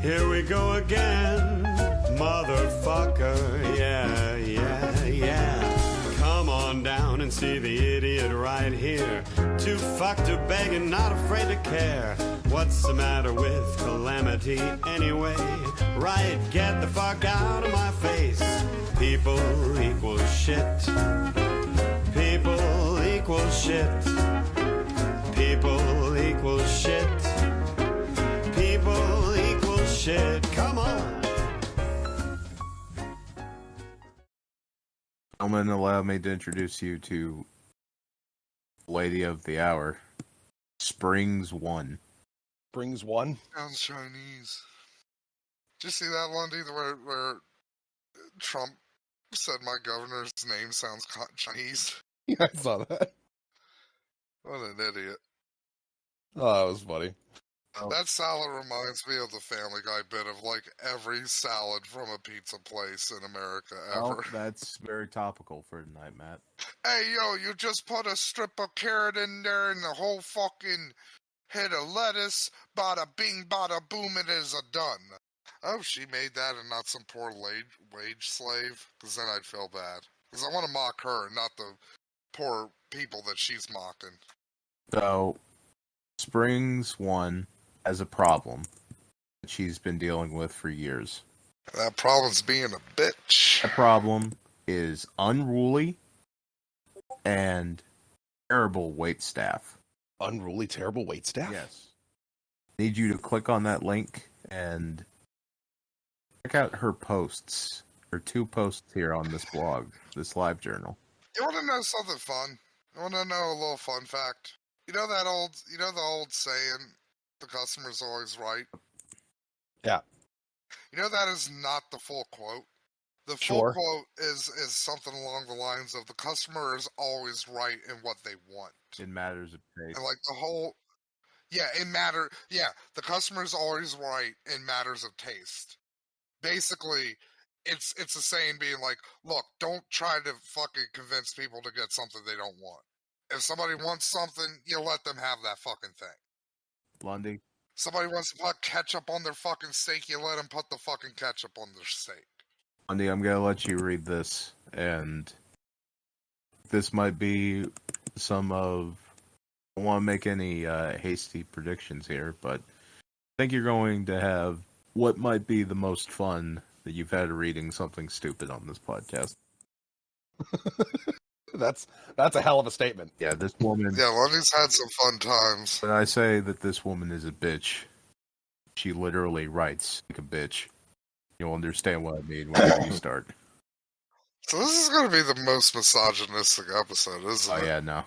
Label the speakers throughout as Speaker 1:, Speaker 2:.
Speaker 1: Here we go again, motherfucker, yeah, yeah, yeah. Come on down and see the idiot right here. Too fucked to beg and not afraid to care. What's the matter with calamity anyway? Right, get the fuck out of my face. People equal shit. People equal shit. People equal shit. People equal shit. Come on.
Speaker 2: Gentlemen, allow me to introduce you to Lady of the Hour, Springs1.
Speaker 3: Springs1?
Speaker 4: Sounds Chinese. Did you see that, Lundy, where Trump said my governor's name sounds Chinese?
Speaker 3: Yeah, I saw that.
Speaker 4: What an idiot.
Speaker 3: Oh, that was funny.
Speaker 4: That salad reminds me of the Family Guy bit of like every salad from a pizza place in America ever.
Speaker 2: Well, that's very topical for tonight, Matt.
Speaker 4: Hey, yo, you just put a strip of carrot in there and the whole fucking head of lettuce, bada bing, bada boom, it is a done. Oh, she made that and not some poor wage slave? Because then I'd feel bad. Because I want to mock her and not the poor people that she's mocking.
Speaker 2: So, Springs1 has a problem that she's been dealing with for years.
Speaker 4: That problem's being a bitch.
Speaker 2: That problem is unruly and terrible waitstaff.
Speaker 3: Unruly, terrible waitstaff?
Speaker 2: Yes. Need you to click on that link and check out her posts. Her 2 posts here on this blog, this live journal.
Speaker 4: You want to know something fun? You want to know a little fun fact? You know the old saying, the customer's always right?
Speaker 3: Yeah.
Speaker 4: You know that is not the full quote. The full
Speaker 3: Sure.
Speaker 4: quote is something along the lines of the customer is always right in what they want.
Speaker 2: In matters of taste.
Speaker 4: And like the whole, the customer is always right in matters of taste. Basically, it's a saying being like, look, don't try to fucking convince people to get something they don't want. If somebody wants something, you let them have that fucking thing.
Speaker 2: Blondie?
Speaker 4: Somebody wants to put ketchup on their fucking steak, you let them put the fucking ketchup on their steak.
Speaker 2: Blondie, I'm gonna let you read this, and this might be some of... I don't want to make any hasty predictions here, but I think you're going to have what might be the most fun that you've had reading something stupid on this podcast.
Speaker 3: That's a hell of a statement.
Speaker 2: Yeah, this woman...
Speaker 4: Yeah, Lundy's had some fun times.
Speaker 2: When I say that this woman is a bitch, she literally writes like a bitch. You'll understand what I mean when you start.
Speaker 4: So this is going to be the most misogynistic episode, isn't it?
Speaker 2: Oh yeah, no.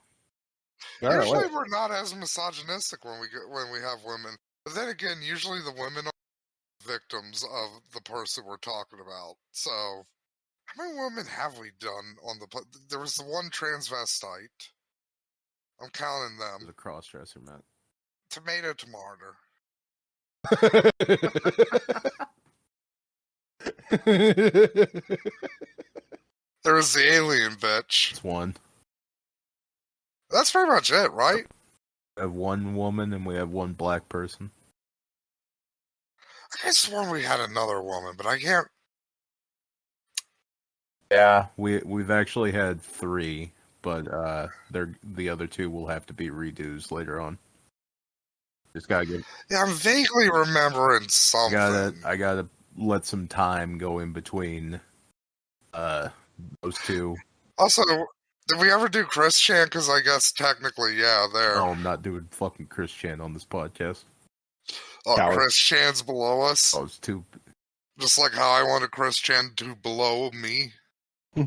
Speaker 4: Usually we're not as misogynistic when we have women. But then again, usually the women are victims of the person we're talking about. So, how many women have we done on the... There was the one transvestite. I'm counting them.
Speaker 2: The cross-dresser, Matt.
Speaker 4: Tomato. There was the alien bitch.
Speaker 2: It's one.
Speaker 4: That's pretty much it, right?
Speaker 2: We have one woman and we have one black person.
Speaker 4: I could have sworn we had another woman, but I can't...
Speaker 2: Yeah, we've actually had 3, but the other 2 will have to be redos later on. Just gotta get...
Speaker 4: Yeah, I'm vaguely remembering something.
Speaker 2: I gotta let some time go in between those 2.
Speaker 4: Also, did we ever do Chris Chan? Because I guess technically, yeah, there.
Speaker 2: No, I'm not doing fucking Chris Chan on this podcast.
Speaker 4: Oh,
Speaker 3: Coward.
Speaker 4: Chris Chan's below us?
Speaker 2: Oh, it's too...
Speaker 4: Just like how I wanted Chris Chan to below me.
Speaker 3: I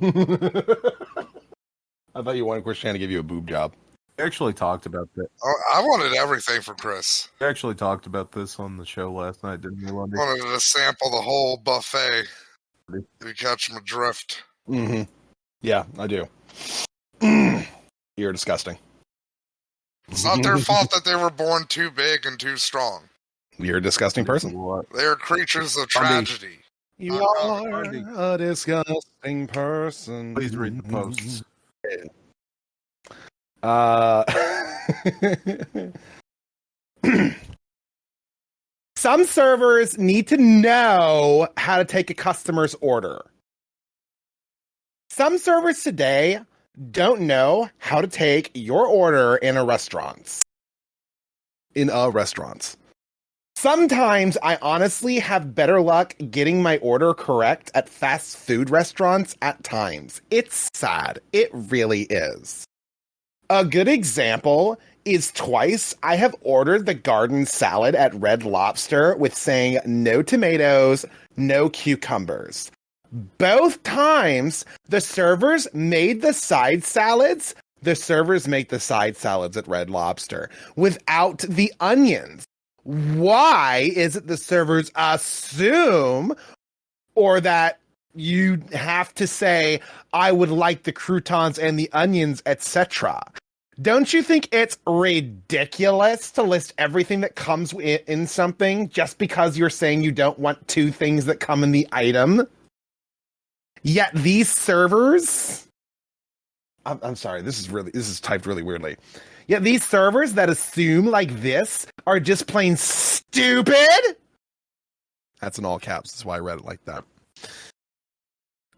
Speaker 3: thought you wanted Chris Chan to give you a boob job.
Speaker 2: We actually talked about that.
Speaker 4: Oh, I wanted everything for Chris.
Speaker 2: We actually talked about this on the show last night, didn't we, Lundy?
Speaker 4: I wanted to sample the whole buffet. If you catch my drift.
Speaker 3: Mm-hmm. Yeah, I do. You're disgusting.
Speaker 4: It's not their fault that they were born too big and too strong.
Speaker 3: You're a disgusting person.
Speaker 4: They are creatures of tragedy.
Speaker 3: You are a disgusting person.
Speaker 2: Please read the posts.
Speaker 5: Some servers need to know how to take a customer's order. Some servers today don't know how to take your order in a restaurant. Sometimes I honestly have better luck getting my order correct at fast food restaurants at times. It's sad. It really is. A good example is twice I have ordered the garden salad at Red Lobster with saying no tomatoes, no cucumbers. Both times, the servers made the side salads. The servers make the side salads at Red Lobster without the onions. Why is it the servers assume, or that you have to say, I would like the croutons and the onions, etc.? Don't you think it's ridiculous to list everything that comes in something just because you're saying you don't want two things that come in the item? Yet these servers, I'm sorry, this is typed really weirdly. Yet these servers that assume like this are just plain stupid.
Speaker 3: That's in all caps. That's why I read it like that.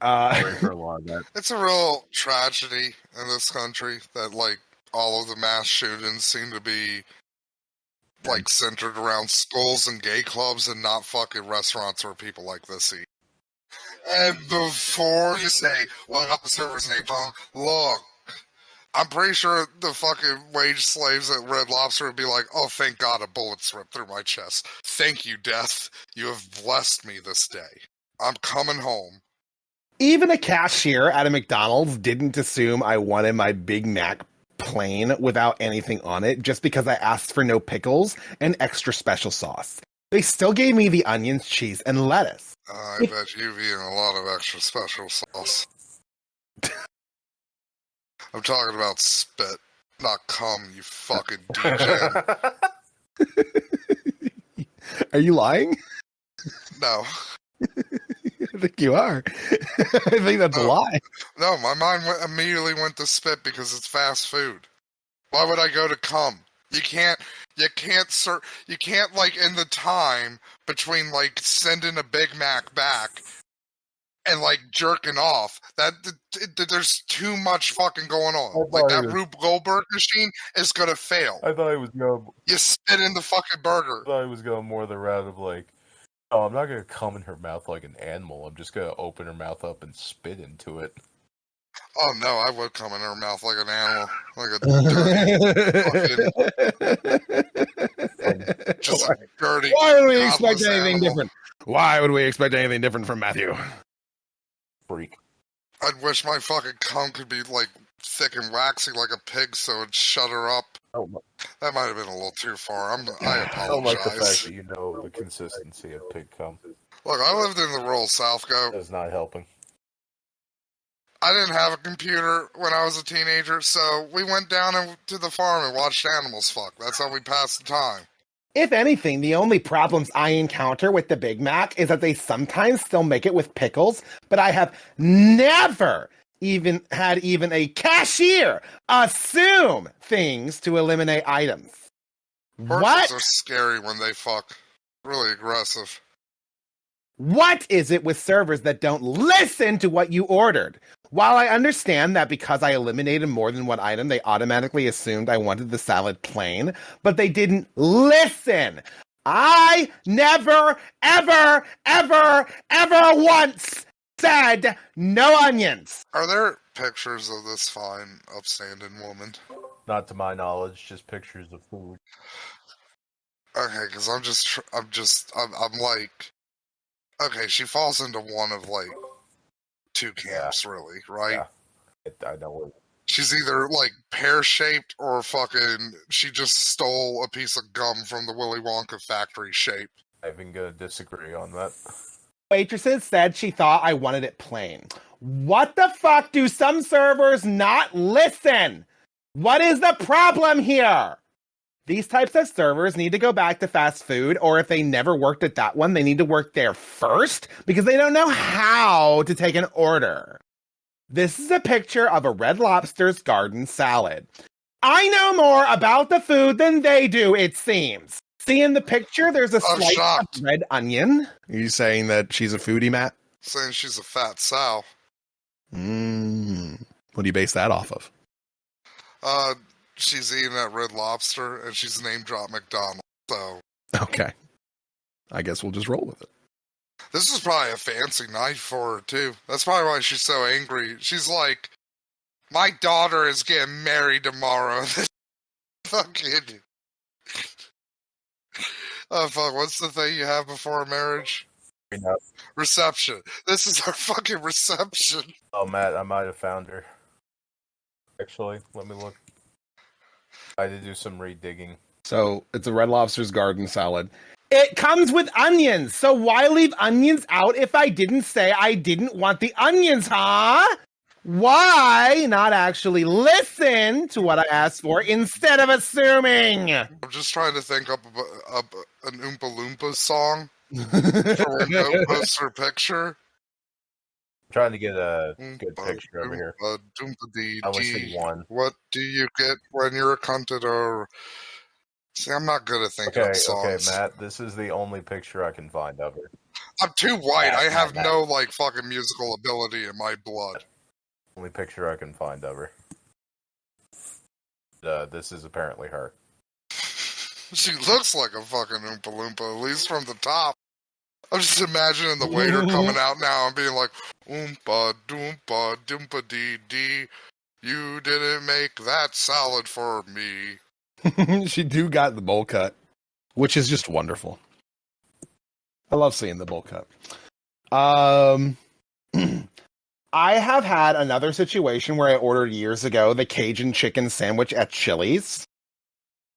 Speaker 2: Sorry for a lot of that.
Speaker 4: It's a real tragedy in this country that, like, all of the mass shootings seem to be, like, centered around schools and gay clubs and not fucking restaurants where people like this eat. And before you say, well, not the servers, napalm, look, I'm pretty sure the fucking wage slaves at Red Lobster would be like, oh, thank God a bullet ripped through my chest. Thank you, death. You have blessed me this day. I'm coming home.
Speaker 5: Even a cashier at a McDonald's didn't assume I wanted my Big Mac plain without anything on it just because I asked for no pickles and extra special sauce. They still gave me the onions, cheese, and lettuce.
Speaker 4: I bet you've eaten a lot of extra special sauce. I'm talking about spit, not cum, you fucking DJ.
Speaker 3: Are you lying?
Speaker 4: No.
Speaker 3: I think you are. I think that's a lie.
Speaker 4: No, my mind immediately went to spit because it's fast food. Why would I go to cum? You can't like in the time between like sending a Big Mac back and like jerking off, there's too much fucking going on. Like that Rube Goldberg machine is gonna fail.
Speaker 6: I thought he was going.
Speaker 4: You spit in the fucking burger.
Speaker 6: I thought he was going more the route of like, oh, I'm not gonna come in her mouth like an animal. I'm just gonna open her mouth up and spit into it.
Speaker 4: Oh no, I would come in her mouth like an animal, like a dirty, just a dirty.
Speaker 3: Why would we expect
Speaker 4: godless
Speaker 3: anything
Speaker 4: animal.
Speaker 3: different? Why would we expect anything different from Matthew?
Speaker 6: Freak.
Speaker 4: I'd wish my fucking cum could be like thick and waxy like a pig, so it'd shut her up.
Speaker 6: Oh,
Speaker 4: That might have been a little too far. I
Speaker 6: I don't like the fact
Speaker 4: apologize.
Speaker 6: that you know the consistency of pig cum.
Speaker 4: Look, I lived in the rural South.
Speaker 6: That's not helping.
Speaker 4: I didn't have a computer when I was a teenager, so we went down to the farm and watched animals fuck. That's how we passed the time.
Speaker 5: If anything, the only problems I encounter with the Big Mac is that they sometimes still make it with pickles, but I have never even had a cashier assume things to eliminate items.
Speaker 4: Horses
Speaker 5: What?
Speaker 4: are scary when they fuck. Really aggressive.
Speaker 5: What is it with servers that don't listen to what you ordered? While I understand that because I eliminated more than one item, they automatically assumed I wanted the salad plain, but they didn't listen. I never, ever, ever, ever once said no onions.
Speaker 4: Are there pictures of this fine, upstanding woman?
Speaker 6: Not to my knowledge, just pictures of food.
Speaker 4: Okay, because I'm like, okay, she falls into one of like two camps, really, right?
Speaker 6: Yeah. I know what.
Speaker 4: She's either like pear-shaped or fucking she just stole a piece of gum from the Willy Wonka factory shape.
Speaker 6: I'm even gonna disagree on that.
Speaker 5: Waitresses said she thought I wanted it plain. What the fuck do some servers not listen? What is the problem here? These types of servers need to go back to fast food, or if they never worked at that one, they need to work there first because they don't know how to take an order. This is a picture of a Red Lobster's garden salad. I know more about the food than they do, it seems. See in the picture, there's a
Speaker 4: I'm
Speaker 5: slice
Speaker 4: shocked.
Speaker 5: of red onion.
Speaker 3: Are you saying that she's a foodie, Matt?
Speaker 4: Saying she's a fat sow.
Speaker 3: What do you base that off of?
Speaker 4: She's eating at Red Lobster, and she's name dropped McDonald's. So
Speaker 3: Okay. I guess we'll just roll with it.
Speaker 4: this is probably a fancy night for her too. That's probably why she's so angry. She's like, my daughter is getting married tomorrow. This fucking. Oh fuck! What's the thing you have before a marriage?
Speaker 6: Prenup.
Speaker 4: Reception. This is our fucking reception.
Speaker 6: Oh, Matt, I might have found her. Actually, let me look. I had to do some redigging.
Speaker 3: So it's a Red Lobster's garden salad.
Speaker 5: It comes with onions, so why leave onions out if I didn't say I didn't want the onions, huh? Why not actually listen to what I asked for instead of assuming?
Speaker 4: I'm just trying to think up an Oompa Loompa song for when Go posts her picture.
Speaker 6: I'm trying to get a good picture over here.
Speaker 4: Doompa-dee-dee.
Speaker 6: I only see one.
Speaker 4: What do you get when you're a cuntador? See, I'm not good at thinking
Speaker 6: Okay,
Speaker 4: of songs.
Speaker 6: Matt, this is the only picture I can find of her.
Speaker 4: I'm too white.
Speaker 6: Matt,
Speaker 4: I have
Speaker 6: Matt.
Speaker 4: no like fucking musical ability in my blood.
Speaker 6: Only picture I can find of her. This is apparently her.
Speaker 4: She looks like a fucking Oompa Loompa, at least from the top. I'm just imagining the waiter coming out now and being like, Oompa Doompa Doompa Dee Dee, you didn't make that salad for me.
Speaker 3: She do got the bowl cut, which is just wonderful. I love seeing the bowl cut.
Speaker 5: I have had another situation where I ordered years ago the Cajun chicken sandwich at Chili's.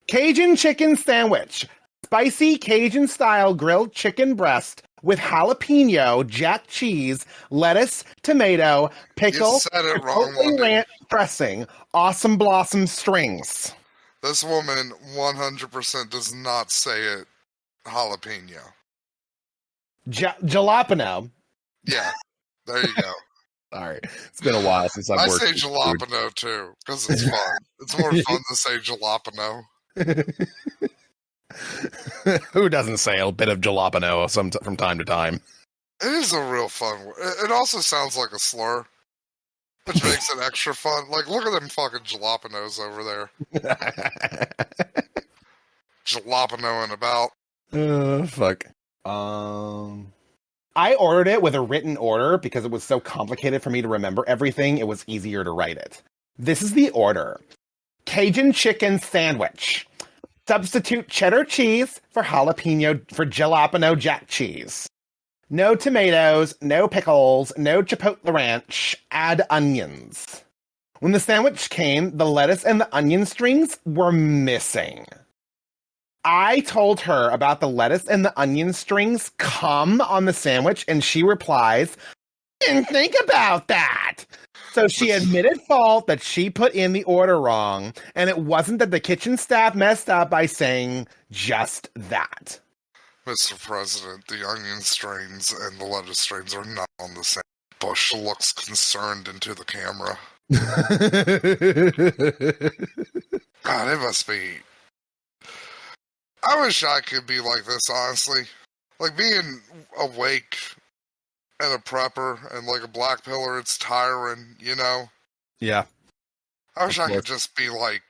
Speaker 5: Cajun chicken sandwich. Spicy Cajun style grilled chicken breast with jalapeno, jack cheese, lettuce, tomato, pickle,
Speaker 4: You said it wrong,
Speaker 5: chipotle
Speaker 4: Lundy.
Speaker 5: ranch dressing, awesome blossom strings.
Speaker 4: This woman 100% does not say it jalapeno.
Speaker 5: Jalapeno.
Speaker 4: Yeah, there you go.
Speaker 3: All right. It's been a while since I've
Speaker 4: I
Speaker 3: worked
Speaker 4: say
Speaker 3: with food.
Speaker 4: jalapeno too, because it's fun. It's more fun to say jalapeno.
Speaker 3: Who doesn't say a bit of jalapeno from time to time?
Speaker 4: It is a real fun word. It also sounds like a slur, which makes it extra fun. Like, look at them fucking jalapenos over there. Jalapenoing about.
Speaker 3: Fuck.
Speaker 5: I ordered it with a written order because it was so complicated for me to remember everything. It was easier to write it. This is the order. Cajun chicken sandwich. Substitute cheddar cheese for jalapeno jack cheese. No tomatoes, no pickles, no chipotle ranch. Add onions. When the sandwich came, the lettuce and the onion strings were missing. I told her about the lettuce and the onion strings come on the sandwich, and she replies, didn't think about that. So she admitted fault that she put in the order wrong, and it wasn't that the kitchen staff messed up by saying just that.
Speaker 4: Mr. President, the onion strains and the lettuce strains are not on the same. Bush looks concerned into the camera. God, it must be. I wish I could be like this, honestly. Like, being awake and a prepper and like a black pillar, it's tiring, you know?
Speaker 3: Yeah.
Speaker 4: I wish
Speaker 3: Of
Speaker 4: I could
Speaker 3: course.
Speaker 4: just be like,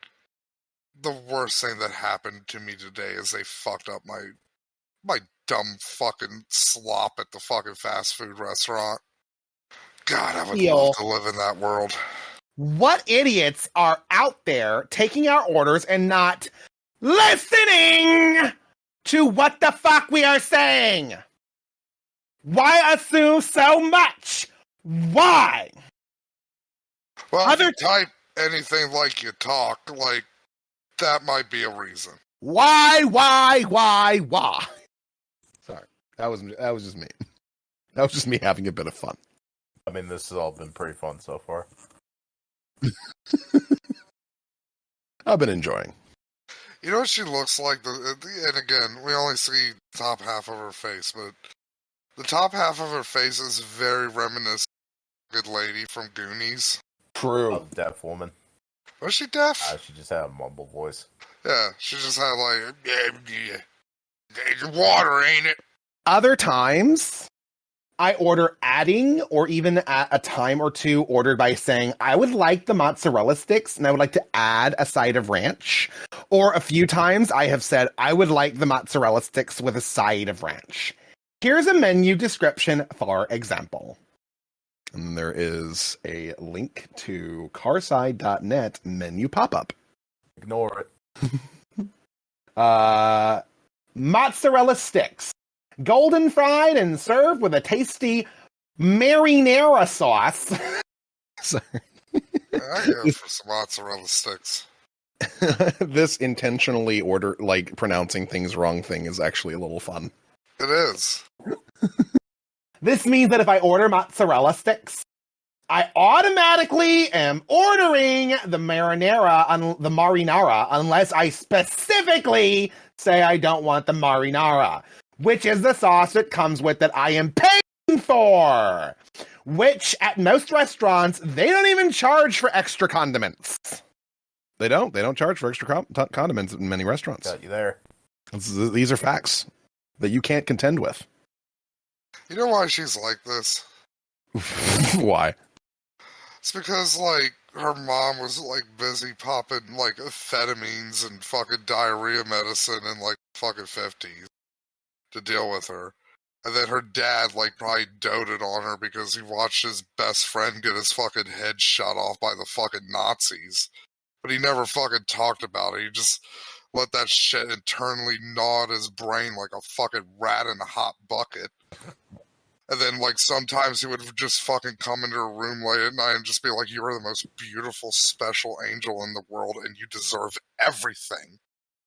Speaker 4: the worst thing that happened to me today is they fucked up my dumb fucking slop at the fucking fast food restaurant. God, I would love to live in that world.
Speaker 5: What idiots are out there taking our orders and not listening to what the fuck we are saying? Why assume so much? Why?
Speaker 4: Well, if you type anything like you talk, like, that might be a reason.
Speaker 5: Why?
Speaker 3: Sorry. That was just me. That was just me having a bit of fun.
Speaker 6: I mean, this has all been pretty fun so far.
Speaker 3: I've been enjoying.
Speaker 4: You know what she looks like? And again, we only see the top half of her face, but the top half of her face is very reminiscent of a good lady from Goonies.
Speaker 5: True.
Speaker 6: A deaf woman.
Speaker 4: Was she deaf?
Speaker 6: She just had a mumble voice.
Speaker 4: Yeah, she just had like, yeah. Water, ain't it?
Speaker 5: Other times, I order adding or even at a time or two ordered by saying, I would like the mozzarella sticks and I would like to add a side of ranch. Or a few times I have said, I would like the mozzarella sticks with a side of ranch. Here's a menu description, for example. And there is a link to carside.net menu pop-up.
Speaker 6: Ignore it.
Speaker 5: Mozzarella sticks. Golden fried and served with a tasty marinara sauce. Sorry.
Speaker 4: I go for some mozzarella sticks.
Speaker 5: This intentionally pronouncing things wrong thing is actually a little fun.
Speaker 4: It is.
Speaker 5: This means that if I order mozzarella sticks, I automatically am ordering the marinara unless I specifically say I don't want the marinara, which is the sauce it comes with that I am paying for, which at most restaurants, they don't even charge for extra condiments. They don't charge for extra condiments in many restaurants.
Speaker 6: Got you there.
Speaker 5: These are facts that you can't contend with.
Speaker 4: You know why she's like this?
Speaker 5: Why?
Speaker 4: It's because, like, her mom was, like, busy popping, like, amphetamines and fucking diarrhea medicine in, like, fucking 50s to deal with her. And then her dad, like, probably doted on her because he watched his best friend get his fucking head shot off by the fucking Nazis. But he never fucking talked about it. He just let that shit internally gnaw at his brain like a fucking rat in a hot bucket. And then, like, sometimes he would just fucking come into her room late at night and just be like, you are the most beautiful, special angel in the world, and you deserve everything.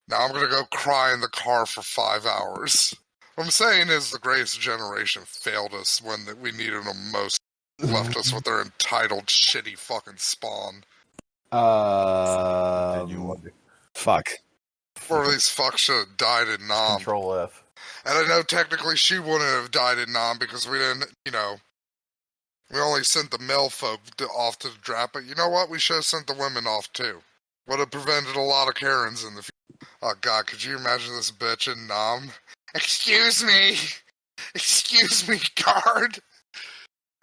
Speaker 4: Now I'm gonna go cry in the car for 5 hours. What I'm saying is the greatest generation failed us when we needed them most. Left us with their entitled, shitty fucking spawn.
Speaker 5: Fuck.
Speaker 4: Or these fucks should have died in Nam.
Speaker 6: Control F.
Speaker 4: And I know technically she wouldn't have died in Nam because we didn't, we only sent the male folk off to the draft, but you know what? We should have sent the women off too. Would have prevented a lot of Karens in the future. Oh god, could you imagine this bitch in Nam? Excuse me, guard.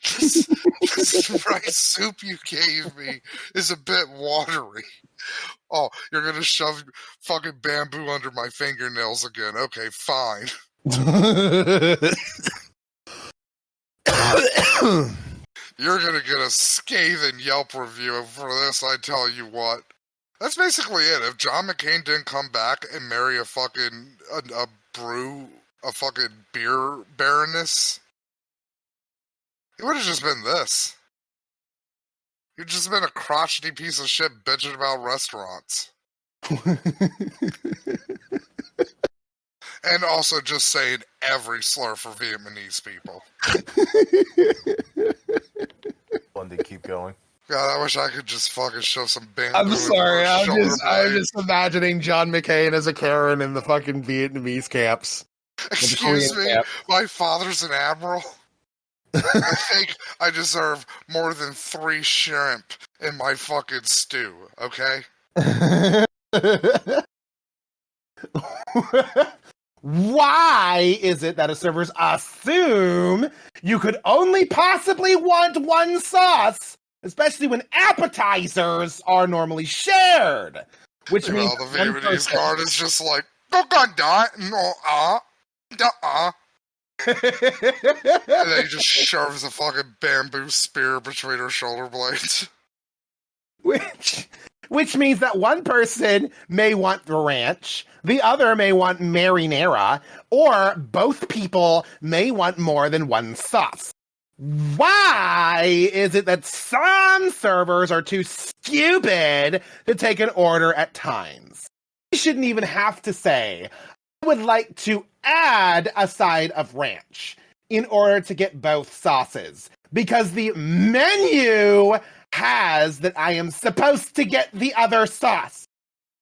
Speaker 4: This rice soup you gave me is a bit watery. Oh, you're gonna shove fucking bamboo under my fingernails again. Okay, fine. You're gonna get a scathing Yelp review for this, I tell you what. That's basically it. If John McCain didn't come back and marry a fucking a fucking beer baroness, it would have just been this. You've just been a crotchety piece of shit bitching about restaurants. And also just saying every slur for Vietnamese people.
Speaker 6: Fun to keep going.
Speaker 4: God, I wish I could just fucking show some bamboo.
Speaker 5: I'm sorry,
Speaker 4: I'm
Speaker 5: I'm just imagining John McCain as a Karen in the fucking Vietnamese camps.
Speaker 4: Excuse me, my father's an admiral. I think I deserve more than 3 shrimp in my fucking stew, okay?
Speaker 5: Why is it that servers assume you could only possibly want one sauce, especially when appetizers are normally shared? Which means
Speaker 4: the Vietnamese guard is just like, no, god damn, no, and then he just shoves a fucking bamboo spear between her shoulder blades.
Speaker 5: Which means that one person may want the ranch, the other may want marinara, or both people may want more than one sauce. Why is it that some servers are too stupid to take an order at times? You shouldn't even have to say, I would like to add a side of ranch in order to get both sauces, because the menu has that I am supposed to get the other sauce,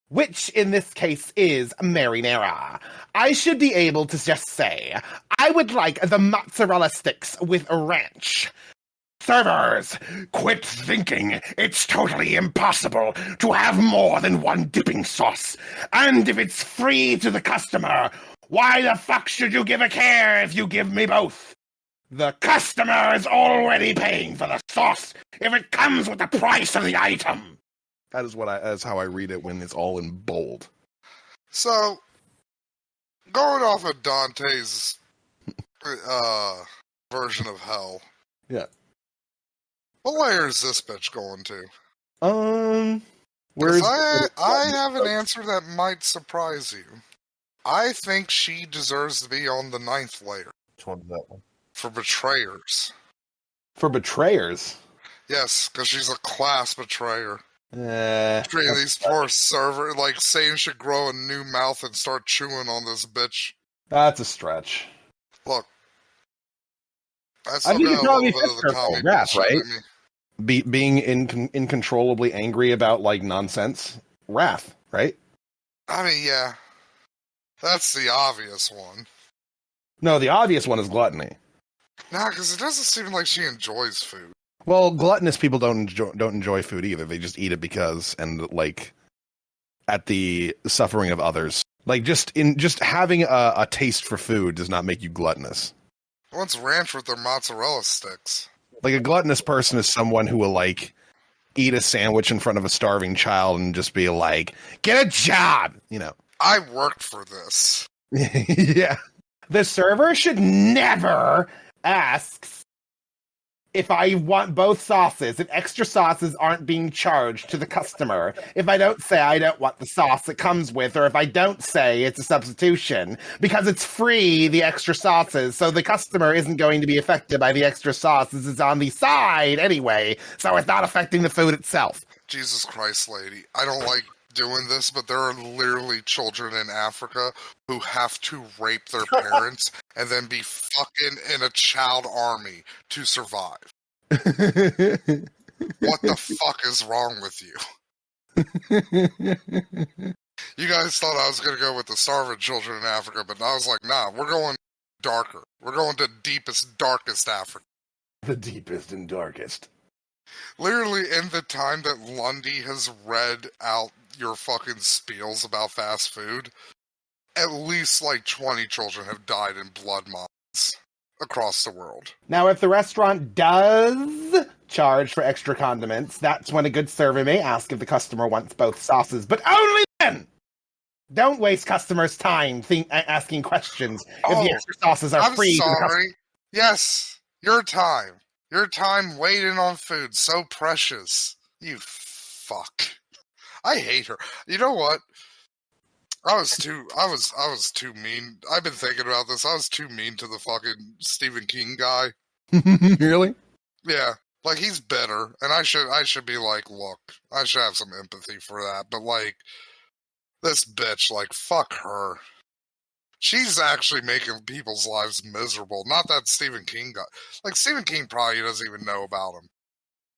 Speaker 5: which in this case is marinara. I should be able to just say, I would like the mozzarella sticks with ranch. Servers, quit thinking it's totally impossible to have more than one dipping sauce. And if it's free to the customer, Why the fuck should you give a care if you give me both? The customer is already paying for the sauce if it comes with the price of the item. That's how I read it when it's all in bold.
Speaker 4: So, going off of Dante's version of hell.
Speaker 5: Yeah.
Speaker 4: What layer is this bitch going to?
Speaker 5: Where's
Speaker 4: I have an answer that might surprise you. I think she deserves to be on the 9th layer.
Speaker 6: Which one's that one?
Speaker 4: For betrayers.
Speaker 5: for betrayers?
Speaker 4: Yes, because she's a class betrayer.
Speaker 5: Uh,
Speaker 4: Treating these poor server like Satan should grow a new mouth and start chewing on this bitch.
Speaker 5: that's a stretch.
Speaker 4: Look, that's
Speaker 5: I think
Speaker 4: a
Speaker 5: it's probably
Speaker 4: little bit of the commie
Speaker 5: wrath,
Speaker 4: bullshit
Speaker 5: right?
Speaker 4: in me.
Speaker 5: Being incontrollably angry about like nonsense, wrath, right?
Speaker 4: I mean, yeah, that's the obvious one.
Speaker 5: No, the obvious one is gluttony.
Speaker 4: Nah, because it doesn't seem like she enjoys food.
Speaker 5: Well, gluttonous people don't enjoy food either. They just eat it because, and like at the suffering of others. Like just having a taste for food does not make you gluttonous.
Speaker 4: What's ranch with their mozzarella sticks?
Speaker 5: Like a gluttonous person is someone who will like eat a sandwich in front of a starving child and just be like, "Get a job," you know.
Speaker 4: I worked for this.
Speaker 5: Yeah. The server should never ask if I want both sauces, if extra sauces aren't being charged to the customer, if I don't say I don't want the sauce it comes with, or if I don't say it's a substitution, because it's free, the extra sauces, so the customer isn't going to be affected by the extra sauces. It's on the side anyway, so it's not affecting the food itself.
Speaker 4: Jesus Christ, lady. I don't like doing this, but there are literally children in Africa who have to rape their parents and then be fucking in a child army to survive. What the fuck is wrong with you? You guys thought I was going to go with the starving children in Africa, but I was like, nah, we're going darker. We're going to deepest, darkest Africa.
Speaker 5: The deepest and darkest.
Speaker 4: Literally, in the time that Lundy has read out your fucking spiels about fast food, at least like 20 children have died in blood mines across the world.
Speaker 5: Now, if the restaurant does charge for extra condiments, that's when a good server may ask if the customer wants both sauces, but only then! Don't waste customers' time asking questions if the extra sauces are
Speaker 4: I'm
Speaker 5: free.
Speaker 4: sorry. Yes, your time. Your time waiting on food, so precious. You fuck. I hate her. You know what? I was too mean. I've been thinking about this. I was too mean to the fucking Stephen King guy.
Speaker 5: Really?
Speaker 4: Yeah. Like, he's bitter, and I should be like, look, I should have some empathy for that, but like, this bitch, like, fuck her. She's actually making people's lives miserable. Not that Stephen King guy. Like, Stephen King probably doesn't even know about him.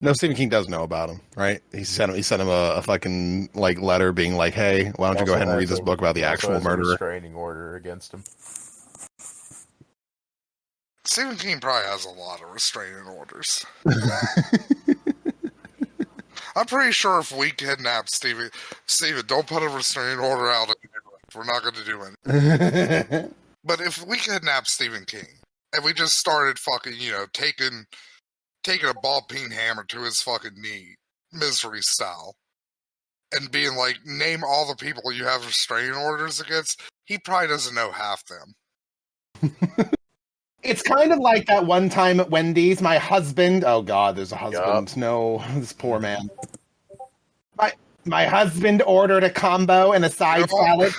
Speaker 5: No, Stephen King does know about him, right? He sent him a fucking like letter being like, "Hey, why don't you go ahead and read this book about the actual murderer?"
Speaker 6: Restraining order against him.
Speaker 4: Stephen King probably has a lot of restraining orders. I'm pretty sure if we kidnap Steven, don't put a restraining order out. We're not going to do anything. But if we kidnap Stephen King and we just started fucking, taking a ball peen hammer to his fucking knee, Misery style, and being like, name all the people you have restraining orders against, he probably doesn't know half them.
Speaker 5: It's kind of like that one time at Wendy's, my husband... Oh god, there's a husband. Yep. No, this poor man. My husband ordered a combo and a side salad.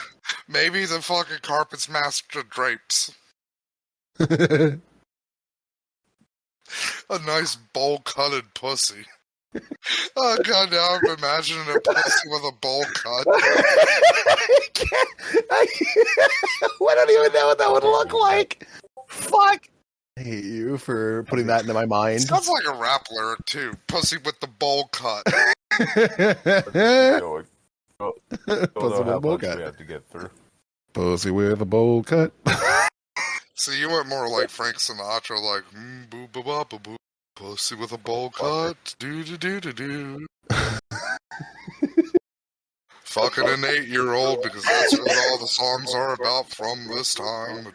Speaker 4: Maybe the fucking carpet's master drapes. A nice bowl-cutted pussy. Oh god, now I'm imagining a pussy with a bowl cut.
Speaker 5: I don't even know what that would look like. Fuck. I hate you for putting that into my mind.
Speaker 4: Sounds like a rap lyric too. Pussy with the bowl cut.
Speaker 5: Pussy with a bowl cut.
Speaker 6: We have to get through.
Speaker 5: Pussy with a bowl cut.
Speaker 4: So you went more like Frank Sinatra, like boo boo ba boo boo. Pussy with a bowl cut. Do do do do do. Fucking an 8-year-old because that's what all the songs are about from this time.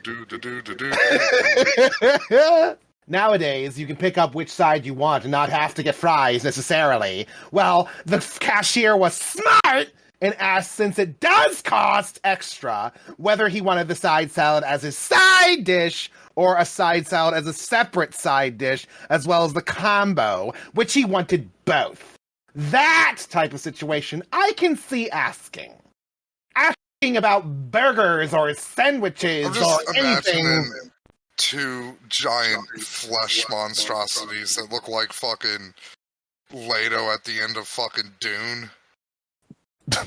Speaker 5: Nowadays, you can pick up which side you want and not have to get fries necessarily. Well, the cashier was smart and asked, since it does cost extra, whether he wanted the side salad as his side dish or a side salad as a separate side dish, as well as the combo, which he wanted both. That type of situation I can see asking. Asking about burgers or sandwiches
Speaker 4: I'm
Speaker 5: or
Speaker 4: just
Speaker 5: anything.
Speaker 4: imagining 2 giant flesh monstrosities that look like fucking Leto at the end of fucking Dune.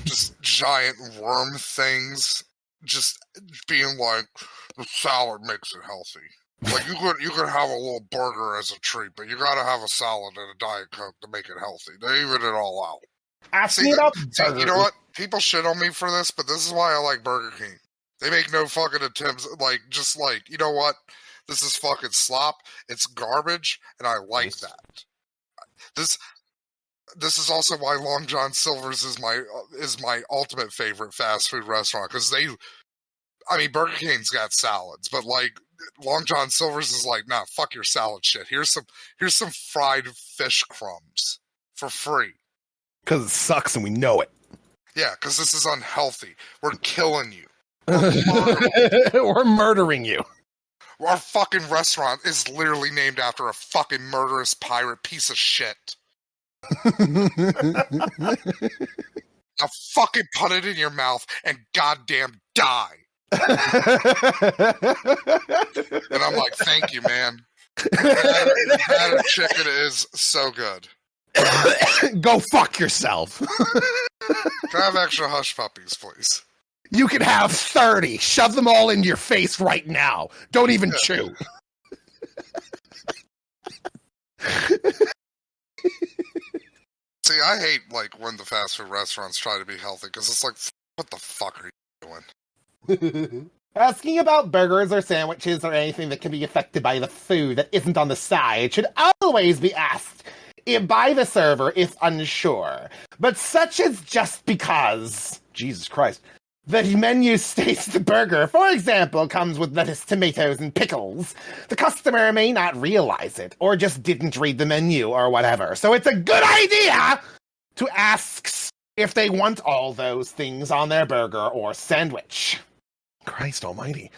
Speaker 4: Just giant worm things, just being like, the salad makes it healthy. Like you could have a little burger as a treat, but you gotta have a salad and a Diet Coke to make it healthy. They even it all out.
Speaker 5: Asking about
Speaker 4: You know what? People shit on me for this, but this is why I like Burger King. They make no fucking attempts, you know what? This is fucking slop. It's garbage, and I like that. This is also why Long John Silver's is my ultimate favorite fast food restaurant, because Burger King's got salads, but like Long John Silver's is like, nah, fuck your salad shit. Here's some fried fish crumbs for free.
Speaker 5: Because it sucks and we know it.
Speaker 4: Yeah, because this is unhealthy. We're killing you.
Speaker 5: We're murdering you.
Speaker 4: Our fucking restaurant is literally named after a fucking murderous pirate piece of shit. Now fucking put it in your mouth and goddamn die. And I'm like, thank you, man. Battered chicken is so good.
Speaker 5: Go fuck yourself.
Speaker 4: Can I have extra hush puppies, please?
Speaker 5: You can have 30. Shove them all into your face right now. Don't even chew.
Speaker 4: See, I hate like when the fast food restaurants try to be healthy, because it's like, what the fuck are you doing?
Speaker 5: Asking about burgers or sandwiches or anything that can be affected by the food that isn't on the side should always be asked by the server if unsure. But such as just because, Jesus Christ, the menu states the burger, for example, comes with lettuce, tomatoes, and pickles. The customer may not realize it, or just didn't read the menu, or whatever. So it's a good idea to ask if they want all those things on their burger or sandwich. Christ almighty.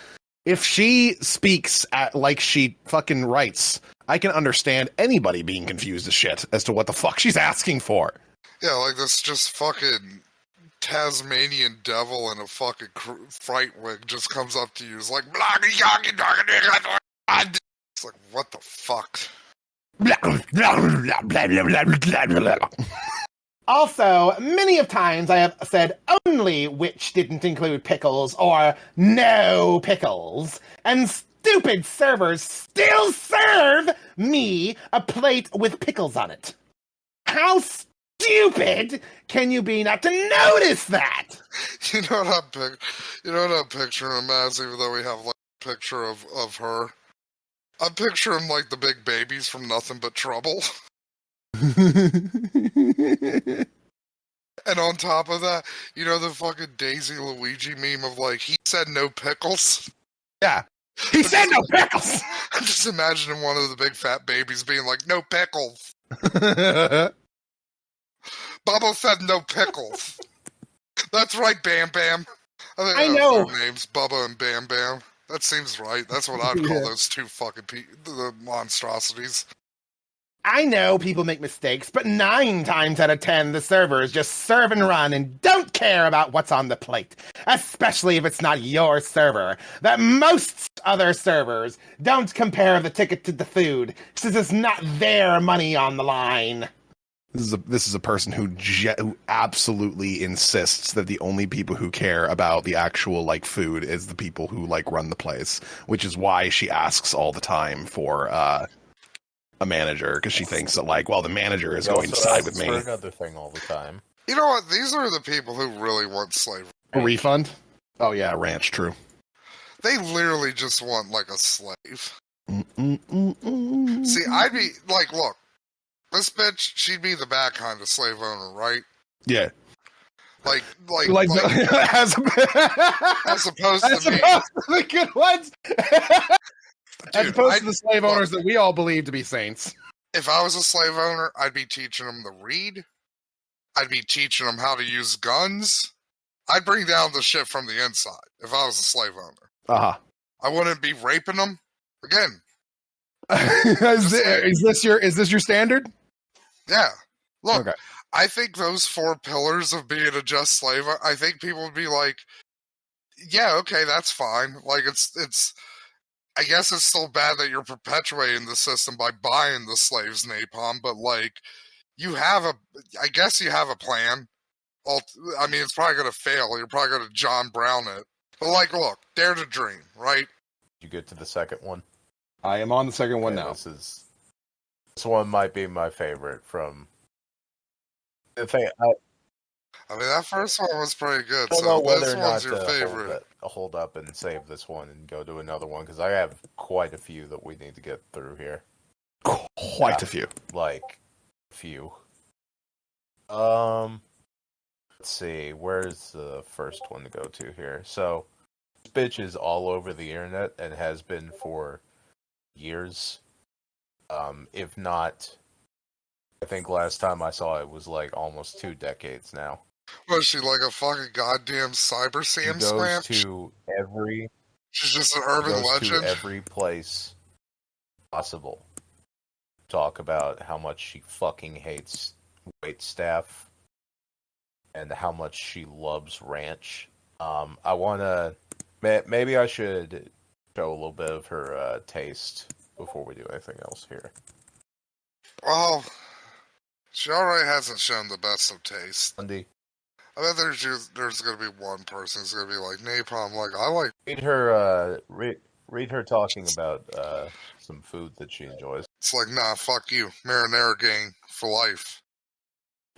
Speaker 5: If she speaks like she fucking writes, I can understand anybody being confused as shit as to what the fuck she's asking for.
Speaker 4: Yeah, like this just fucking Tasmanian devil in a fucking fright wig just comes up to you. It's like, it's like, what the fuck?
Speaker 5: Also, many of times I have said only which didn't include pickles or no pickles, and stupid servers still serve me a plate with pickles on it. How stupid can you be not to notice that?
Speaker 4: You know what I'm picturing him as, even though we have like a picture of her? I'm picturing like the big babies from Nothing But Trouble. And on top of that, you know the fucking Daisy Luigi meme of like, he said no pickles?
Speaker 5: Yeah. He said no pickles!
Speaker 4: I'm just imagining one of the big fat babies being like, no pickles. Bubba said no pickles. That's right, Bam Bam. I know their names, Bubba and Bam Bam. That seems right. That's what I'd call those two fucking the monstrosities.
Speaker 5: I know people make mistakes, but 9 times out of 10, the servers just serve and run and don't care about what's on the plate, especially if it's not your server. That most other servers don't compare the ticket to the food, since it's not their money on the line. This is a person who absolutely insists that the only people who care about the actual like food is the people who like run the place, which is why she asks all the time for a manager, because she thinks that like, well, the manager is going to side with me.
Speaker 6: Another thing all the time.
Speaker 4: You know what? These are the people who really want slavery.
Speaker 5: A refund? Oh yeah, ranch, true.
Speaker 4: They literally just want like a slave. See, I'd be like, look, this bitch, she'd be the bad kind of slave owner, right?
Speaker 5: Yeah.
Speaker 4: Like
Speaker 5: as,
Speaker 4: as opposed
Speaker 5: as
Speaker 4: to me.
Speaker 5: opposed to the good ones. As
Speaker 4: Dude,
Speaker 5: opposed to the slave
Speaker 4: look,
Speaker 5: owners that we all believe to be saints.
Speaker 4: if I was a slave owner, I'd be teaching them to read. I'd be teaching them how to use guns. I'd bring down the shit from the inside if I was a slave owner.
Speaker 5: Uh-huh.
Speaker 4: I wouldn't be raping them. Again,
Speaker 5: is this your standard?
Speaker 4: yeah. Look,
Speaker 5: Okay.
Speaker 4: I think those 4 pillars of being a just slave, I think people would be like, yeah, okay, that's fine. Like, it's I guess it's still bad that you're perpetuating the system by buying the slaves' napalm, but, like, I guess you have a plan. I mean, it's probably going to fail. You're probably going to John Brown it. But, like, look, dare to dream, right?
Speaker 6: You get to the second one.
Speaker 5: I am on the second one
Speaker 6: Okay,
Speaker 5: now.
Speaker 6: This one might be my favorite from the thing.
Speaker 4: I mean, that first one was pretty good,
Speaker 6: I don't
Speaker 4: so
Speaker 6: know whether
Speaker 4: this
Speaker 6: or not
Speaker 4: one's your
Speaker 6: to
Speaker 4: favorite.
Speaker 6: hold up and save this one and go to another one because I have quite a few that we need to get through here.
Speaker 5: Quite a few.
Speaker 6: Like a few. Let's see. Where's the first one to go to here? So, this bitch is all over the internet and has been for years. If not, I think last time I saw it was like almost 2 decades now.
Speaker 4: Was she like a fucking goddamn cyber
Speaker 6: She
Speaker 4: Sam
Speaker 6: goes
Speaker 4: Slam?
Speaker 6: to every
Speaker 4: She's just an urban
Speaker 6: goes
Speaker 4: legend.
Speaker 6: to every place possible. Talk about how much she fucking hates wait staff and how much she loves ranch. I wanna maybe I should show a little bit of her taste before we do anything else here.
Speaker 4: Well, she already hasn't shown the best of taste.
Speaker 6: Andy,
Speaker 4: I bet there's going to be one person who's going to be like, napalm, like, I like...
Speaker 6: read her talking about some food that she enjoys.
Speaker 4: It's like, nah, fuck you. Marinara gang for life.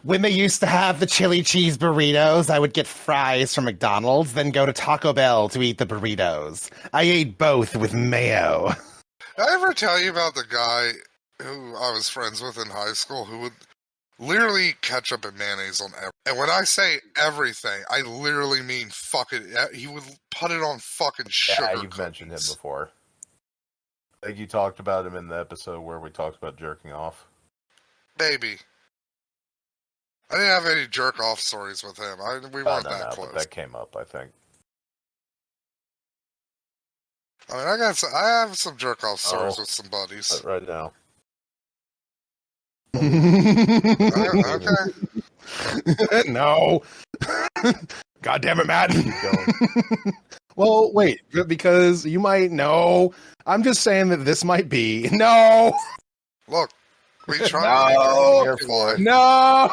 Speaker 5: When they used to have the chili cheese burritos, I would get fries from McDonald's, then go to Taco Bell to eat the burritos. I ate both with mayo.
Speaker 4: Did I ever tell you about the guy who I was friends with in high school who would literally ketchup and mayonnaise on everything? And when I say everything, I literally mean fucking... He would put it on fucking sugar
Speaker 6: Yeah, you've
Speaker 4: cookies.
Speaker 6: mentioned him before. I think you talked about him in the episode where we talked about jerking off.
Speaker 4: Baby. I didn't have any jerk-off stories with him. We weren't that
Speaker 6: But
Speaker 4: close.
Speaker 6: that came up, I think.
Speaker 4: I mean, I have some jerk-off stories with some buddies.
Speaker 6: But right now.
Speaker 4: Okay.
Speaker 5: No. God damn it, Matt.
Speaker 6: Keep going.
Speaker 5: Well, wait, because you might know. I'm just saying that this might be. No.
Speaker 4: Look, we try
Speaker 5: No.
Speaker 4: to make our
Speaker 5: No.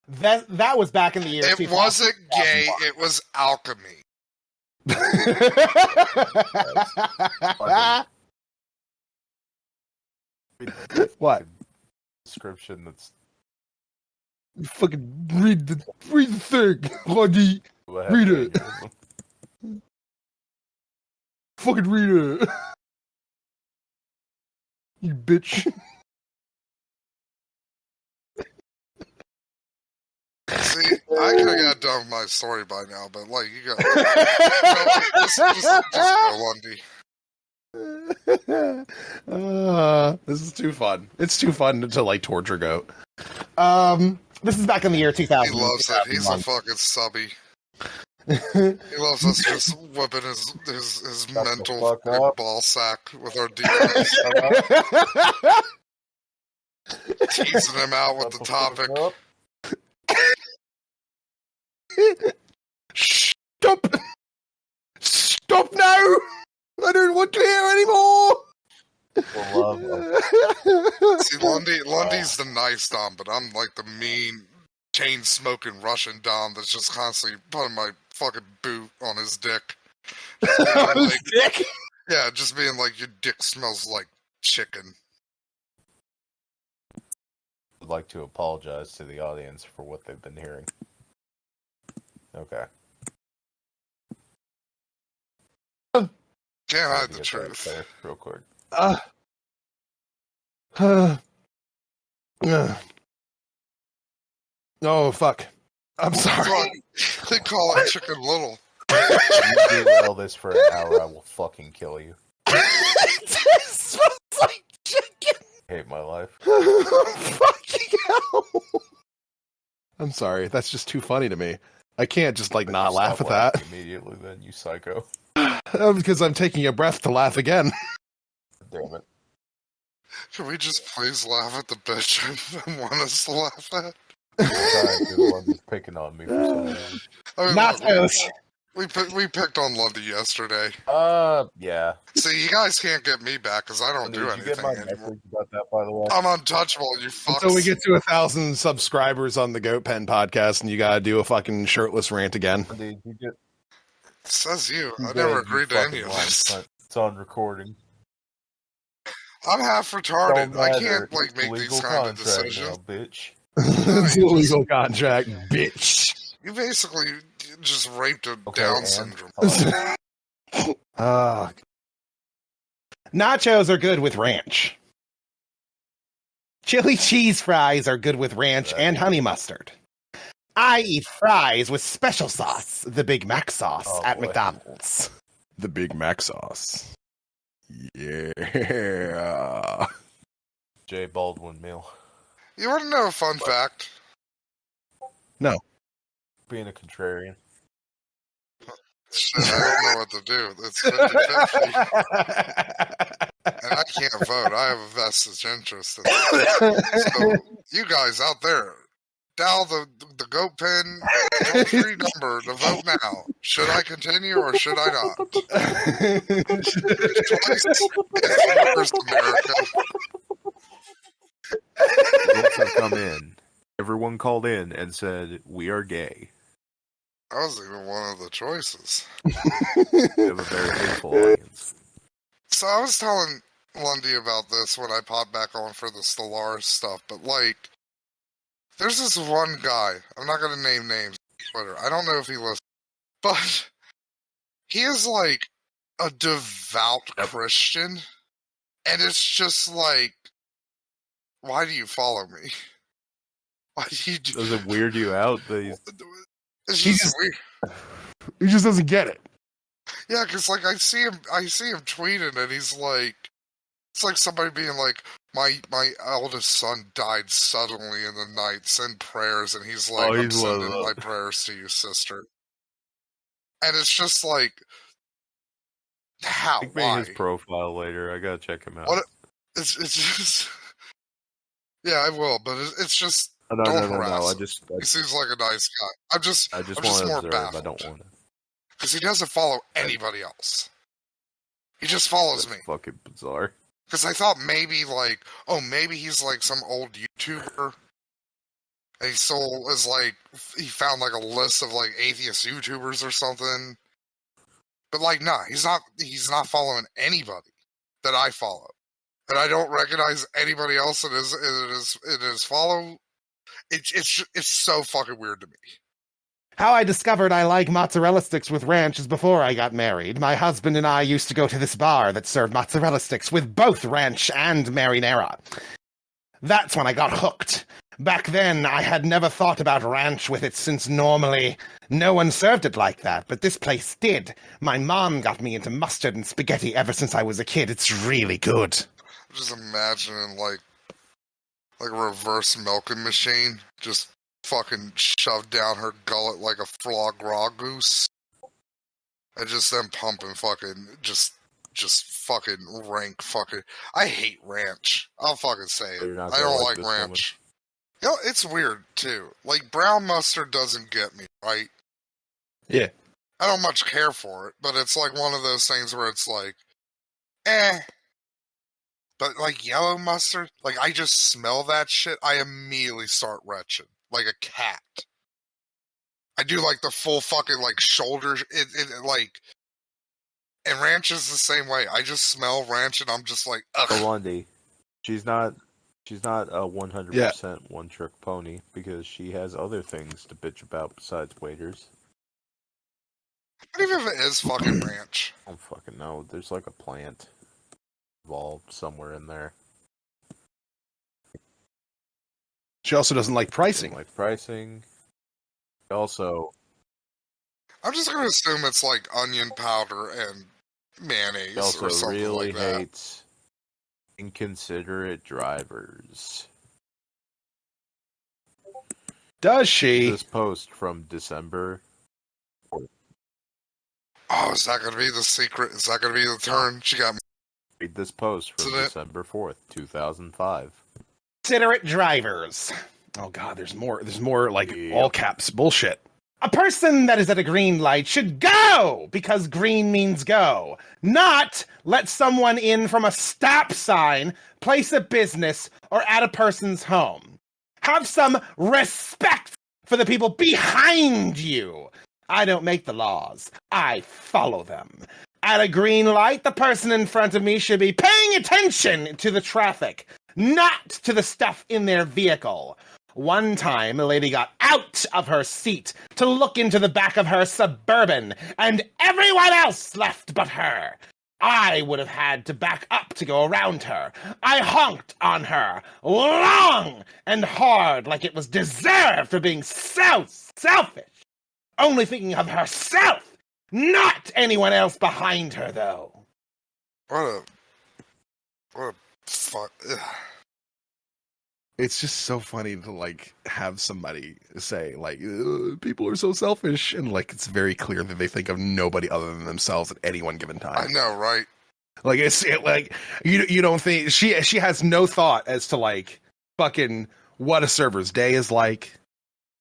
Speaker 5: That was back in the year.
Speaker 4: It
Speaker 5: 2000.
Speaker 4: wasn't gay, it was alchemy.
Speaker 5: What?
Speaker 6: Description that's
Speaker 5: Fucking read the thing, Lundy. Read it. Fucking read it. You bitch.
Speaker 4: See, I could have got done with my story by now, but like you got just go, Lundy.
Speaker 5: This is too fun. It's too fun to like torture goat. This is back in the year 2000.
Speaker 4: He loves it. He's a fucking subby. He loves us just whipping his mental big ball sack with our DMs, teasing him out with the topic.
Speaker 5: Stop! Stop now! I don't want to hear anymore.
Speaker 4: See, Lundy's the nice Dom, but I'm like the mean, chain-smoking Russian Dom that's just constantly putting my fucking boot on his dick.
Speaker 5: On his dick?
Speaker 4: Yeah, just being like, your dick smells like chicken.
Speaker 6: I'd like to apologize to the audience for what they've been hearing. Okay.
Speaker 4: Can't hide
Speaker 6: Had to
Speaker 4: the
Speaker 6: get that
Speaker 4: truth.
Speaker 6: there real quick.
Speaker 3: Ugh. Oh, fuck. I'm
Speaker 4: That's
Speaker 3: sorry.
Speaker 4: why they call it Chicken Little.
Speaker 6: You derail this for an hour, I will fucking kill you.
Speaker 5: It smells like chicken.
Speaker 6: I hate my life.
Speaker 5: Fucking hell.
Speaker 3: I'm sorry. That's just too funny to me. I can't just like not
Speaker 6: Stop
Speaker 3: laugh at that.
Speaker 6: laughing immediately, then you psycho.
Speaker 3: Because I'm taking a breath to laugh again.
Speaker 6: Damn it.
Speaker 4: Can we just please laugh at the bitch I want us to laugh at?
Speaker 6: Sorry, the one that's picking on me for some reason.
Speaker 4: I mean,
Speaker 5: Nachos.
Speaker 4: we picked on Lundy yesterday.
Speaker 6: Yeah.
Speaker 4: See, you guys can't get me back because I don't do
Speaker 6: Did you get
Speaker 4: anything
Speaker 6: my
Speaker 4: anymore.
Speaker 6: message about that, by the way?
Speaker 4: I'm untouchable, you fucks.
Speaker 3: Until we get to 1,000 subscribers on the Goat Pen podcast, and you gotta do a fucking shirtless rant again.
Speaker 6: Did you get?
Speaker 4: Says you. I
Speaker 6: did,
Speaker 4: never
Speaker 6: you
Speaker 4: agreed to
Speaker 6: fucking
Speaker 4: any of
Speaker 6: lied.
Speaker 4: this.
Speaker 6: It's on recording.
Speaker 4: I'm half retarded.
Speaker 6: Don't
Speaker 4: I
Speaker 6: matter.
Speaker 4: can't like
Speaker 6: It's
Speaker 4: make
Speaker 6: legal
Speaker 4: these kind of
Speaker 6: contract
Speaker 4: decisions.
Speaker 6: now, bitch.
Speaker 3: It's a legal contract, bitch.
Speaker 4: You basically just raped a
Speaker 6: Okay,
Speaker 4: Down
Speaker 6: and?
Speaker 4: syndrome.
Speaker 5: Nachos are good with ranch. Chili cheese fries are good with ranch and honey mustard. I eat fries with special sauce, the Big Mac sauce
Speaker 6: Oh,
Speaker 5: at
Speaker 6: boy.
Speaker 5: McDonald's.
Speaker 3: The Big Mac sauce. Yeah.
Speaker 6: J. Baldwin meal.
Speaker 4: You want to know a fun fact?
Speaker 6: Being a contrarian.
Speaker 4: Shit, I don't know what to do. It's 50-50. And I can't vote. I have a vested interest in it. So, you guys out there, dial the Goat Pen toll-free number to vote now. Should I continue or should I not? Choice is yours, America.
Speaker 2: Results have come in. Everyone called in and said, "We are gay."
Speaker 4: That wasn't even one of the choices.
Speaker 2: We have a very hateful audience.
Speaker 4: So I was telling Lundy about this when I popped back on for the Stellaris stuff, but like, there's this one guy, I'm not going to name names on Twitter, I don't know if he listens, but he is like a devout Christian, and it's just like, why do you follow me? Why do you do
Speaker 2: Does it weird you out that he's
Speaker 4: It's
Speaker 3: He
Speaker 4: just
Speaker 3: just-
Speaker 4: weird.
Speaker 3: He just doesn't get it.
Speaker 4: Yeah, because like I see him tweeting, and he's like, it's like somebody being like, my eldest son died suddenly in the night. Send prayers, and he's like,
Speaker 2: Oh,
Speaker 4: I'm
Speaker 2: he's one of
Speaker 4: sending
Speaker 2: those.
Speaker 4: my prayers to you, sister. And it's just like, how?
Speaker 2: Pick me
Speaker 4: Why?
Speaker 2: his profile later. I gotta check him out.
Speaker 4: What? It's just, yeah, I will, but it's just,
Speaker 2: No,
Speaker 4: don't
Speaker 2: no, no, no.
Speaker 4: harass
Speaker 2: I
Speaker 4: him.
Speaker 2: just
Speaker 4: he seems like a nice guy. I'm just
Speaker 2: want
Speaker 4: more
Speaker 2: to observe.
Speaker 4: baffled.
Speaker 2: I don't want to.
Speaker 4: Because he doesn't follow anybody else. He just follows me.
Speaker 2: That's fucking bizarre.
Speaker 4: Because I thought maybe like, oh, maybe he's like some old YouTuber. And he stole is like he found like a list of like atheist YouTubers or something. But like, nah, he's not following anybody that I follow. And I don't recognize anybody else that is follow. It's so fucking weird to me.
Speaker 5: How I discovered I like mozzarella sticks with ranch is before I got married. My husband and I used to go to this bar that served mozzarella sticks with both ranch and marinara. That's when I got hooked. Back then, I had never thought about ranch with it since normally no one served it like that, but this place did. My mom got me into mustard and spaghetti ever since I was a kid. It's really good.
Speaker 4: I'm just imagining like a reverse milking machine just fucking shoved down her gullet like a frog raw goose. And just them pumping fucking just fucking rank fucking. I hate ranch. I'll fucking say
Speaker 2: So
Speaker 4: it.
Speaker 2: you're not
Speaker 4: I
Speaker 2: gonna
Speaker 4: don't
Speaker 2: like
Speaker 4: like
Speaker 2: this
Speaker 4: ranch. You know, it's weird too. Like brown mustard doesn't get me, right?
Speaker 3: Yeah.
Speaker 4: I don't much care for it, but it's like one of those things where it's like, eh. But like yellow mustard, like I just smell that shit, I immediately start retching like a cat. I do like the full fucking like shoulder, it like, and ranch is the same way. I just smell ranch and I'm just like, ugh.
Speaker 2: So Lundy, she's not a 100% one trick pony because she has other things to bitch about besides waiters.
Speaker 4: What even if it is fucking ranch?
Speaker 2: I don't fucking know. There's like a plant involved somewhere in there.
Speaker 3: She also doesn't like pricing.
Speaker 2: Like pricing. Also,
Speaker 4: I'm just gonna assume it's like onion powder and
Speaker 2: he
Speaker 4: mayonnaise
Speaker 2: also
Speaker 4: or something
Speaker 2: really
Speaker 4: like that.
Speaker 2: hates inconsiderate drivers.
Speaker 3: Does she?
Speaker 2: This post from December.
Speaker 4: Oh, is that gonna be the secret? Is that gonna be the turn? She got me.
Speaker 2: Read this post from
Speaker 4: Isn't it?
Speaker 2: December 4th, 2005.
Speaker 5: Considerate drivers.
Speaker 3: Oh god, there's more. There's more like
Speaker 2: Yep.
Speaker 3: all caps bullshit.
Speaker 5: A person that is at a green light should go because green means go, not let someone in from a stop sign, place of business, or at a person's home. Have some respect for the people behind you. I don't make the laws. I follow them. At a green light, the person in front of me should be paying attention to the traffic, not to the stuff in their vehicle. One time, a lady got out of her seat to look into the back of her Suburban, and everyone else left but her. I would have had to back up to go around her. I honked on her, long and hard, like it was deserved for being so selfish. Only thinking of herself, not anyone else behind her, though.
Speaker 4: What a fuck. Ugh.
Speaker 3: It's just so funny to like have somebody say like people are so selfish, and like it's very clear that they think of nobody other than themselves at any one given time.
Speaker 4: I know, right?
Speaker 3: Like like you don't think she has no thought as to like fucking what a server's day is like.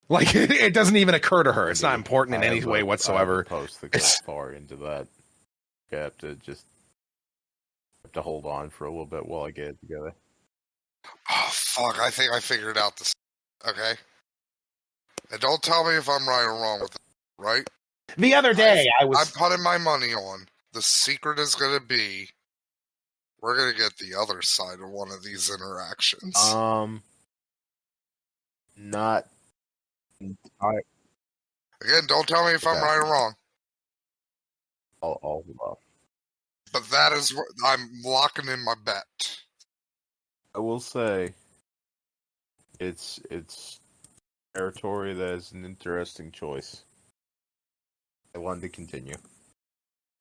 Speaker 3: Like it doesn't even occur to her. It's not important in
Speaker 2: I
Speaker 3: any
Speaker 2: have
Speaker 3: way
Speaker 2: a
Speaker 3: whatsoever.
Speaker 2: Post that goes
Speaker 3: It's-
Speaker 2: far into that. I have to hold on for a little bit while I get it together.
Speaker 4: Oh fuck! I think I figured out this. Okay, and don't tell me if I'm right or wrong with it. Right?
Speaker 5: The other day, I
Speaker 4: I'm
Speaker 5: was...
Speaker 4: putting my money on the secret is gonna be we're gonna get the other side of one of these interactions.
Speaker 2: Not.
Speaker 4: Again, don't tell me if I'm
Speaker 2: Okay.
Speaker 4: right or wrong.
Speaker 2: I'll hold off.
Speaker 4: But that is what I'm locking in my bet.
Speaker 2: I will say, it's territory that is an interesting choice. I wanted to continue.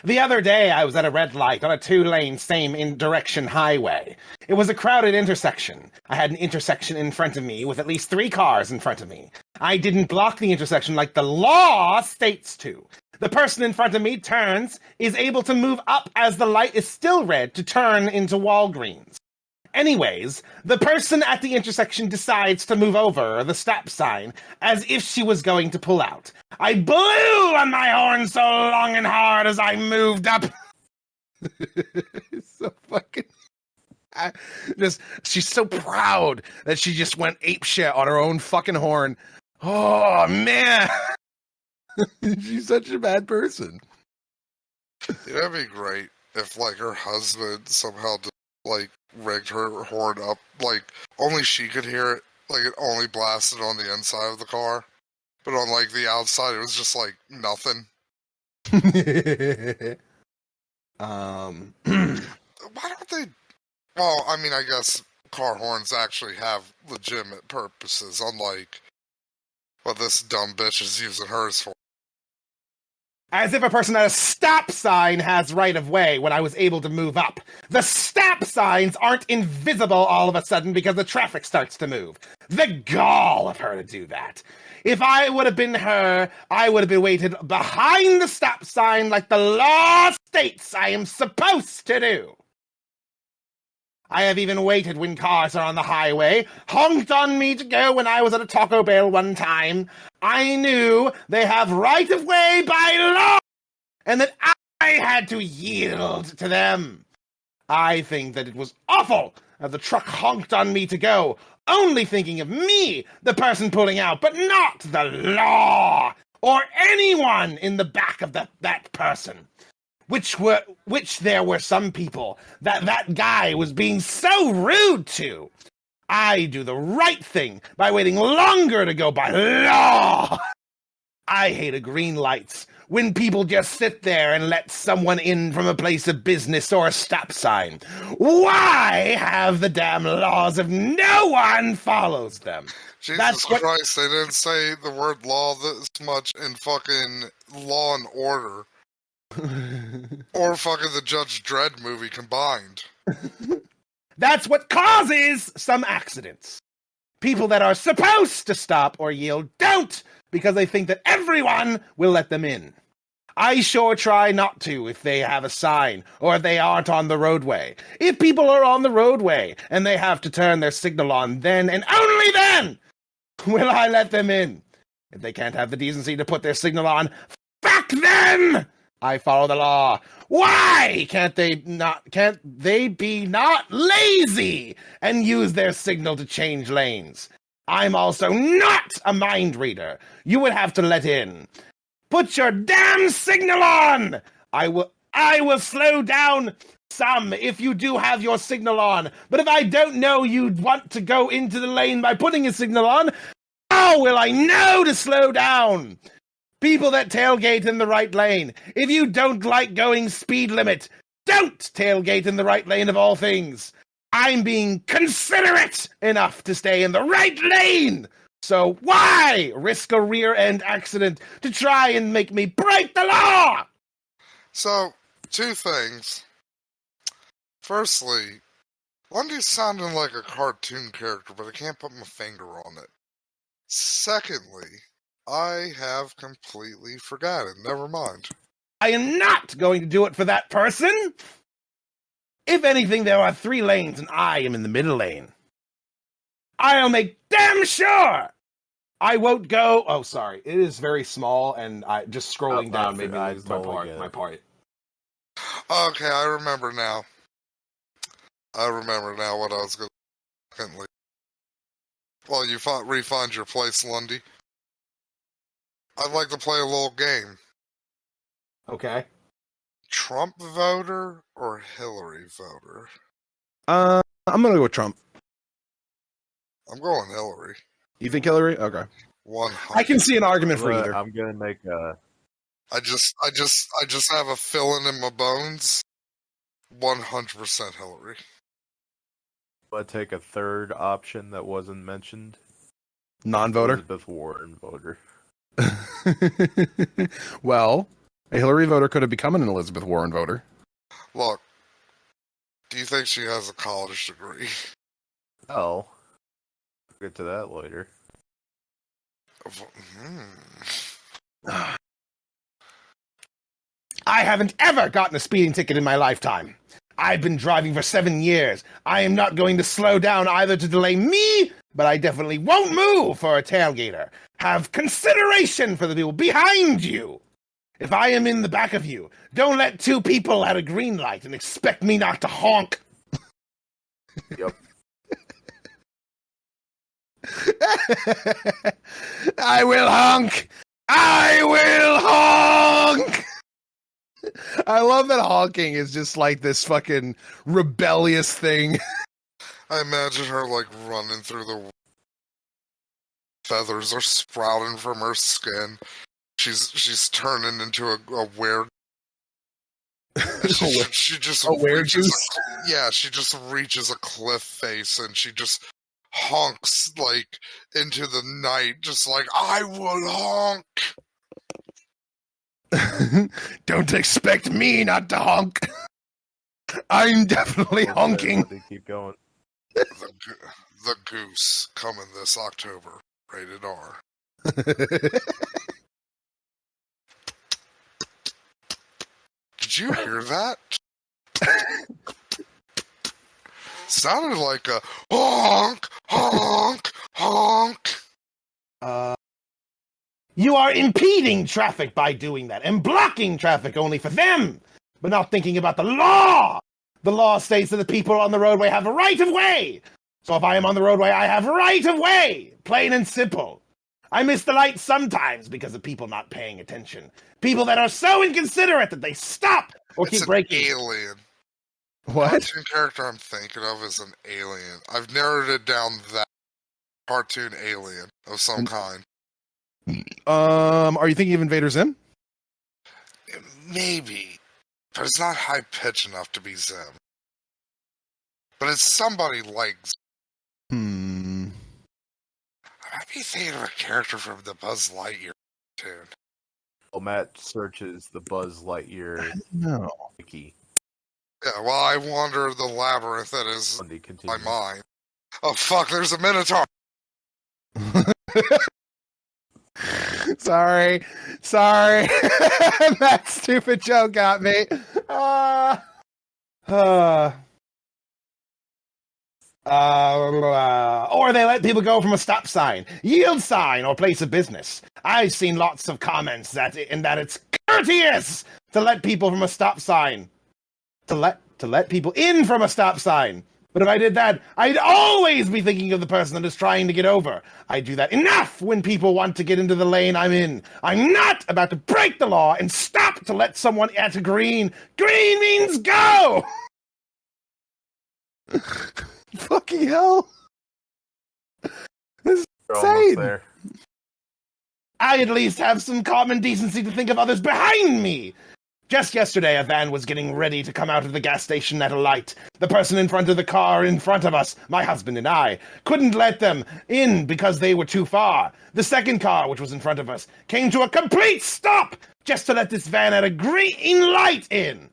Speaker 5: The other day, I was at a red light on a two-lane, same-in-direction highway. It was a crowded intersection. I had an intersection in front of me with at least 3 cars in front of me. I didn't block the intersection like the law states to. The person in front of me is able to move up as the light is still red to turn into Walgreens. Anyways, the person at the intersection decides to move over the stop sign as if she was going to pull out. I blew on my horn so long and hard as I moved up.
Speaker 3: It's so fucking. She's so proud that she just went apeshit on her own fucking horn. Oh man, she's such a bad person.
Speaker 4: That'd be great if, like, her husband somehow just, like, rigged her horn up, like, only she could hear it. Like, it only blasted on the inside of the car. But on, like, the outside, it was just, like, nothing. Why don't they... Well, I mean, I guess car horns actually have legitimate purposes, unlike what this dumb bitch is using hers for.
Speaker 5: As if a person at a stop sign has right of way when I was able to move up. The stop signs aren't invisible all of a sudden because the traffic starts to move. The gall of her to do that. If I would have been her, I would have been waited behind the stop sign like the law states I am supposed to do. I have even waited when cars are on the highway, honked on me to go when I was at a Taco Bell one time. I knew they have right of way by law, and that I had to yield to them. I think that it was awful that the truck honked on me to go, only thinking of me, the person pulling out, but not the law, or anyone in the back of that person. Which there were some people that guy was being so rude to. I do the right thing by waiting longer to go by law. I hate green lights when people just sit there and let someone in from a place of business or a stop sign? Why have the damn laws if no one follows them?
Speaker 4: Jesus
Speaker 5: That's what-
Speaker 4: Christ, they didn't say the word law this much in fucking Law and Order. Or fucking the Judge Dredd movie combined.
Speaker 5: That's what causes some accidents. People that are supposed to stop or yield don't, because they think that everyone will let them in. I sure try not to if they have a sign or if they aren't on the roadway. If people are on the roadway and they have to turn their signal on, then and only then will I let them in. If they can't have the decency to put their signal on, fuck them! I follow the law. Why can't they be not lazy and use their signal to change lanes? I'm also not a mind reader. You would have to let in. Put your damn signal on! I will slow down some if you do have your signal on. But if I don't know you'd want to go into the lane by putting a signal on, how will I know to slow down? People that tailgate in the right lane. If you don't like going speed limit, don't tailgate in the right lane of all things. I'm being considerate enough to stay in the right lane. So why risk a rear end accident to try and make me break the law?
Speaker 4: So, two things. Firstly, Lundy's sounding like a cartoon character, but I can't put my finger on it. Secondly, I have completely forgotten. Never mind.
Speaker 5: I am not going to do it for that person. If anything, there are 3 lanes and I am in the middle lane. I'll make damn sure I won't go. Oh, sorry. It is very small, and I just scrolling down made me lose my part.
Speaker 4: Okay, I remember now. I remember now what I was going to secondly. Well, you refind your place, Lundy. I'd like to play a little game.
Speaker 5: Okay.
Speaker 4: Trump voter or Hillary voter?
Speaker 3: I'm gonna go with Trump.
Speaker 4: I'm going Hillary.
Speaker 3: You think Hillary? Okay.
Speaker 4: 100.
Speaker 3: I can see an argument for either.
Speaker 6: I'm gonna make a.
Speaker 4: I just have a feeling in my bones. 100% Hillary.
Speaker 6: I'll take a third option that wasn't mentioned.
Speaker 3: Non-voter.
Speaker 6: Elizabeth Warren voter.
Speaker 3: Well, a Hillary voter could have become an Elizabeth Warren voter.
Speaker 4: Look, do you think she has a college degree?
Speaker 6: Oh, we'll get to that later.
Speaker 5: I haven't ever gotten a speeding ticket in my lifetime. I've been driving for 7 years. I am not going to slow down either to delay me, but I definitely won't move for a tailgater. Have consideration for the people behind you. If I am in the back of you, don't let 2 people at a green light and expect me not to honk.
Speaker 6: Yep.
Speaker 3: I will honk! I will honk! I love that honking is just like this fucking rebellious thing.
Speaker 4: I imagine her like running through the feathers are sprouting from her skin. She's turning into a weird. She just
Speaker 3: A weird
Speaker 4: reaches
Speaker 3: goose?
Speaker 4: she just reaches a cliff face and she just honks like into the night, just like I would honk.
Speaker 3: Don't expect me not to honk. I'm definitely honking.
Speaker 6: Keep going.
Speaker 4: The Goose coming this October, rated R. Did you hear that? Sounded like a honk, honk, honk.
Speaker 5: You are impeding traffic by doing that and blocking traffic only for them, but not thinking about the law. The law states that the people on the roadway have a right of way. So if I am on the roadway, I have right of way. Plain and simple. I miss the light sometimes because of people not paying attention. People that are so inconsiderate that they stop or
Speaker 4: It's
Speaker 5: keep
Speaker 4: an
Speaker 5: braking.
Speaker 4: alien.
Speaker 3: What?
Speaker 4: Cartoon character I'm thinking of is an alien. I've narrowed it down that cartoon alien of some kind.
Speaker 3: Are you thinking of Invader Zim?
Speaker 4: Maybe. But it's not high pitch enough to be Zim. But it's somebody like Zim. I might be thinking of a character from the Buzz Lightyear tune.
Speaker 6: Well, Matt searches the Buzz Lightyear
Speaker 3: No.
Speaker 6: wiki.
Speaker 4: Yeah, while I wander the labyrinth that is
Speaker 6: Lundy
Speaker 4: my
Speaker 6: continues.
Speaker 4: mind. Oh fuck, there's a Minotaur!
Speaker 5: Sorry. That stupid joke got me. Or they let people go from a stop sign, yield sign, or place of business. I've seen lots of comments that it's courteous to let people from a stop sign, to let people in from a stop sign. But if I did that, I'd always be thinking of the person that is trying to get over. I do that enough when people want to get into the lane I'm in. I'm not about to break the law and stop to let someone at a green. Green means go! Fucking hell. This is
Speaker 6: You're almost
Speaker 5: insane.
Speaker 6: there.
Speaker 5: I at least have some common decency to think of others behind me. Just yesterday, a van was getting ready to come out of the gas station at a light. The person in front of the car in front of us, my husband and I, couldn't let them in because they were too far. The second car, which was in front of us, came to a complete stop just to let this van at a green light in.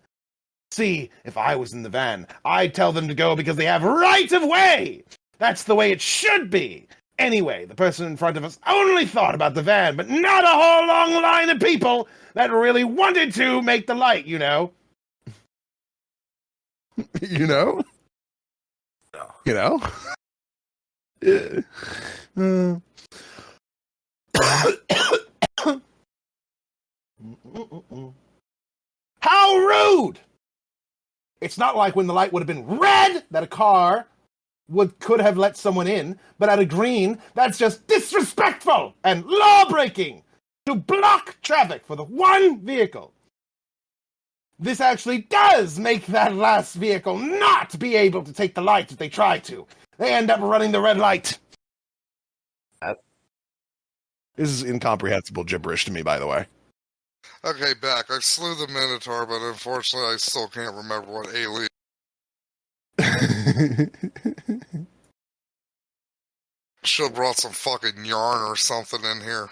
Speaker 5: See, if I was in the van, I'd tell them to go because they have right of way. That's the way it should be. Anyway, the person in front of us only thought about the van, but not a whole long line of people that really wanted to make the light, you know.
Speaker 3: You know?
Speaker 6: No.
Speaker 3: You know?
Speaker 5: How rude! It's not like when the light would have been red that a car could have let someone in, but at a green, that's just disrespectful and law-breaking to block traffic for the one vehicle. This actually does make that last vehicle not be able to take the light if they try to. They end up running the red light.
Speaker 3: This is incomprehensible gibberish to me, by the way.
Speaker 4: Okay, back. I slew the Minotaur, but unfortunately I still can't remember what alien. Should have brought some fucking yarn or something in here.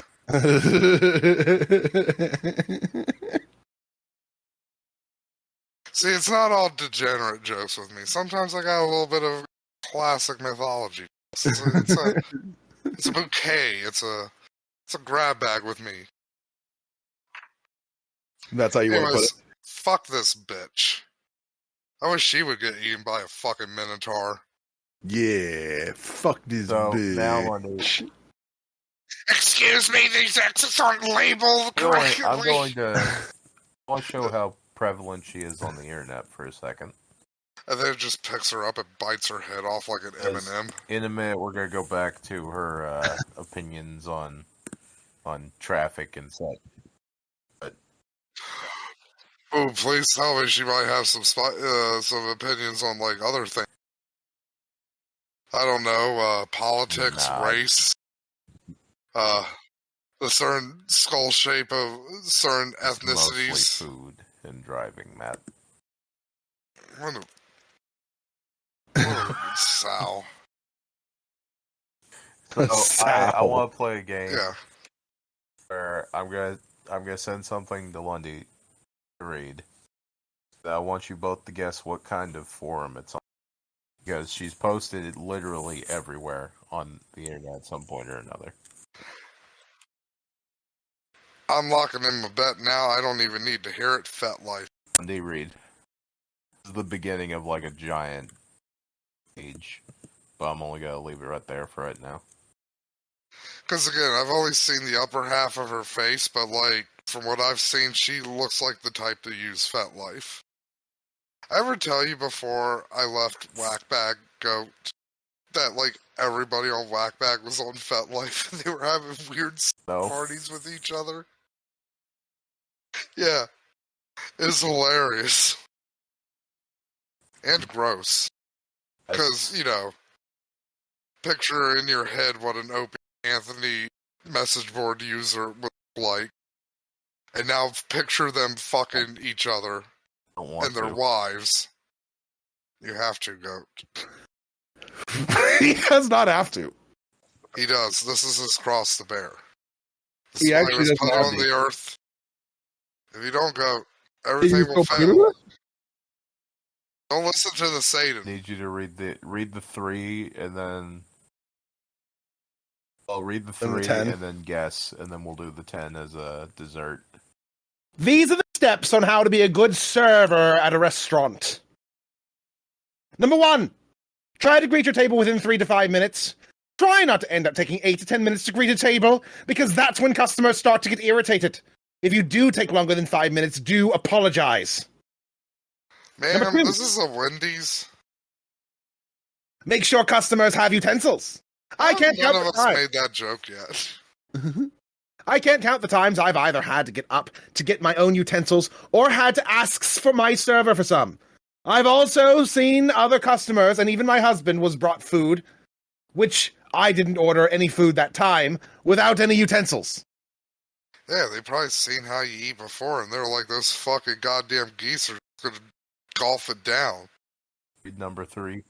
Speaker 4: See, it's not all degenerate jokes with me. Sometimes I got a little bit of classic mythology. It's a bouquet. It's a grab bag with me.
Speaker 3: That's how you want to put
Speaker 4: Anyways,
Speaker 3: it.
Speaker 4: fuck this bitch. I wish she would get eaten by a fucking Minotaur.
Speaker 3: Yeah, fuck this
Speaker 6: So
Speaker 3: bitch.
Speaker 6: now Lundy,
Speaker 4: Excuse me, these X's aren't labeled correctly.
Speaker 6: I'm going to show how prevalent she is on the internet for a second.
Speaker 4: And then it just picks her up and bites her head off like an
Speaker 6: Yes.
Speaker 4: M&M.
Speaker 6: In a minute, we're gonna go back to her opinions on traffic and such.
Speaker 4: Oh, please tell me she might have some opinions on like other things. I don't know, politics,
Speaker 6: Nah.
Speaker 4: race, the certain skull shape of certain
Speaker 6: It's
Speaker 4: ethnicities.
Speaker 6: mostly food and driving, Matt.
Speaker 4: What a sow.
Speaker 6: So I want to play a game
Speaker 4: Yeah.
Speaker 6: where I'm gonna send something to Lundy to read. I want you both to guess what kind of forum it's on, because she's posted it literally everywhere on the internet at some point or another.
Speaker 4: I'm locking in my bet now. I don't even need to hear it. Fat life.
Speaker 6: Lundy, read. This is the beginning of like a giant page, but I'm only gonna leave it right there for right now.
Speaker 4: Because again, I've only seen the upper half of her face, but like from what I've seen, she looks like the type to use Fat Life. I ever tell you before I left Whackbag Goat that like everybody on Whackbag was on Fat Life and they were having weird
Speaker 6: No.
Speaker 4: parties with each other? Yeah. It's hilarious. And gross. Because, you know, picture in your head what an Opie Anthony message board user would look like. And now picture them fucking each other
Speaker 6: Don't want
Speaker 4: and their
Speaker 6: to.
Speaker 4: wives. You have to, Goat.
Speaker 5: He does not have to.
Speaker 4: He does. This is his cross to bear. This
Speaker 5: He
Speaker 4: is why
Speaker 5: actually
Speaker 4: was
Speaker 5: doesn't
Speaker 4: put
Speaker 5: have
Speaker 4: on
Speaker 5: to.
Speaker 4: the earth. If you don't, Goat,
Speaker 5: Can
Speaker 4: everything
Speaker 5: you
Speaker 4: will
Speaker 5: still
Speaker 4: fail.
Speaker 5: do it?
Speaker 4: Don't listen to the Satan.
Speaker 6: Need you to read the 3 and then. I'll read the
Speaker 5: And the
Speaker 6: 3
Speaker 5: 10.
Speaker 6: and then guess, and then we'll do the 10 as a dessert.
Speaker 5: These are the steps on how to be a good server at a restaurant. Number 1, try to greet your table within 3 to 5 minutes. Try not to end up taking 8 to 10 minutes to greet a table, because that's when customers start to get irritated. If you do take longer than 5 minutes, do apologize.
Speaker 4: Ma'am,
Speaker 5: Number 2.
Speaker 4: this is a Wendy's.
Speaker 5: Make sure customers have utensils. I can't
Speaker 4: None
Speaker 5: count
Speaker 4: of
Speaker 5: the
Speaker 4: us
Speaker 5: time.
Speaker 4: made that joke yet.
Speaker 5: I can't count the times I've either had to get up to get my own utensils or had to ask for my server for some. I've also seen other customers, and even my husband was brought food, which I didn't order any food that time, without any utensils.
Speaker 4: Yeah, they probably seen how you eat before, and they're like, those fucking goddamn geese are gonna golf it down.
Speaker 6: Read number 3.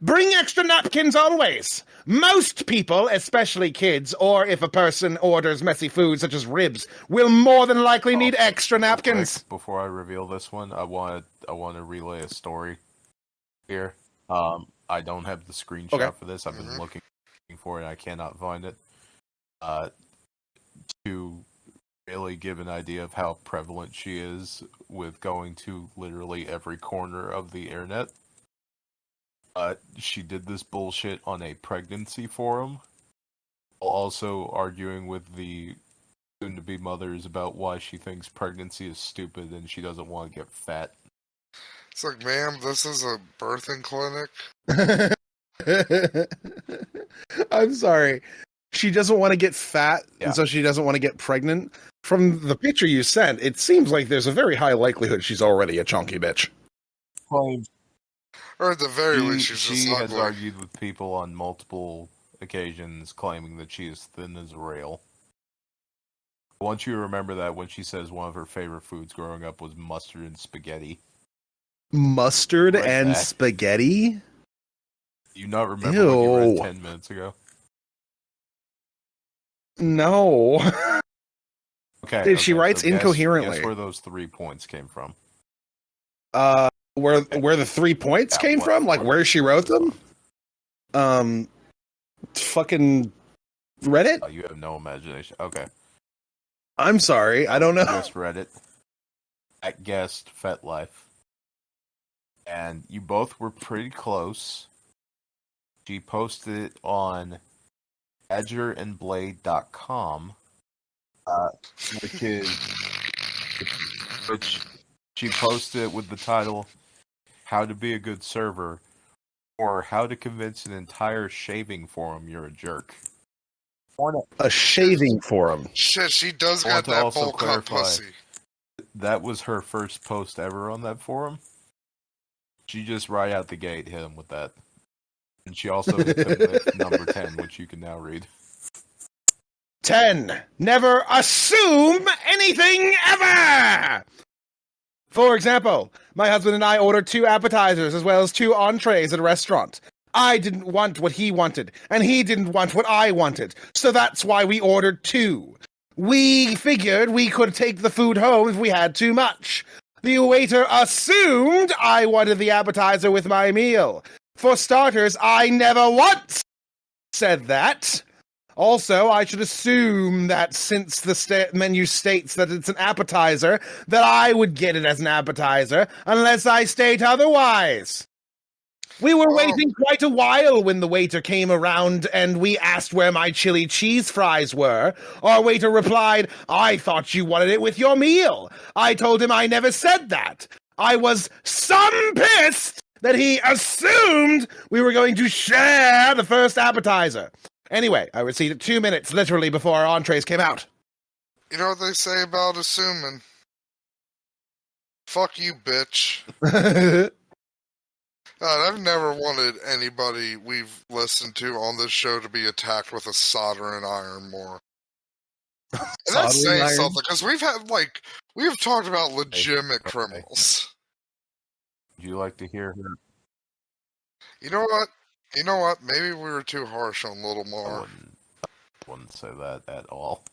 Speaker 5: Bring extra napkins always. Most people, especially kids, or if a person orders messy food such as ribs, will more than likely need extra
Speaker 6: Real
Speaker 5: napkins.
Speaker 6: quick, before I reveal this one, I want to relay a story here. I don't have the screenshot
Speaker 5: Okay.
Speaker 6: for this. I've been
Speaker 4: Mhm.
Speaker 6: looking for it. I cannot find it. To really give an idea of how prevalent she is with going to literally every corner of the internet. She did this bullshit on a pregnancy forum, while also arguing with the soon-to-be mothers about why she thinks pregnancy is stupid and she doesn't want to get fat.
Speaker 4: It's like, ma'am, this is a birthing clinic.
Speaker 5: I'm sorry. She doesn't want to get fat,
Speaker 6: Yeah.
Speaker 5: and so she doesn't want to get pregnant. From the picture you sent, it seems like there's a very high likelihood she's already a chunky bitch.
Speaker 4: Or at the very least, she's
Speaker 6: She
Speaker 4: just
Speaker 6: has
Speaker 4: ugly.
Speaker 6: argued with people on multiple occasions claiming that she is thin as a rail. I want you to remember that when she says one of her favorite foods growing up was mustard and spaghetti.
Speaker 5: Mustard
Speaker 6: Right
Speaker 5: and
Speaker 6: back.
Speaker 5: spaghetti?
Speaker 6: Do you not remember what you read
Speaker 5: Ew.
Speaker 6: 10 minutes ago?
Speaker 5: No.
Speaker 6: Okay.
Speaker 5: She writes incoherently.
Speaker 6: Guess where those 3 points came from.
Speaker 5: Where the 3 points
Speaker 6: Yeah,
Speaker 5: came
Speaker 6: what-
Speaker 5: from? Like where she wrote them? Fucking Reddit?
Speaker 6: Oh, you have no imagination. Okay.
Speaker 5: I'm sorry, I don't know.
Speaker 6: Just read it. At guest FetLife. And you both were pretty close. She posted it on badgerandblade.com, which she posted it with the title How to Be a Good Server, or How to Convince an Entire Shaving Forum You're a Jerk.
Speaker 5: A shaving forum.
Speaker 4: Shit, she does
Speaker 6: I
Speaker 4: got
Speaker 6: want to
Speaker 4: that
Speaker 6: also
Speaker 4: bowl cut
Speaker 6: clarify.
Speaker 4: pussy.
Speaker 6: That was her first post ever on that forum. She just right out the gate hit him with that. And she also hit him with number 10, which you can now read.
Speaker 5: 10. Never assume anything ever! For example, my husband and I ordered 2 appetizers as well as 2 entrees at a restaurant. I didn't want what he wanted, and he didn't want what I wanted, so that's why we ordered 2. We figured we could take the food home if we had too much. The waiter assumed I wanted the appetizer with my meal. For starters, I never once said that. Also, I should assume that since the menu states that it's an appetizer, that I would get it as an appetizer, unless I state otherwise. We were waiting quite a while when the waiter came around and we asked where my chili cheese fries were. Our waiter replied, I thought you wanted it with your meal. I told him I never said that. I was some pissed that he assumed we were going to share the first appetizer. Anyway, I received it 2 minutes literally before our entrees came out.
Speaker 4: You know what they say about assuming? Fuck you, bitch. God, I've never wanted anybody we've listened to on this show to be attacked with a soldering iron more. And that's
Speaker 3: Soldering
Speaker 4: saying
Speaker 3: iron?
Speaker 4: something because we've talked about legitimate criminals.
Speaker 6: Would you like to hear her?
Speaker 4: You know what? You know what? Maybe we were too harsh on Little
Speaker 6: I
Speaker 4: Mar.
Speaker 6: wouldn't say that at all.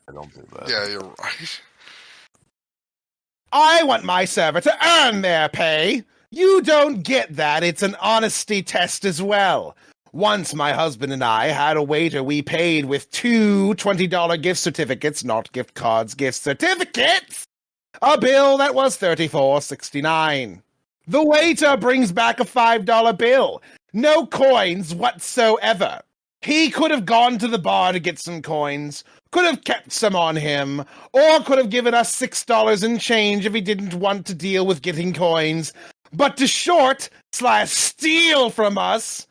Speaker 6: I don't do that.
Speaker 4: Yeah, you're right.
Speaker 5: I want my server to earn their pay. You don't get that. It's an honesty test as well. Once my husband and I had a waiter we paid with two $20 gift certificates, not gift cards, gift certificates. A bill that was $34.69. The waiter brings back a $5 bill. No coins whatsoever. He could have gone to the bar to get some coins, could have kept some on him, or could have given us $6 in change if he didn't want to deal with getting coins. But to short/steal from us...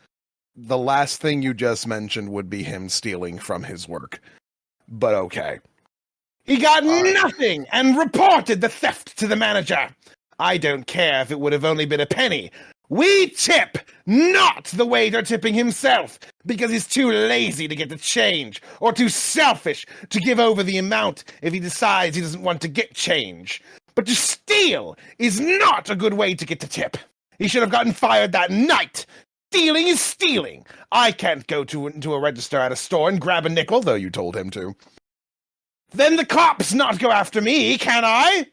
Speaker 5: The last thing you just mentioned would be him stealing from his work. But okay. He got nothing and reported the theft to the manager. I don't care if it would have only been a penny. We tip, not the waiter tipping himself, because he's too lazy to get the change, or too selfish to give over the amount if he decides he doesn't want to get change. But to steal is not a good way to get the tip. He should have gotten fired that night. Stealing is stealing. I can't go into a register at a store and grab a nickel, though you told him to. Then the cops not go after me, can I?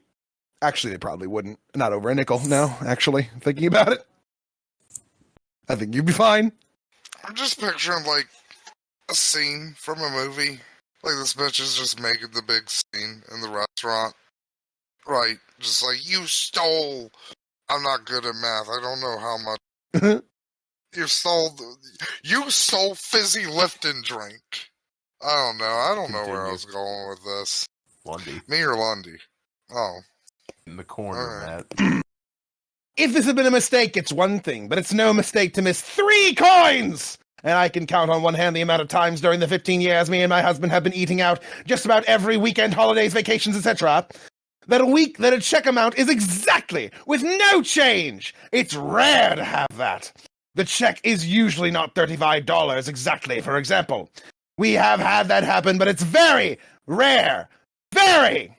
Speaker 5: Actually, they probably wouldn't. Not over a nickel, no, actually, thinking about it. I think you'd be fine.
Speaker 4: I'm just picturing, like, a scene from a movie. Like, this bitch is just making the big scene in the restaurant. Right, just like, you stole... I'm not good at math. I don't know how much... You stole fizzy Lipton drink. I don't know. I don't know where I was going with this.
Speaker 6: Lundy.
Speaker 4: Me or Lundy? Oh.
Speaker 6: In the corner,
Speaker 4: Alright.
Speaker 6: Matt.
Speaker 5: If this had been a mistake, it's one thing, but it's no mistake to miss 3 coins! And I can count on one hand the amount of times during the 15 years me and my husband have been eating out just about every weekend, holidays, vacations, etc. That a check amount is exactly with no change. It's rare to have that. The check is usually not $35 exactly, for example. We have had that happen, but it's very rare. Very!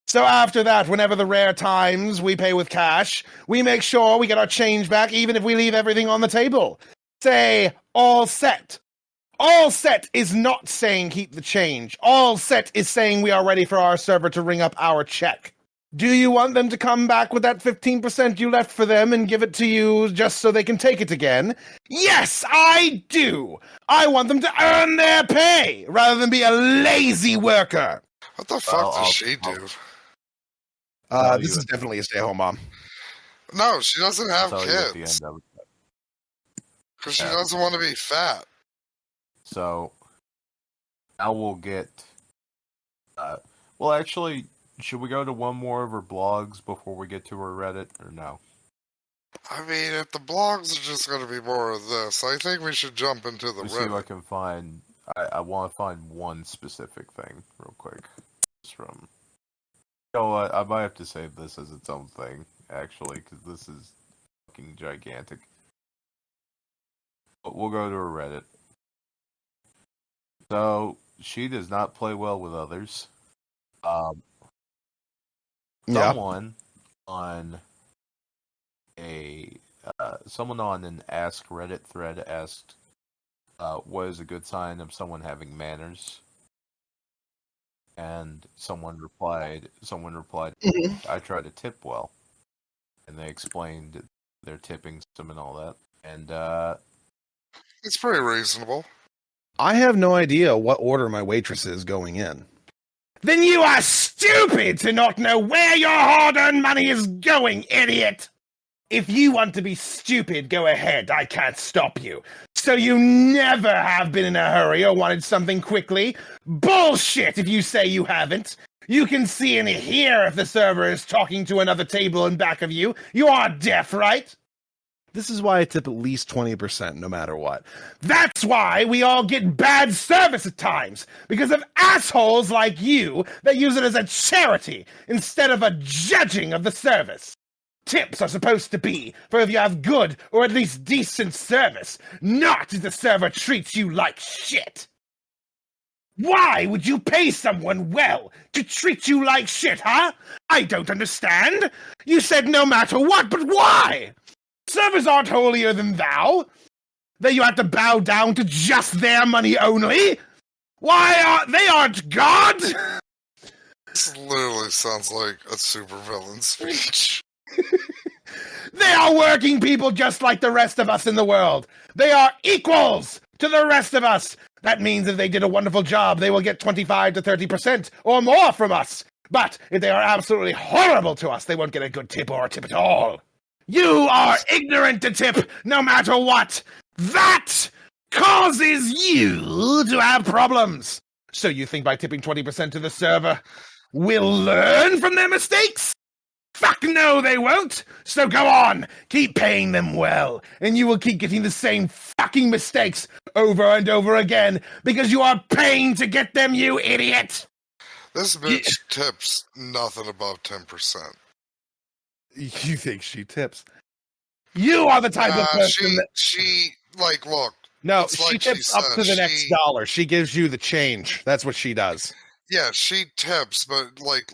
Speaker 5: So after that, whenever the rare times we pay with cash, we make sure we get our change back even if we leave everything on the table. Say, all set. All set is not saying keep the change. All set is saying we are ready for our server to ring up our check. Do you want them to come back with that 15% you left for them and give it to you just so they can take it again? Yes, I do! I want them to earn their pay, rather than be a lazy worker!
Speaker 4: What the fuck does she do?
Speaker 5: This is definitely a stay-at-home mom.
Speaker 4: No, she doesn't have
Speaker 6: Tell you at the
Speaker 4: kids.
Speaker 6: end of it.
Speaker 4: Because she doesn't want to be fat.
Speaker 6: So now we'll get. Well, actually, should we go to one more of her blogs before we get to her Reddit, or no?
Speaker 4: I mean, if the blogs are just going to be more of this, I think we should jump into the
Speaker 6: Let me see if I
Speaker 4: Reddit.
Speaker 6: can find. I want to find one specific thing real quick. It's from. You know what? I might have to save this as its own thing, actually, because this is fucking gigantic. But we'll go to her Reddit. So she does not play well with others. Someone on an Ask Reddit thread asked, "What is a good sign of someone having manners?" And someone replied, "I try to tip well," and they explained their tipping system and all that. And
Speaker 4: It's pretty reasonable.
Speaker 5: I have no idea what order my waitress is going in. Then you are stupid to not know where your hard-earned money is going, idiot! If you want to be stupid, go ahead. I can't stop you. So you never have been in a hurry or wanted something quickly? Bullshit if you say you haven't. You can see and hear if the server is talking to another table in back of you. You are deaf, right? This is why I tip at least 20% no matter what. That's why we all get bad service at times, because of assholes like you that use it as a charity instead of a judging of the service. Tips are supposed to be for if you have good or at least decent service, not if the server treats you like shit. Why would you pay someone well to treat you like shit, huh? I don't understand. You said no matter what, but why? Servers aren't holier than thou. That you have to bow down to just their money only. They aren't God?
Speaker 4: This literally sounds like a supervillain speech.
Speaker 5: They are working people just like the rest of us in the world. They are equals to the rest of us. That means if they did a wonderful job, they will get 25 to 30% or more from us. But if they are absolutely horrible to us, they won't get a good tip or a tip at all. You are ignorant to tip no matter what. That causes you to have problems. So you think by tipping 20% to the server, we'll learn from their mistakes? Fuck no, they won't. So go on, keep paying them well, and you will keep getting the same fucking mistakes over and over again because you are paying to get them, you idiot.
Speaker 4: This bitch tips nothing above 10%.
Speaker 3: You think she tips?
Speaker 5: You are the type of person
Speaker 4: she like, look.
Speaker 5: No,
Speaker 4: it's
Speaker 5: she
Speaker 4: like
Speaker 5: tips
Speaker 4: she
Speaker 5: up to the
Speaker 4: said,
Speaker 5: next dollar. She gives you the change. That's what she does.
Speaker 4: Yeah, she tips, but like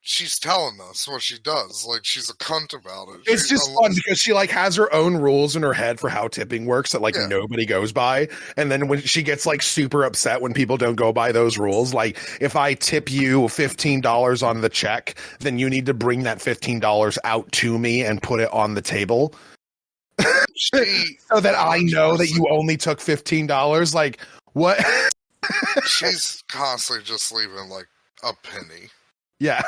Speaker 4: she's telling us what she does. Like, she's a cunt about it.
Speaker 3: It's just fun because she like has her own rules in her head for how tipping works that like nobody goes by. And then when she gets like super upset when people don't go by those rules, like if I tip you $15 on the check, then you need to bring that $15 out to me and put it on the table. So that I know that you only took $15. Like, what?
Speaker 4: She's constantly just leaving like a penny.
Speaker 3: Yeah.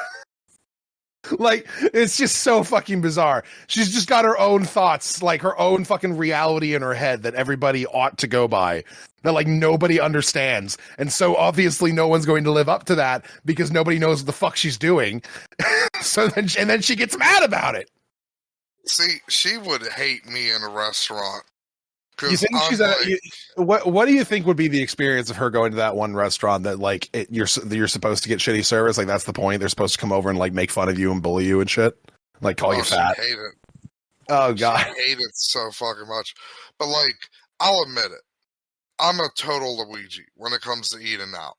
Speaker 3: Like, it's just so fucking bizarre. She's just got her own thoughts, like her own fucking reality in her head that everybody ought to go by, that like nobody understands. And so obviously no one's going to live up to that because nobody knows what the fuck she's doing. then she gets mad about it.
Speaker 4: See, she would hate me in a restaurant.
Speaker 3: You think what do you think would be the experience of her going to that one restaurant that like you're supposed to get shitty service? Like that's the point. They're supposed to come over and like make fun of you and bully you and shit, like call you fat.
Speaker 4: Hate it.
Speaker 3: Oh god,
Speaker 4: I hate it so fucking much. But like, I'll admit it. I'm a total Luigi when it comes to eating out.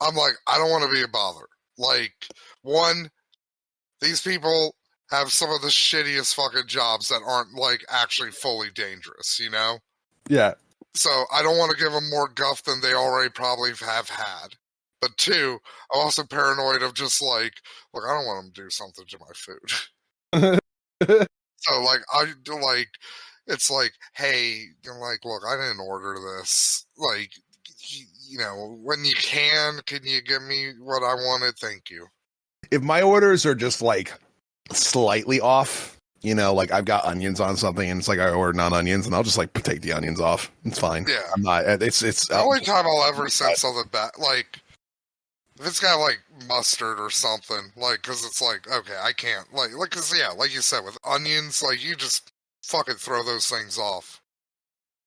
Speaker 4: I'm like, I don't want to be a bother. Like, one, these people have some of the shittiest fucking jobs that aren't like actually fully dangerous, you know?
Speaker 3: Yeah.
Speaker 4: So I don't want to give them more guff than they already probably have had. But two, I'm also paranoid of just like, look, I don't want them to do something to my food. So like, it's like, hey, like, look, I didn't order this. Like, you know, when you can you give me what I wanted? Thank you.
Speaker 3: If my orders are just like slightly off, you know, like I've got onions on something and it's like I ordered non-onions and I'll just like take the onions off. It's fine.
Speaker 4: Yeah.
Speaker 3: I'm not, it's
Speaker 4: the only time I'll ever send something back, like if it's got like mustard or something, like, cause it's like, okay, I can't like, cause yeah, like you said with onions, like you just fucking throw those things off.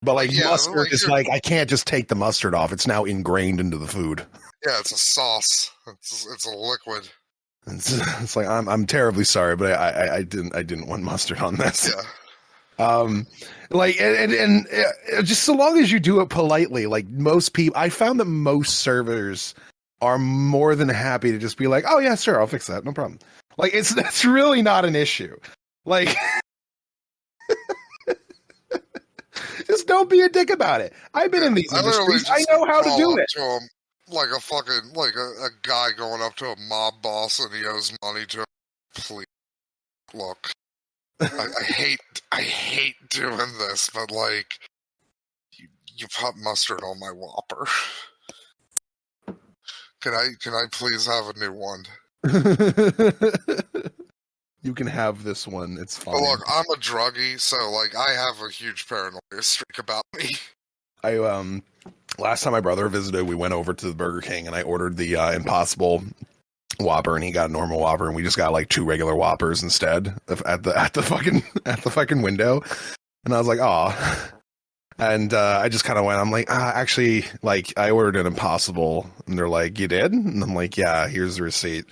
Speaker 3: But like mustard is like, I can't just take the mustard off. It's now ingrained into the food.
Speaker 4: Yeah. It's a sauce. It's a liquid.
Speaker 3: It's like I'm terribly sorry, but I didn't want mustard on this.
Speaker 4: Yeah.
Speaker 3: Like and just so long as you do it politely, like most people, I found that most servers are more than happy to just be like, oh yeah, sure, I'll fix that, no problem. Like that's really not an issue. Like, just don't be a dick about it. I've been in these industries. I know how to do it.
Speaker 4: Like a fucking, like a guy going up to a mob boss and he owes money to him. Please, look, I hate doing this, but like, you put mustard on my Whopper. Can I please have a new one?
Speaker 3: You can have this one. It's fine.
Speaker 4: But look, I'm a druggie, so like, I have a huge paranoia streak about me.
Speaker 3: Last time my brother visited, we went over to the Burger King and I ordered the Impossible Whopper and he got a normal Whopper and we just got like 2 regular Whoppers instead at the fucking window. And I was like, oh. And I just kind of went, I'm like, actually, like I ordered an Impossible and they're like, you did? And I'm like, yeah, here's the receipt.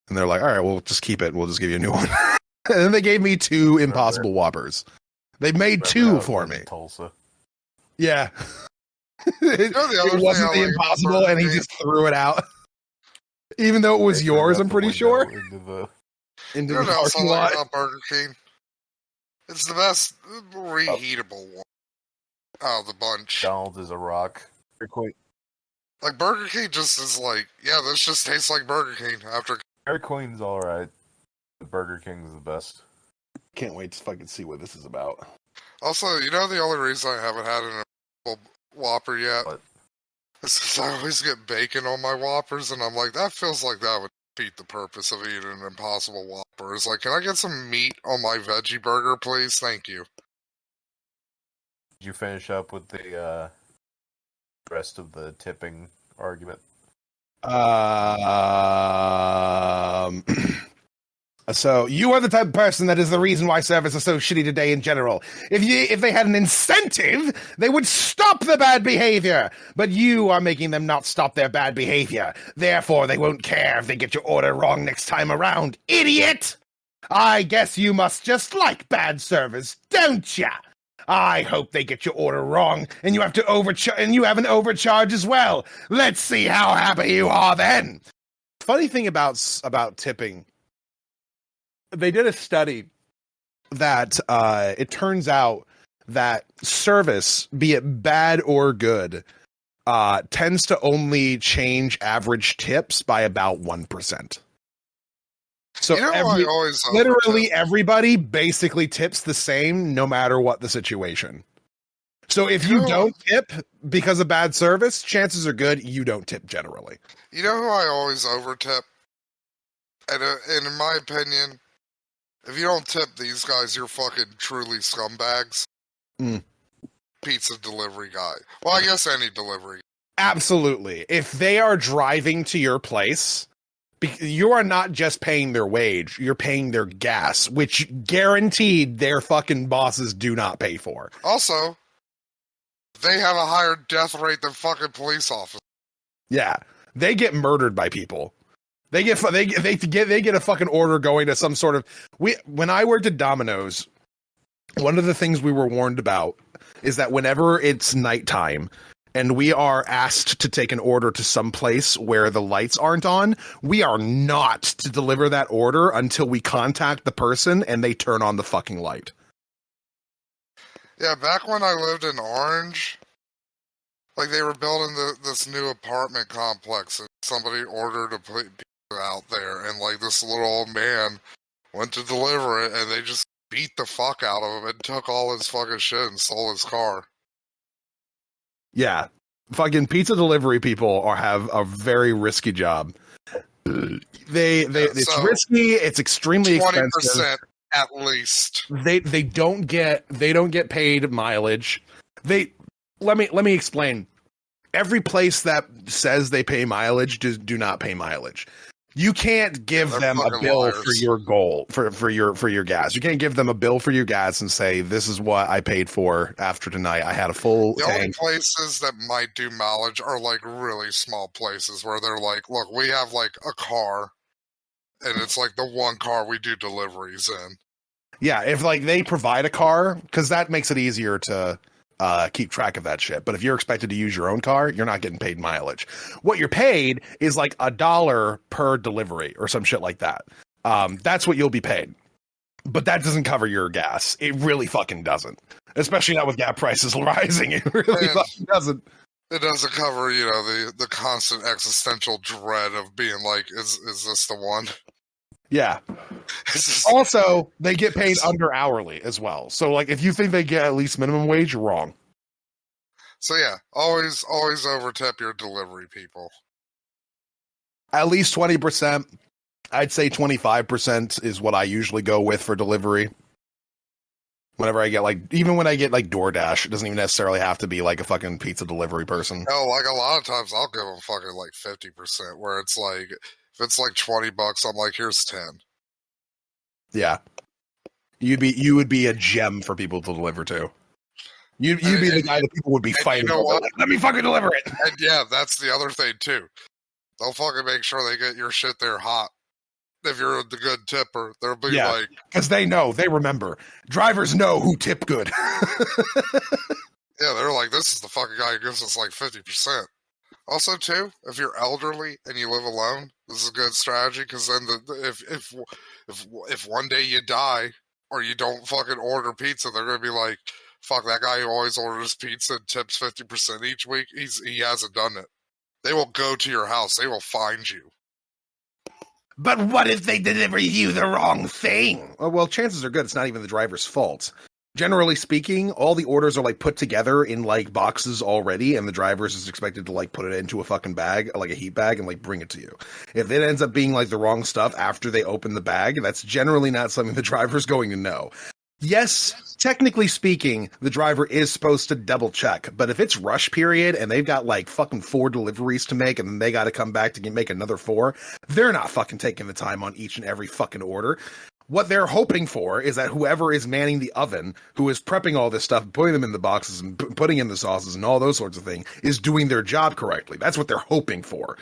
Speaker 3: And they're like, all right, we'll just keep it. We'll just give you a new one. And then they gave me 2 Impossible Whoppers. They made 2 for me.
Speaker 6: Tulsa.
Speaker 3: Yeah.
Speaker 5: it,
Speaker 4: know the other
Speaker 5: it
Speaker 4: thing
Speaker 5: wasn't
Speaker 4: I
Speaker 5: the
Speaker 4: like about
Speaker 5: impossible, and he
Speaker 4: Burger King?
Speaker 5: just threw it out. Even though it was
Speaker 6: They threw
Speaker 5: yours,
Speaker 6: out
Speaker 5: I'm
Speaker 6: the
Speaker 5: pretty
Speaker 6: window
Speaker 5: sure.
Speaker 6: into the-
Speaker 5: Into
Speaker 4: You know
Speaker 5: the
Speaker 4: what else I
Speaker 5: parking
Speaker 4: like
Speaker 5: lot.
Speaker 4: about Burger King? It's the best reheatable one out of the bunch.
Speaker 6: McDonald's is a rock.
Speaker 4: Like Burger King just is like, yeah, this just tastes like Burger King after.
Speaker 6: Dairy Queen's all right. Burger King's the best.
Speaker 5: Can't wait to fucking see what this is about.
Speaker 4: Also, you know the only reason I haven't had an Whopper yet
Speaker 6: What?
Speaker 4: is because I always get bacon on my Whoppers, and I'm like, that feels like that would defeat the purpose of eating an Impossible Whopper. It's like, can I get some meat on my veggie burger, please? Thank you.
Speaker 6: Did you finish up with the rest of the tipping argument?
Speaker 5: So you are the type of person that is the reason why service is so shitty today in general. If they had an incentive, they would stop the bad behavior. But you are making them not stop their bad behavior. Therefore, they won't care if they get your order wrong next time around. Idiot! I guess you must just like bad service, don't ya? I hope they get your order wrong, and you have to and you have an overcharge as well. Let's see how happy you are then. Funny thing about tipping, they did a study that it turns out that service, be it bad or good, tends to only change average tips by about 1%. So
Speaker 4: You know, I always
Speaker 5: literally
Speaker 4: overtip.
Speaker 5: everybody basically tips the same no matter what the situation. So if you
Speaker 4: You know-
Speaker 5: don't tip because of bad service, chances are good you don't tip generally.
Speaker 4: You know who I always overtip? And in my opinion, if you don't tip these guys, you're fucking truly scumbags.
Speaker 5: Mm.
Speaker 4: Pizza delivery guy. Well, I guess any delivery.
Speaker 5: Absolutely. If they are driving to your place, you are not just paying their wage, you're paying their gas, which guaranteed their fucking bosses do not pay for.
Speaker 4: Also, they have a higher death rate than fucking police officers.
Speaker 5: Yeah. They get murdered by people. They get a fucking order going to some sort of when I worked at Domino's, one of the things we were warned about is that whenever it's nighttime and we are asked to take an order to some place where the lights aren't on, we are not to deliver that order until we contact the person and they turn on the fucking light.
Speaker 4: Yeah, back when I lived in Orange, like they were building this new apartment complex, and somebody ordered a pizza out there, and like this little old man went to deliver it, and they just beat the fuck out of him and took all his fucking shit and stole his car.
Speaker 5: Yeah. Fucking pizza delivery people have a very risky job. It's
Speaker 4: So,
Speaker 5: risky, it's extremely
Speaker 4: 20%
Speaker 5: expensive.
Speaker 4: at least.
Speaker 5: They don't get paid mileage. Let me explain. Every place that says they pay mileage do not pay mileage. You can't give
Speaker 4: They're
Speaker 5: them a
Speaker 4: fucking
Speaker 5: bill
Speaker 4: liars.
Speaker 5: for your goal for your gas. You can't give them a bill for your gas and say this is what I paid for after tonight. I had a full
Speaker 4: The only
Speaker 5: tank.
Speaker 4: places that might do mileage are like really small places where they're like, look, we have like a car, and it's like the one car we do deliveries in.
Speaker 5: Yeah, if like they provide a car, because that makes it easier to keep track of that shit. But if you're expected to use your own car, you're not getting paid mileage. What you're paid is like $1 per delivery or some shit like that. That's what you'll be paid. But that doesn't cover your gas. It really fucking doesn't. Especially not with gas prices rising. It really
Speaker 4: And-
Speaker 5: fucking doesn't.
Speaker 4: It doesn't cover, you know, the constant existential dread of being like, is this the one?
Speaker 5: Yeah.
Speaker 4: Is this-
Speaker 5: Also, they get paid under hourly as well. So like if you think they get at least minimum wage, you're wrong.
Speaker 4: So yeah, always overtip your delivery people.
Speaker 5: At least 20%. I'd say 25% is what I usually go with for delivery. Whenever I get even when I get like DoorDash, it doesn't even necessarily have to be like a fucking pizza delivery person.
Speaker 4: No, like a lot of times I'll give them fucking like 50%, where it's like, if it's like $20, I'm like, here's 10.
Speaker 5: Yeah. You would be a gem for people to deliver to. You'd be the guy that people would be fighting
Speaker 4: you know
Speaker 5: over.
Speaker 4: what?
Speaker 5: Like, let me fucking deliver it.
Speaker 4: And yeah, that's the other thing too. They'll fucking make sure they get your shit there hot. If you're the good tipper, they'll be
Speaker 5: Yeah.
Speaker 4: like,
Speaker 5: Because they remember. Drivers know who tip good.
Speaker 4: Yeah, they're like, this is the fucking guy who gives us like 50%. Also, too, if you're elderly and you live alone, this is a good strategy because then if one day you die or you don't fucking order pizza, they're gonna be like, "Fuck that guy who always orders pizza and tips 50% each week. He hasn't done it." They will go to your house. They will find you.
Speaker 3: But what if they deliver you the wrong thing? Well, chances are good it's not even the driver's fault. Generally speaking, all the orders are like put together in like boxes already, and the driver's is expected to like put it into a fucking bag, like a heat bag, and like bring it to you. If it ends up being like the wrong stuff after they open the bag, that's generally not something the driver's going to know. Yes, technically speaking, the driver is supposed to double check, but if it's rush period and they've got like fucking 4 deliveries to make and then they got to come back to make another 4, they're not fucking taking the time on each and every fucking order. What they're hoping for is that whoever is manning the oven, who is prepping all this stuff, putting them in the boxes and putting in the sauces and all those sorts of things, is doing their job correctly. That's what they're hoping for.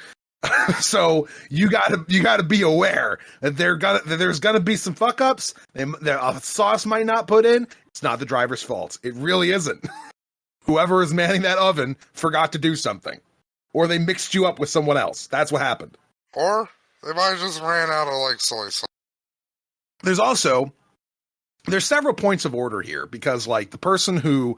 Speaker 3: So you gotta be aware that there's gonna be some fuck ups. A sauce might not put in. It's not the driver's fault. It really isn't. Whoever is manning that oven forgot to do something, or they mixed you up with someone else. That's what happened.
Speaker 4: Or they might have just ran out of like soy sauce.
Speaker 3: There's several points of order here because like the person who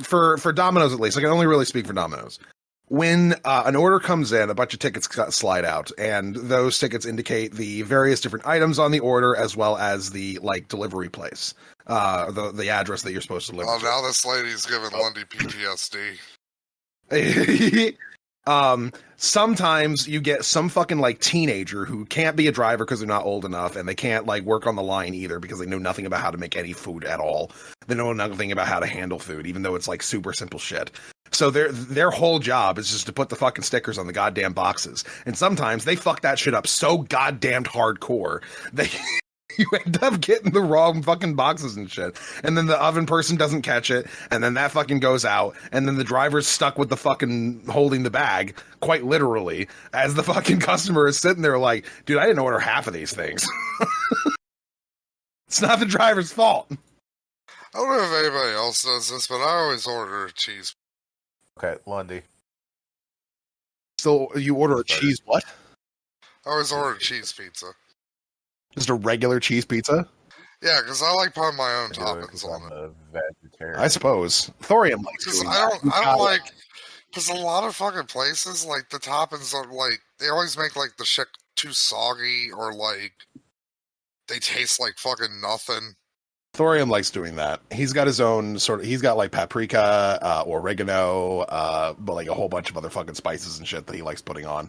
Speaker 3: for Domino's at least, I can only really speak for Domino's. When an order comes in, a bunch of tickets slide out, and those tickets indicate the various different items on the order as well as the like delivery place, the address that you're supposed to deliver.
Speaker 4: Oh, now this lady's giving Lundy PTSD.
Speaker 3: Sometimes you get some fucking like teenager who can't be a driver because they're not old enough, and they can't like work on the line either because they know nothing about how to make any food at all. They know nothing about how to handle food, even though it's like super simple shit. So their whole job is just to put the fucking stickers on the goddamn boxes. And sometimes they fuck that shit up so goddamn hardcore that you end up getting the wrong fucking boxes and shit. And then the oven person doesn't catch it, and then that fucking goes out, and then the driver's stuck with the fucking holding the bag, quite literally, as the fucking customer is sitting there like, dude, I didn't order half of these things. It's not the driver's fault.
Speaker 4: I don't know if anybody else does this, but I always order a cheese.
Speaker 6: Okay, Lundy.
Speaker 3: So you order a cheese what?
Speaker 4: I always order cheese pizza.
Speaker 3: Just a regular cheese pizza?
Speaker 4: Yeah, because I like putting my own
Speaker 6: I do it 'cause
Speaker 4: toppings on
Speaker 6: I'm
Speaker 4: it.
Speaker 6: a vegetarian.
Speaker 3: I suppose. Thorium likes
Speaker 4: Because
Speaker 3: doing
Speaker 4: I
Speaker 3: that.
Speaker 4: don't like. Because a lot of fucking places, like the toppings are like they always make like the shit too soggy or like they taste like fucking nothing.
Speaker 3: Thorium likes doing that. He's got his own sort of. He's got like paprika, oregano, but like a whole bunch of other fucking spices and shit that he likes putting on.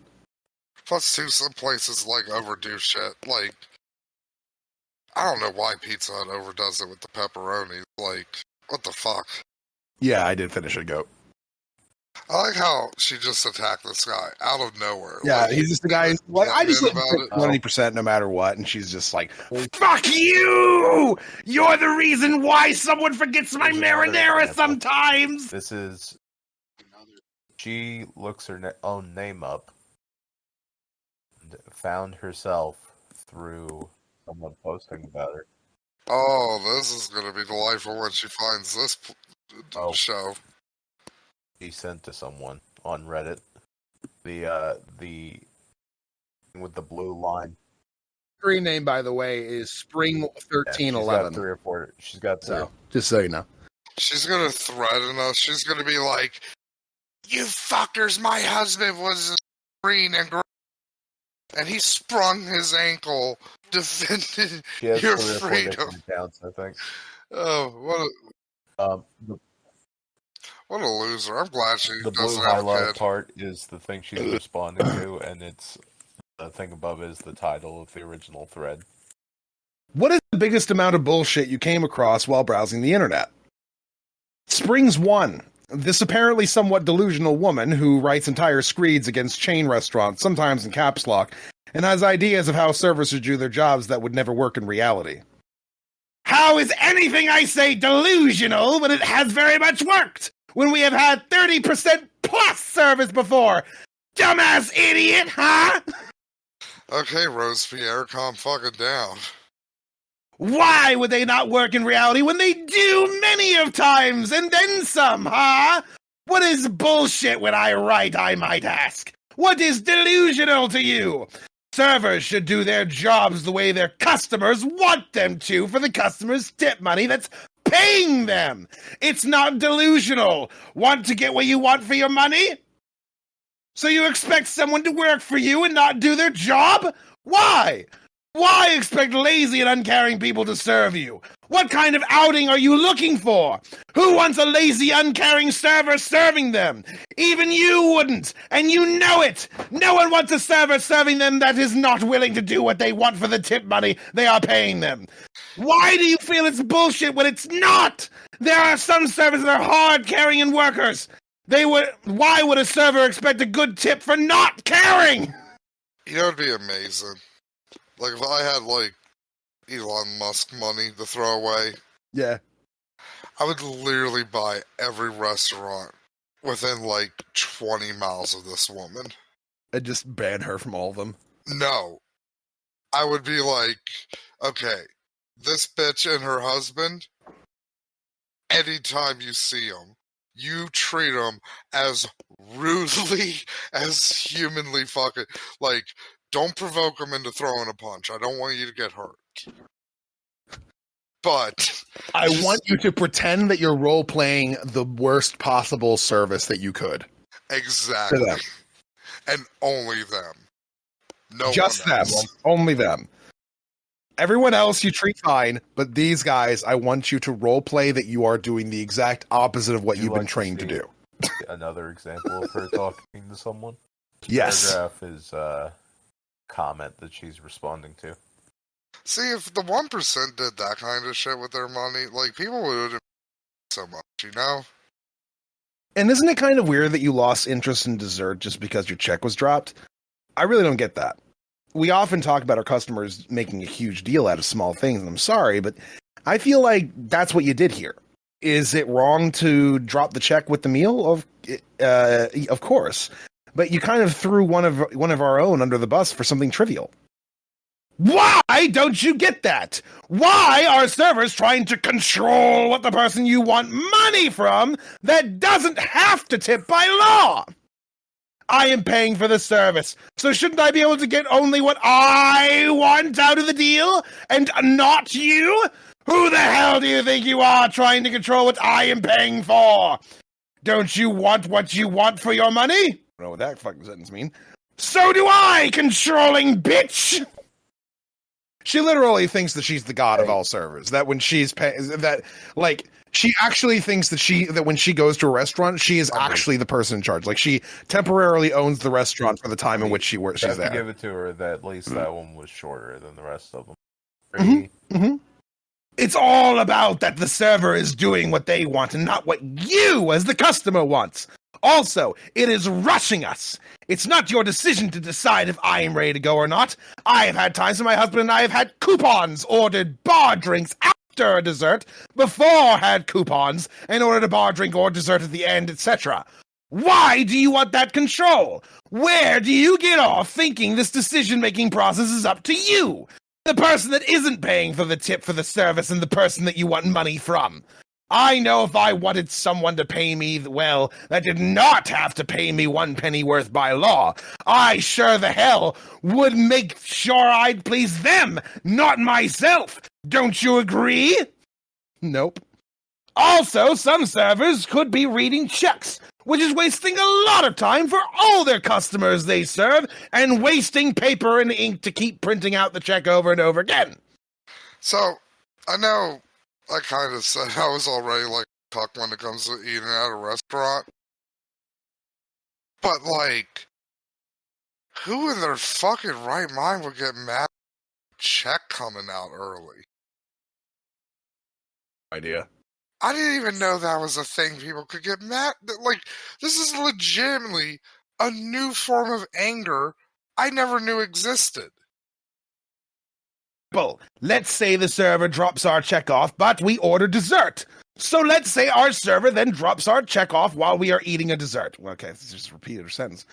Speaker 4: Plus, too, some places like overdo shit. Like, I don't know why Pizza Hut overdoes it with the pepperoni. Like, what the fuck?
Speaker 3: Yeah, I did finish a goat.
Speaker 4: I like how she just attacked this guy out of nowhere.
Speaker 3: Yeah,
Speaker 4: like,
Speaker 3: he's just the guy. Who's like, I just like
Speaker 4: about it.
Speaker 3: 20% no matter what, and she's just like, "Fuck you! You're the reason why someone forgets my
Speaker 6: Here's another
Speaker 3: marinara
Speaker 6: example.
Speaker 3: sometimes."
Speaker 6: This is. She looks her own name up. And found herself through someone posting about her.
Speaker 4: Oh, this is gonna be delightful when she finds this
Speaker 6: Oh.
Speaker 4: show.
Speaker 6: He sent to someone on Reddit. The with the blue line.
Speaker 3: Screen name, by the way, is Spring
Speaker 6: Yeah, she's got
Speaker 3: 1311.
Speaker 6: 3 or 4. She's got 3.
Speaker 3: So, just so you know.
Speaker 4: She's gonna threaten us. She's gonna be like, "You fuckers, my husband was green and he sprung his ankle defending
Speaker 6: She has
Speaker 4: your
Speaker 6: 3 or 4
Speaker 4: freedom."
Speaker 6: different accounts, I think.
Speaker 4: Oh,
Speaker 6: The
Speaker 4: what a loser! I'm glad she
Speaker 6: blue
Speaker 4: doesn't have a
Speaker 6: highlight
Speaker 4: kid.
Speaker 6: part is the thing she's responding to, and it's the thing above is the title of the original thread.
Speaker 3: What is the biggest amount of bullshit you came across while browsing the internet? Springs1. This apparently somewhat delusional woman who writes entire screeds against chain restaurants, sometimes in caps lock, and has ideas of how servers should do their jobs that would never work in reality. How is anything I say delusional when it has very much worked? When we have had 30% plus service before? Dumbass idiot, huh?
Speaker 4: Okay, Rose Pierre, calm fucking down.
Speaker 5: Why would they not work in reality when they do many of times and then some, huh? What is bullshit when I write, I might ask? What is delusional to you? Servers should do their jobs the way their customers want them to for the customers' tip money that's paying them. It's not delusional. Want to get what you want for your money? So you expect someone to work for you and not do their job? Why? Why expect lazy and uncaring people to serve you? What kind of outing are you looking for? Who wants a lazy, uncaring server serving them? Even you wouldn't, and you know it! No one wants a server serving them that is not willing to do what they want for the tip money they are paying them. Why do you feel it's bullshit when it's not? There are some servers that are hard-carrying and workers. Why would a server expect a good tip for not caring?
Speaker 4: You know, it'd be amazing. Like, if I had, like, Elon Musk money to throw away,
Speaker 3: Yeah.
Speaker 4: I would literally buy every restaurant within, like, 20 miles of this woman.
Speaker 3: And just ban her from all of them.
Speaker 4: No. I would be like, okay, this bitch and her husband, anytime you see them, you treat them as rudely as humanly fucking, like, don't provoke them into throwing a punch. I don't want you to get hurt. But
Speaker 3: I want you to pretend that you're role playing the worst possible service that you could.
Speaker 4: exactly.
Speaker 3: To them.
Speaker 4: And only them. No
Speaker 3: Just
Speaker 4: one
Speaker 3: them.
Speaker 4: else.
Speaker 3: Only them. Everyone else you treat fine, but these guys, I want you to role play that you are doing the exact opposite of what
Speaker 6: Would you
Speaker 3: you've been
Speaker 6: like to
Speaker 3: trained to
Speaker 6: see
Speaker 3: do.
Speaker 6: Another example of her talking to someone.
Speaker 3: Yes.
Speaker 6: Paragraph is comment that she's responding to.
Speaker 4: See, if the 1% did that kind of shit with their money, like, people would so much, you know?
Speaker 5: And isn't it kind of weird that you lost interest in dessert just because your check was dropped? I really don't get that. We often talk about our customers making a huge deal out of small things, and I'm sorry, but I feel like that's what you did here. Is it wrong to drop the check with the meal? Of course. But you kind of threw one of our own under the bus for something trivial. Why don't you get that? Why are servers trying to control what the person you want money from that doesn't have to tip by law? I am paying for the service, so shouldn't I be able to get only what I want out of the deal, and not you? Who the hell do you think you are trying to control what I am paying for? Don't you want what you want for your money? I don't know what that fucking sentence mean. So do I, controlling bitch! She literally thinks that she's the god of all servers. That when she's she actually thinks that when she goes to a restaurant, she is actually the person in charge. Like, she temporarily owns the restaurant for the time in which she's
Speaker 6: Have to
Speaker 5: there.
Speaker 6: give it to her that at least that one was shorter than the rest of them.
Speaker 5: Mhm. It's all about that the server is doing what they want and not what you, as the customer, wants. Also, it is rushing us. It's not your decision to decide if I am ready to go or not. I have had times when my husband and I have had coupons, ordered bar drinks after a dessert, before had coupons, and ordered a bar drink or dessert at the end, etc. Why do you want that control? Where do you get off thinking this decision-making process is up to you? The person that isn't paying for the tip for the service and the person that you want money from. I know if I wanted someone to pay me well that did not have to pay me 1 penny worth by law, I sure the hell would make sure I'd please them, not myself. Don't you agree? Nope. Also, some servers could be reading checks, which is wasting a lot of time for all their customers they serve and wasting paper and ink to keep printing out the check over and over again.
Speaker 4: So, I know I kind of said I was already, like, cuck when it comes to eating at a restaurant. But, like, who in their fucking right mind would get mad at a check coming out early?
Speaker 3: Idea.
Speaker 4: I didn't even know that was a thing people could get mad. Like, this is legitimately a new form of anger I never knew existed.
Speaker 5: Let's say the server drops our check off, but we order dessert. So let's say our server then drops our check off while we are eating a dessert. Okay, this is just a repeated sentence.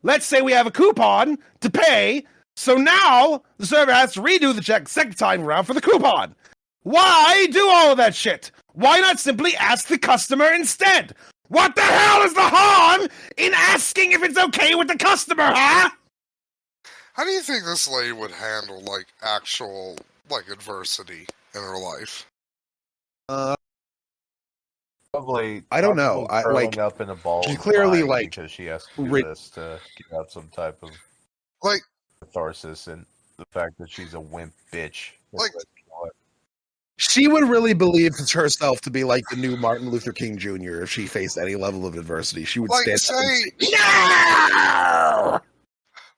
Speaker 5: Let's say we have a coupon to pay, So now the server has to redo the check second time around for the coupon. Why do all of that shit? Why not simply ask the customer instead? What the hell is the harm in asking if it's okay with the customer, huh?
Speaker 4: How do you think this lady would handle, like, actual, like, adversity in her life?
Speaker 6: Probably.
Speaker 5: I don't know.
Speaker 6: probably curling up in a ball.
Speaker 5: she's
Speaker 6: and
Speaker 5: clearly,
Speaker 6: crying
Speaker 5: like,
Speaker 6: because she has to do this to get out some type of
Speaker 4: Like,
Speaker 6: catharsis, and the fact that she's a wimp bitch.
Speaker 4: Like-
Speaker 5: She would really believe herself to be like the new Martin Luther King Jr. if she faced any level of adversity. She would
Speaker 4: like
Speaker 5: stand up and
Speaker 4: say,
Speaker 5: say, "No!"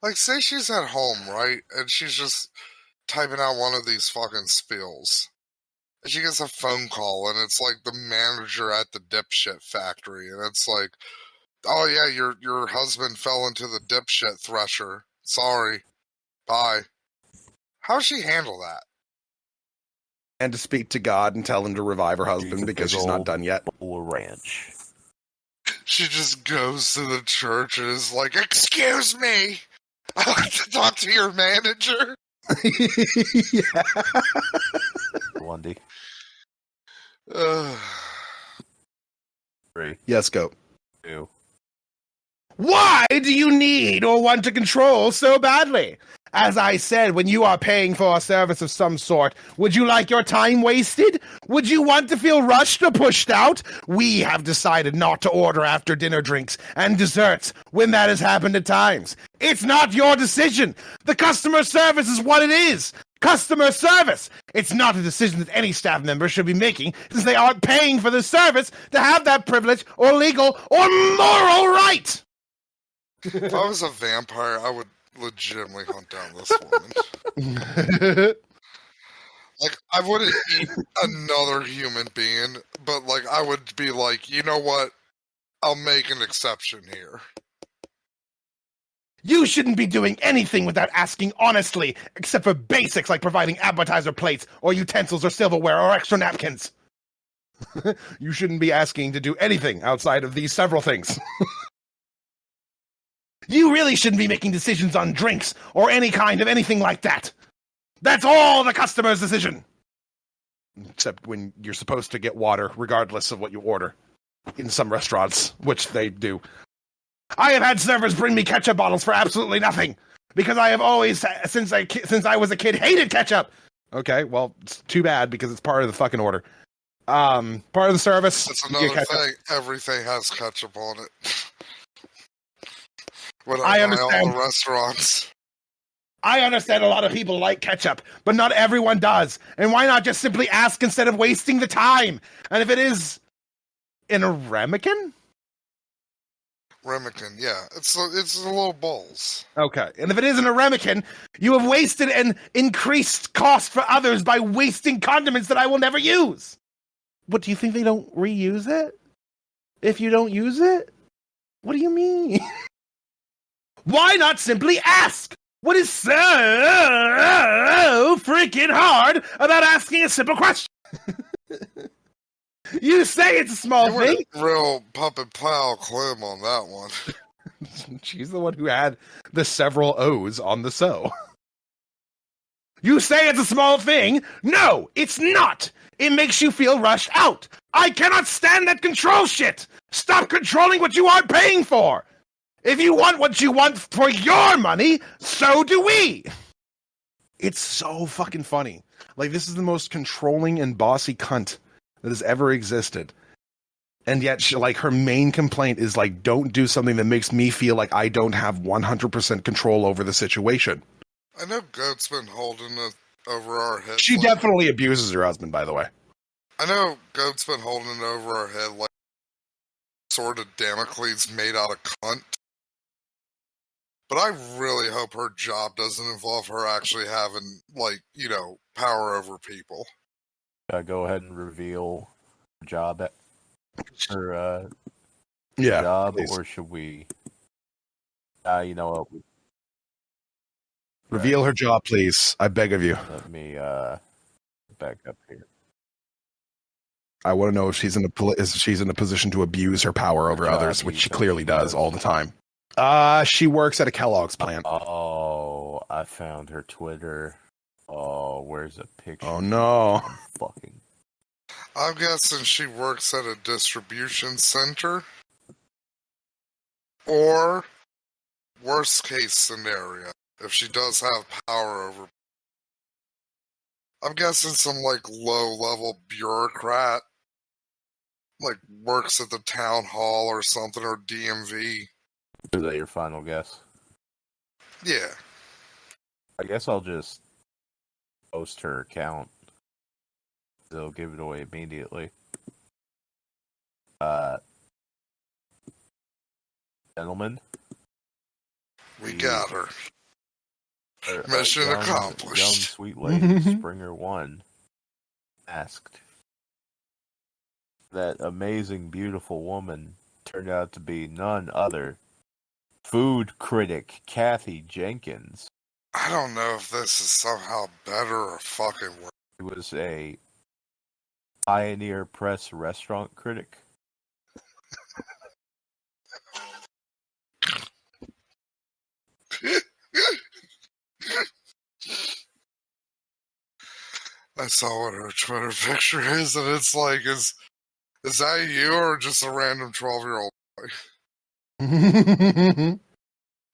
Speaker 4: like, say she's at home, right? And she's just typing out one of these fucking spills. And she gets a phone call, and it's like the manager at the dipshit factory. And it's like, oh yeah, your husband fell into the dipshit thresher. Sorry. Bye. How'd she handle that?
Speaker 5: and to speak to God and tell him to revive her husband because she's not done yet.
Speaker 6: Bowl of ranch.
Speaker 4: She just goes to the church and is like, excuse me, I'd like to talk to your manager.
Speaker 5: Yeah.
Speaker 6: Lundy.
Speaker 4: Ugh.
Speaker 6: 3,
Speaker 5: Yes, go.
Speaker 6: 2.
Speaker 5: Why do you need or want to control so badly? As I said, when you are paying for a service of some sort, would you like your time wasted? Would you want to feel rushed or pushed out? We have decided not to order after dinner drinks and desserts when that has happened at times. It's not your decision. The customer service is what it is. Customer service. It's not a decision that any staff member should be making since they aren't paying for the service to have that privilege or legal or moral right.
Speaker 4: If I was a vampire, I would legitimately hunt down this woman. Like, I wouldn't eat another human being, but, like, I would be like, you know what? I'll make an exception here.
Speaker 5: You shouldn't be doing anything without asking honestly, except for basics like providing appetizer plates or utensils or silverware or extra napkins. You shouldn't be asking to do anything outside of these several things. You really shouldn't be making decisions on drinks or any kind of anything like that. That's all the customer's decision. Except when you're supposed to get water, regardless of what you order. In some restaurants, which they do. I have had servers bring me ketchup bottles for absolutely nothing. Because I have always, since I was a kid, hated ketchup. Okay, well, it's too bad because it's part of the fucking order. Part of the service.
Speaker 4: That's
Speaker 5: you get
Speaker 4: another
Speaker 5: ketchup.
Speaker 4: thing. Everything has ketchup on it. When
Speaker 5: I
Speaker 4: buy
Speaker 5: understand.
Speaker 4: all the restaurants.
Speaker 5: I understand a lot of people like ketchup, but not everyone does. And why not just simply ask instead of wasting the time? And if it is in a ramekin?
Speaker 4: Ramekin, yeah. It's the little bowls.
Speaker 5: Okay. And if it is in a ramekin, you have wasted and increased cost for others by wasting condiments that I will never use. What, do you think they don't reuse it? If you don't use it? What do you mean? Why not simply ask? What is so freaking hard about asking a simple question? You say it's a small
Speaker 4: You
Speaker 5: thing.
Speaker 4: went real puppet plow Clem on that one.
Speaker 5: She's the one who had the several O's on the so. You say it's a small thing. No, it's not. It makes you feel rushed out. I cannot stand that control shit. Stop controlling what you aren't paying for. If you want what you want for your money, so do we. It's so fucking funny. Like, this is the most controlling and bossy cunt that has ever existed. And yet, her main complaint is, like, don't do something that makes me feel like I don't have 100% control over the situation.
Speaker 4: I know Goat's been holding it over our head.
Speaker 5: She definitely abuses her husband, by the way.
Speaker 4: I know Goat's been holding it over our head like sort of Damocles made out of cunt. But I really hope her job doesn't involve her actually having, like, you know, power over people.
Speaker 6: Go ahead and reveal her job
Speaker 5: Yeah,
Speaker 6: job,
Speaker 5: please.
Speaker 6: or should we? You know what?
Speaker 5: Reveal her job, please. I beg of you.
Speaker 6: Let me back up here.
Speaker 5: I want to know if she's in a position to abuse her power over
Speaker 6: Job
Speaker 5: others,
Speaker 6: you
Speaker 5: which she
Speaker 6: think
Speaker 5: clearly
Speaker 6: she
Speaker 5: does
Speaker 6: does.
Speaker 5: all the time. She works at a Kellogg's plant.
Speaker 6: Oh, I found her Twitter. Oh, where's a picture?
Speaker 3: Oh no.
Speaker 6: I'm fucking.
Speaker 4: I'm guessing she works at a distribution center. Or, worst case scenario, if she does have power over. I'm guessing some like low level bureaucrat, like works at the town hall or something, or DMV.
Speaker 6: Is that your final guess?
Speaker 4: Yeah.
Speaker 6: I guess I'll just post her account. They'll give it away immediately. Gentlemen,
Speaker 4: We got her.
Speaker 6: a
Speaker 4: Mission
Speaker 6: young
Speaker 4: accomplished.
Speaker 6: sweet lady, Springer1, asked. That amazing, beautiful woman turned out to be none other food critic Kathy Jenkins.
Speaker 4: I don't know if this is somehow better or fucking worse.
Speaker 6: She was a Pioneer Press restaurant critic.
Speaker 4: I saw what her Twitter picture is, and it's like, is that you or just a random 12-year-old boy?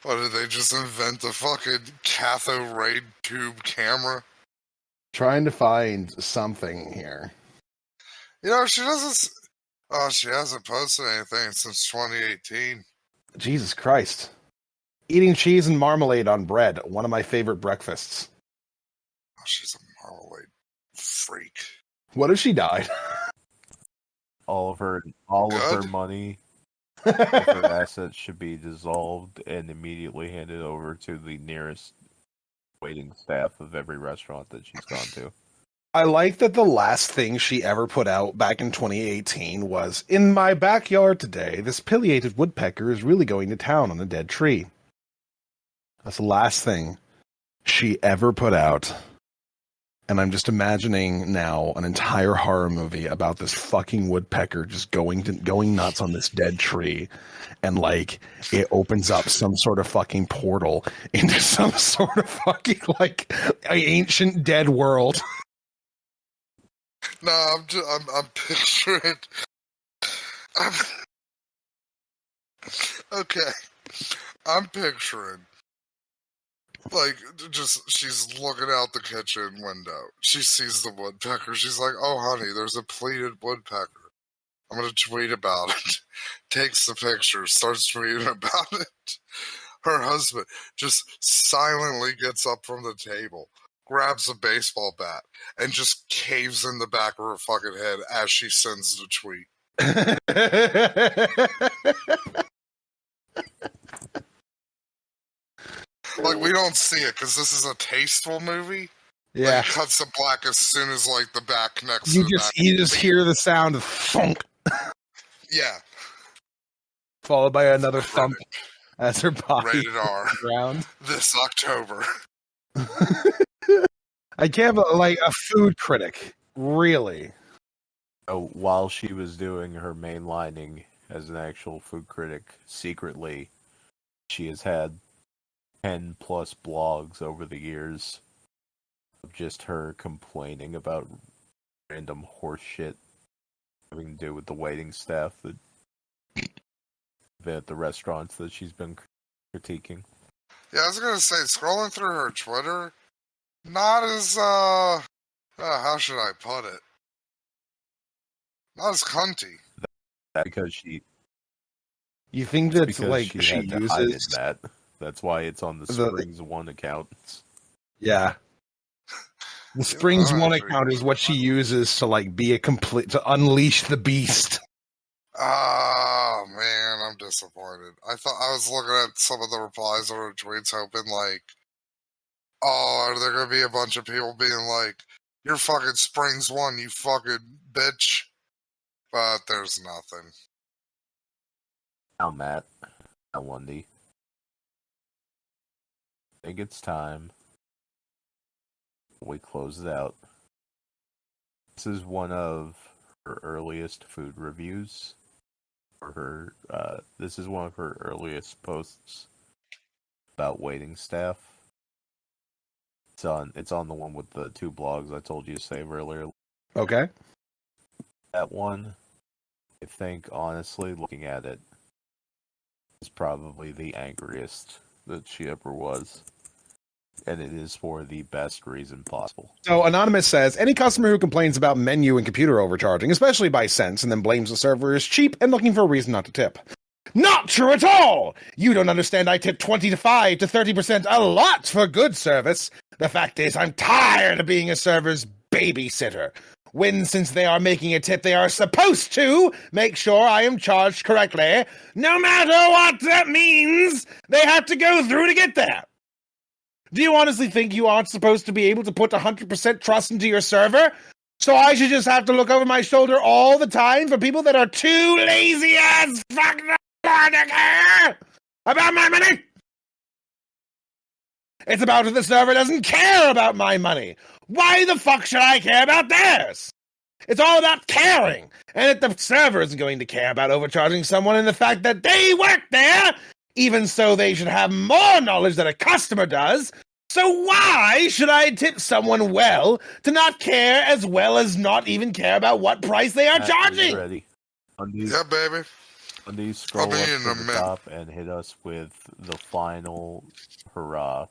Speaker 4: What, did they just invent a fucking cathode ray tube camera?
Speaker 3: Trying to find something here.
Speaker 4: You know, she doesn't. Oh, she hasn't posted anything since 2018.
Speaker 3: Jesus Christ. Eating cheese and marmalade on bread, one of my favorite breakfasts.
Speaker 4: Oh, she's a marmalade freak.
Speaker 3: What if she died?
Speaker 6: All of her
Speaker 4: Good.
Speaker 6: money, all of her assets should be dissolved and immediately handed over to the nearest waiting staff of every restaurant that she's gone to.
Speaker 3: I like that the last thing she ever put out back in 2018 was, "In my backyard today, this pileated woodpecker is really going to town on a dead tree." That's the last thing she ever put out. And I'm just imagining now an entire horror movie about this fucking woodpecker just going nuts on this dead tree. And like it opens up some sort of fucking portal into some sort of fucking like ancient dead world.
Speaker 4: No, I'm picturing. Okay, I'm picturing. Like, just, she's looking out the kitchen window. She sees the woodpecker. She's like, oh, honey, there's a pleated woodpecker. I'm going to tweet about it. Takes the picture, starts tweeting about it. Her husband just silently gets up from the table, grabs a baseball bat, and just caves in the back of her fucking head as she sends the tweet. Like, we don't see it because this is a tasteful movie.
Speaker 3: Yeah.
Speaker 4: Like, it cuts to black as soon as like the back connects.
Speaker 3: You
Speaker 4: to the
Speaker 3: just
Speaker 4: back.
Speaker 3: you just hear the sound of thunk,
Speaker 4: Yeah,
Speaker 3: followed by another thump as her body
Speaker 4: rated R.
Speaker 3: hits the ground.
Speaker 4: This October.
Speaker 3: I can't like a food critic, really.
Speaker 6: So while she was doing her mainlining as an actual food critic, secretly, she has had 10 plus blogs over the years of just her complaining about random horse shit having to do with the waiting staff at the restaurants that she's been critiquing.
Speaker 4: Yeah, I was gonna say, scrolling through her Twitter, not as how should I put it? Not as cunty.
Speaker 6: Because she
Speaker 3: You think that's
Speaker 6: because
Speaker 3: like she
Speaker 6: had to hide
Speaker 3: uses
Speaker 6: that. That's why it's on the Springs1 account.
Speaker 3: Yeah. The Springs1 account is what she uses to like be to unleash the beast.
Speaker 4: Oh man, I'm disappointed. I thought I was looking at some of the replies on her tweets, hoping like, oh, are there gonna be a bunch of people being like, "You're fucking Springs1, you fucking bitch," but there's nothing.
Speaker 6: Now, Matt, now, Lundy. I think it's time we close it out. This is one of her earliest food reviews. This is one of her earliest posts about waiting staff.
Speaker 2: It's on the one with the 2 blogs I told you to save earlier.
Speaker 5: Okay.
Speaker 2: That one, I think, honestly, looking at it, is probably the angriest that she ever was. And it is for the best reason possible.
Speaker 5: So Anonymous says, any customer who complains about menu and computer overcharging, especially by cents, and then blames the server is cheap and looking for a reason not to tip. Not true at all! You don't understand I tip 25 to 30% a lot for good service. The fact is, I'm tired of being a server's babysitter. When, since they are making a tip, they are supposed to make sure I am charged correctly, no matter what that means, they have to go through to get there. Do you honestly think you aren't supposed to be able to put 100% trust into your server? So I should just have to look over my shoulder all the time for people that are too lazy as fuck to care about my money? It's about if the server doesn't care about my money. Why the fuck should I care about theirs? It's all about caring. And if the server isn't going to care about overcharging someone and the fact that they work there, even so they should have more knowledge than a customer does. So why should I tip someone well to not care as well as not even care about what price they are charging?
Speaker 2: Ready.
Speaker 4: Yeah, baby.
Speaker 2: Undies, scroll
Speaker 4: be
Speaker 2: up
Speaker 4: in
Speaker 2: to
Speaker 4: a
Speaker 2: the
Speaker 4: minute.
Speaker 2: top and hit us with the final hurrah.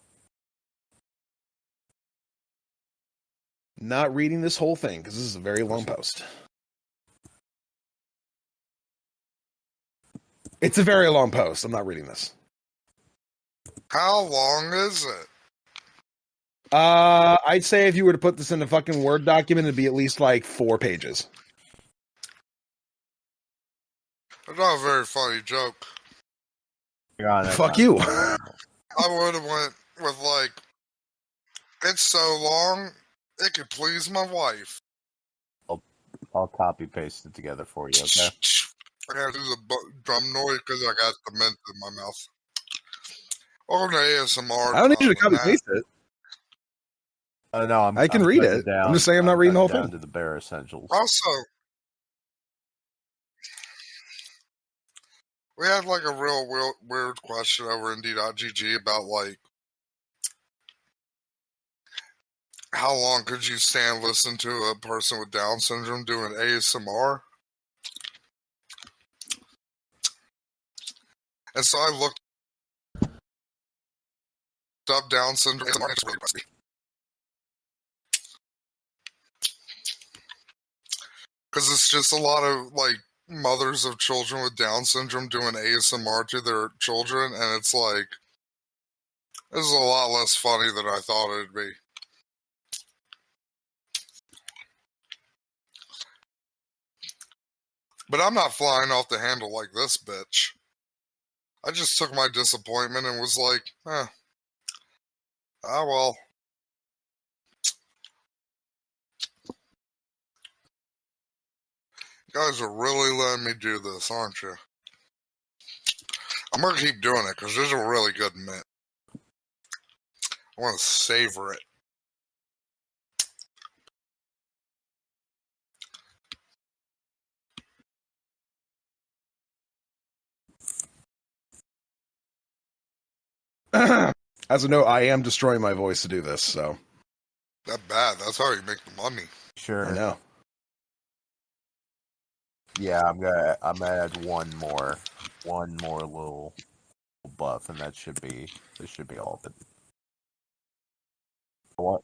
Speaker 5: Not reading this whole thing because this is a very long post. It's a very long post. I'm not reading this.
Speaker 4: How long is it?
Speaker 5: I'd say if you were to put this in a fucking Word document, it'd be at least like 4 pages.
Speaker 4: It's not a very funny joke.
Speaker 5: Fuck you.
Speaker 4: I would have went with like, it's so long, it could please my wife.
Speaker 2: I'll copy paste it together for you, okay?
Speaker 4: I gotta do the drum noise because I got the mint in my mouth. Welcome to ASMR.
Speaker 5: I don't need you to copy paste it.
Speaker 2: No,
Speaker 5: I can read it. I'm just saying I'm not reading the whole
Speaker 2: down
Speaker 5: thing.
Speaker 2: to the bare essentials.
Speaker 4: Also, we had like a real weird question over in D.GG about like, how long could you stand listening to a person with Down syndrome doing ASMR? And so I looked up Down syndrome. It's really rusty. Because it's just a lot of like mothers of children with Down syndrome doing ASMR to their children, and it's like, this is a lot less funny than I thought it'd be. But I'm not flying off the handle like this bitch. I just took my disappointment and was like, ah well. You guys are really letting me do this, aren't you? I'm going to keep doing it because this is a really good mint. I want to savor it.
Speaker 5: As a note, I am destroying my voice to do this, so.
Speaker 4: That bad. That's how you make the money.
Speaker 2: Sure.
Speaker 5: I know.
Speaker 2: Yeah, I'm gonna add one more little buff, and this should be all of it. I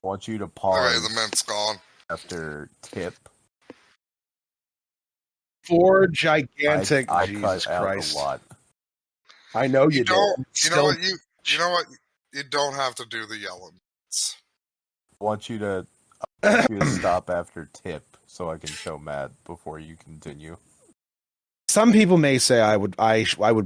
Speaker 2: want you to pause
Speaker 4: Okay, the mint's gone.
Speaker 2: after tip.
Speaker 5: 4 gigantic.
Speaker 2: I
Speaker 5: Jesus
Speaker 2: cut out
Speaker 5: Christ.
Speaker 2: a lot.
Speaker 5: I know you
Speaker 4: don't.
Speaker 5: did.
Speaker 4: You know what? You know what? You don't have to do the yelling.
Speaker 2: I want you to stop after tip so I can show Matt before you continue.
Speaker 5: Some people may say I would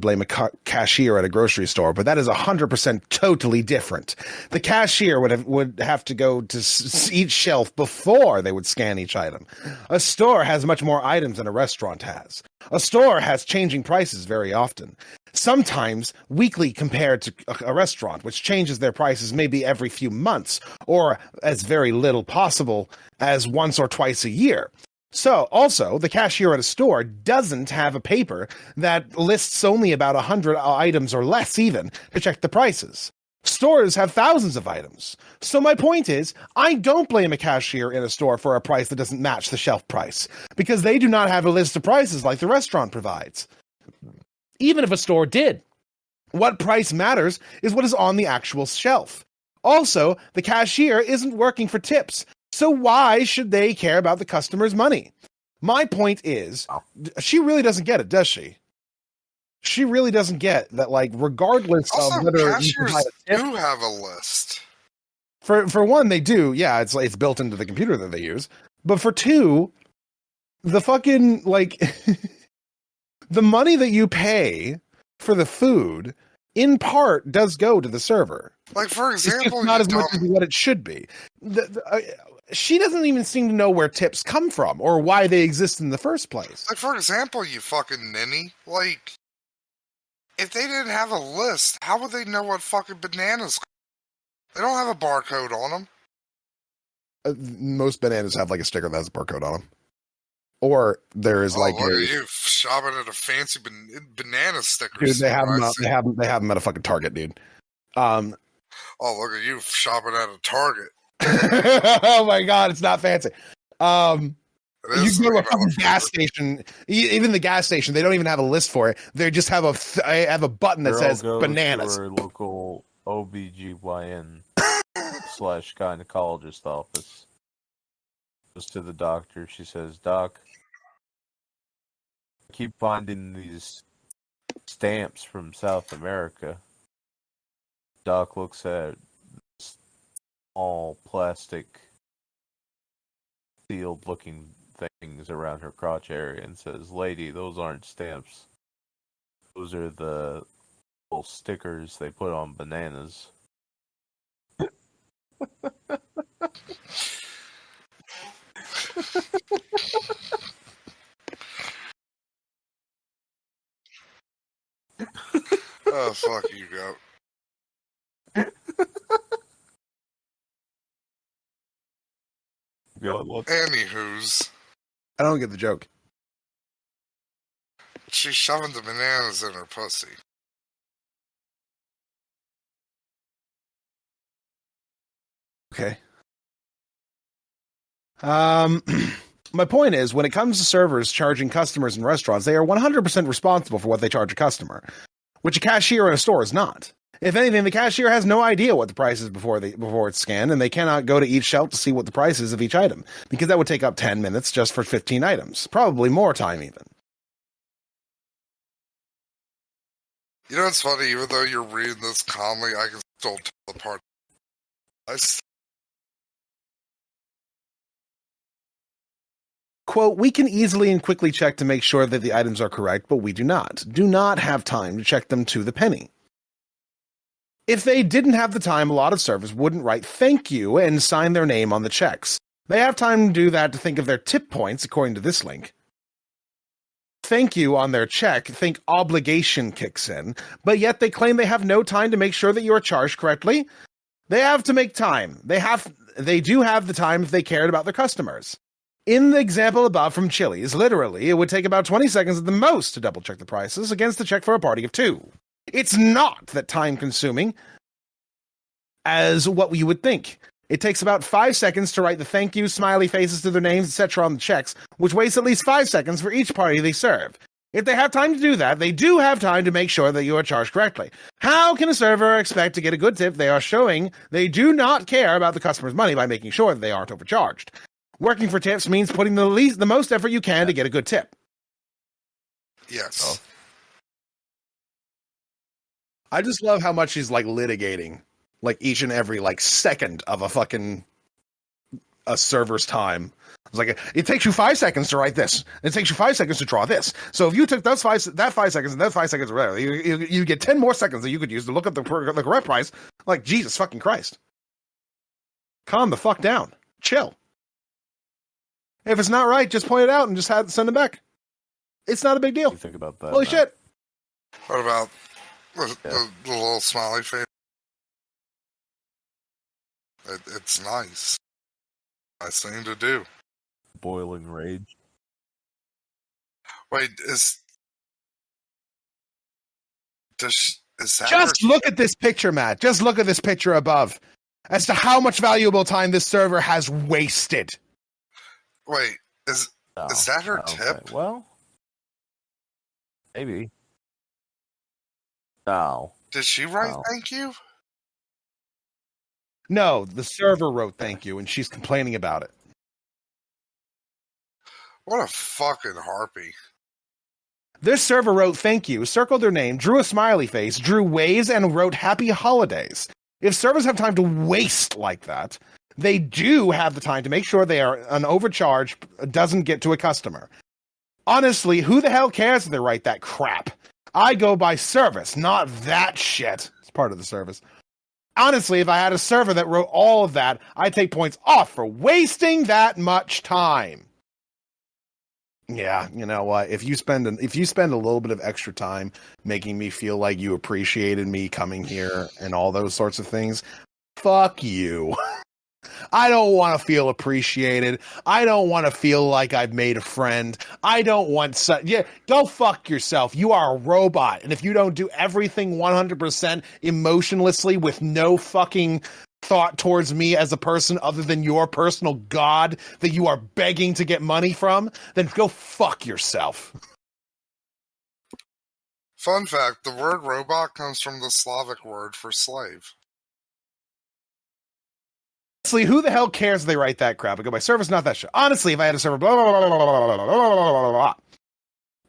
Speaker 5: blame a cashier at a grocery store, but that is 100% totally different. The cashier would have to go to each shelf before they would scan each item. A store has much more items than a restaurant has. A store has changing prices very often. Sometimes weekly compared to a restaurant, which changes their prices maybe every few months, or as very little possible as once or twice a year. So, also, the cashier at a store doesn't have a paper that lists only about 100 items or less even to check the prices. Stores have thousands of items. So my point is, I don't blame a cashier in a store for a price that doesn't match the shelf price, because they do not have a list of prices like the restaurant provides. Even if a store did, what price matters is what is on the actual shelf. Also, the cashier isn't working for tips, so why should they care about the customer's money? My point is, she really doesn't get it, does she? She really doesn't get that, like, regardless
Speaker 4: Also,
Speaker 5: of whether you
Speaker 4: cashiers
Speaker 5: provide a tip,
Speaker 4: do have a list.
Speaker 5: for one, they do. Yeah, it's built into the computer that they use. But for two, the fucking, like, the money that you pay for the food, in part, does go to the server.
Speaker 4: Like, for
Speaker 5: It's just
Speaker 4: example,
Speaker 5: not
Speaker 4: you
Speaker 5: as much as what it should be. She doesn't even seem to know where tips come from or why they exist in the first place.
Speaker 4: like, for example, you fucking ninny. Like, if they didn't have a list, how would they know what fucking bananas? They don't have a barcode on them.
Speaker 3: Most bananas have like a sticker that has a barcode on them. Or there is like
Speaker 4: look
Speaker 3: a,
Speaker 4: at you shopping at a fancy banana sticker
Speaker 5: Dude,
Speaker 4: store.
Speaker 5: they have them.
Speaker 4: I
Speaker 5: They
Speaker 4: see.
Speaker 5: have them at a fucking Target, dude.
Speaker 4: Oh, look at you shopping at a Target.
Speaker 5: Oh my god, it's not fancy.
Speaker 4: It
Speaker 5: You
Speaker 4: is
Speaker 5: go to a
Speaker 4: like
Speaker 5: fucking
Speaker 4: Alabama.
Speaker 5: gas station. Even the gas station, they don't even have a list for it. They just have a button that
Speaker 6: Girl
Speaker 5: says
Speaker 6: goes
Speaker 5: bananas.
Speaker 6: to her local OBGYN / gynecologist office. Goes to the doctor. She says, "Doc, I keep finding these stamps from South America." Doc looks at small plastic sealed looking things around her crotch area and says, "Lady, those aren't stamps. Those are the little stickers they put on bananas."
Speaker 4: Oh, fuck you, goat.
Speaker 6: God, look.
Speaker 4: Anywho's,
Speaker 5: I don't get the joke.
Speaker 4: she's shoving the bananas in her pussy.
Speaker 5: Okay. My point is, when it comes to servers charging customers in restaurants, they are 100% responsible for what they charge a customer, which a cashier in a store is not. If anything, the cashier has no idea what the price is before it's scanned, and they cannot go to each shelf to see what the price is of each item, because that would take up 10 minutes just for 15 items, probably more time even.
Speaker 4: You know what's funny? Even though you're reading this calmly, I can still tell apart.
Speaker 5: Quote, we can easily and quickly check to make sure that the items are correct, but we do not have time to check them to the penny. If they didn't have the time, a lot of servers wouldn't write thank you and sign their name on the checks. They have time to do that to think of their tip points, according to this link. Thank you on their check, think obligation kicks in, but yet they claim they have no time to make sure that you are charged correctly. They have to make time. They do have the time if they cared about their customers. In the example above from Chili's, literally, it would take about 20 seconds at the most to double-check the prices against the check for a party of 2. It's not that time-consuming as what you would think. It takes about 5 seconds to write the thank you, smiley faces to their names, etc. on the checks, which wastes at least 5 seconds for each party they serve. If they have time to do that, they do have time to make sure that you are charged correctly. How can a server expect to get a good tip? They are showing they do not care about the customer's money by making sure that they aren't overcharged. Working for tips means putting the most effort you can to get a good tip.
Speaker 4: Yes.
Speaker 5: I just love how much he's like litigating like each and every like second of a server's time. It's like it takes you 5 seconds to write this. It takes you 5 seconds to draw this. So if you took that 5 seconds and that 5 seconds or whatever, you get 10 more seconds that you could use to look up the correct price. Like Jesus fucking Christ. Calm the fuck down. Chill. If it's not right, just point it out and just send it back. It's not a big deal.
Speaker 6: You think about that?
Speaker 5: Holy
Speaker 6: Matt?
Speaker 5: shit.
Speaker 4: What about the little smiley face? It's nice. Nice thing to do.
Speaker 6: Boiling rage.
Speaker 4: Wait, Is that
Speaker 5: Just
Speaker 4: her
Speaker 5: look at this picture, Matt. Just look at this picture above as to how much valuable time this server has wasted.
Speaker 4: Wait, is that her tip?
Speaker 6: Well, maybe. No.
Speaker 4: Did she write
Speaker 6: No.
Speaker 4: thank you?
Speaker 5: No, the server wrote thank you, and she's complaining about it.
Speaker 4: What a fucking harpy.
Speaker 5: This server wrote thank you, circled their name, drew a smiley face, drew waves, and wrote happy holidays. If servers have time to waste like that, they do have the time to make sure an overcharge doesn't get to a customer. Honestly, who the hell cares if they write that crap? I go by service, not that shit. It's part of the service. Honestly, if I had a server that wrote all of that, I'd take points off for wasting that much time. Yeah, you know what? If you spend a little bit of extra time making me feel like you appreciated me coming here and all those sorts of things, fuck you. I don't want to feel appreciated. I don't want to feel like I've made a friend. I don't want go fuck yourself. You are a robot, and if you don't do everything 100% emotionlessly with no fucking thought towards me as a person other than your personal god that you are begging to get money from, then go fuck yourself.
Speaker 4: Fun fact, the word robot comes from the Slavic word for slave.
Speaker 5: Honestly, who the hell cares if they write that crap? I go by service, not that shit. Honestly, if I had a server, blah, blah, blah, blah, blah, blah, blah, blah, blah.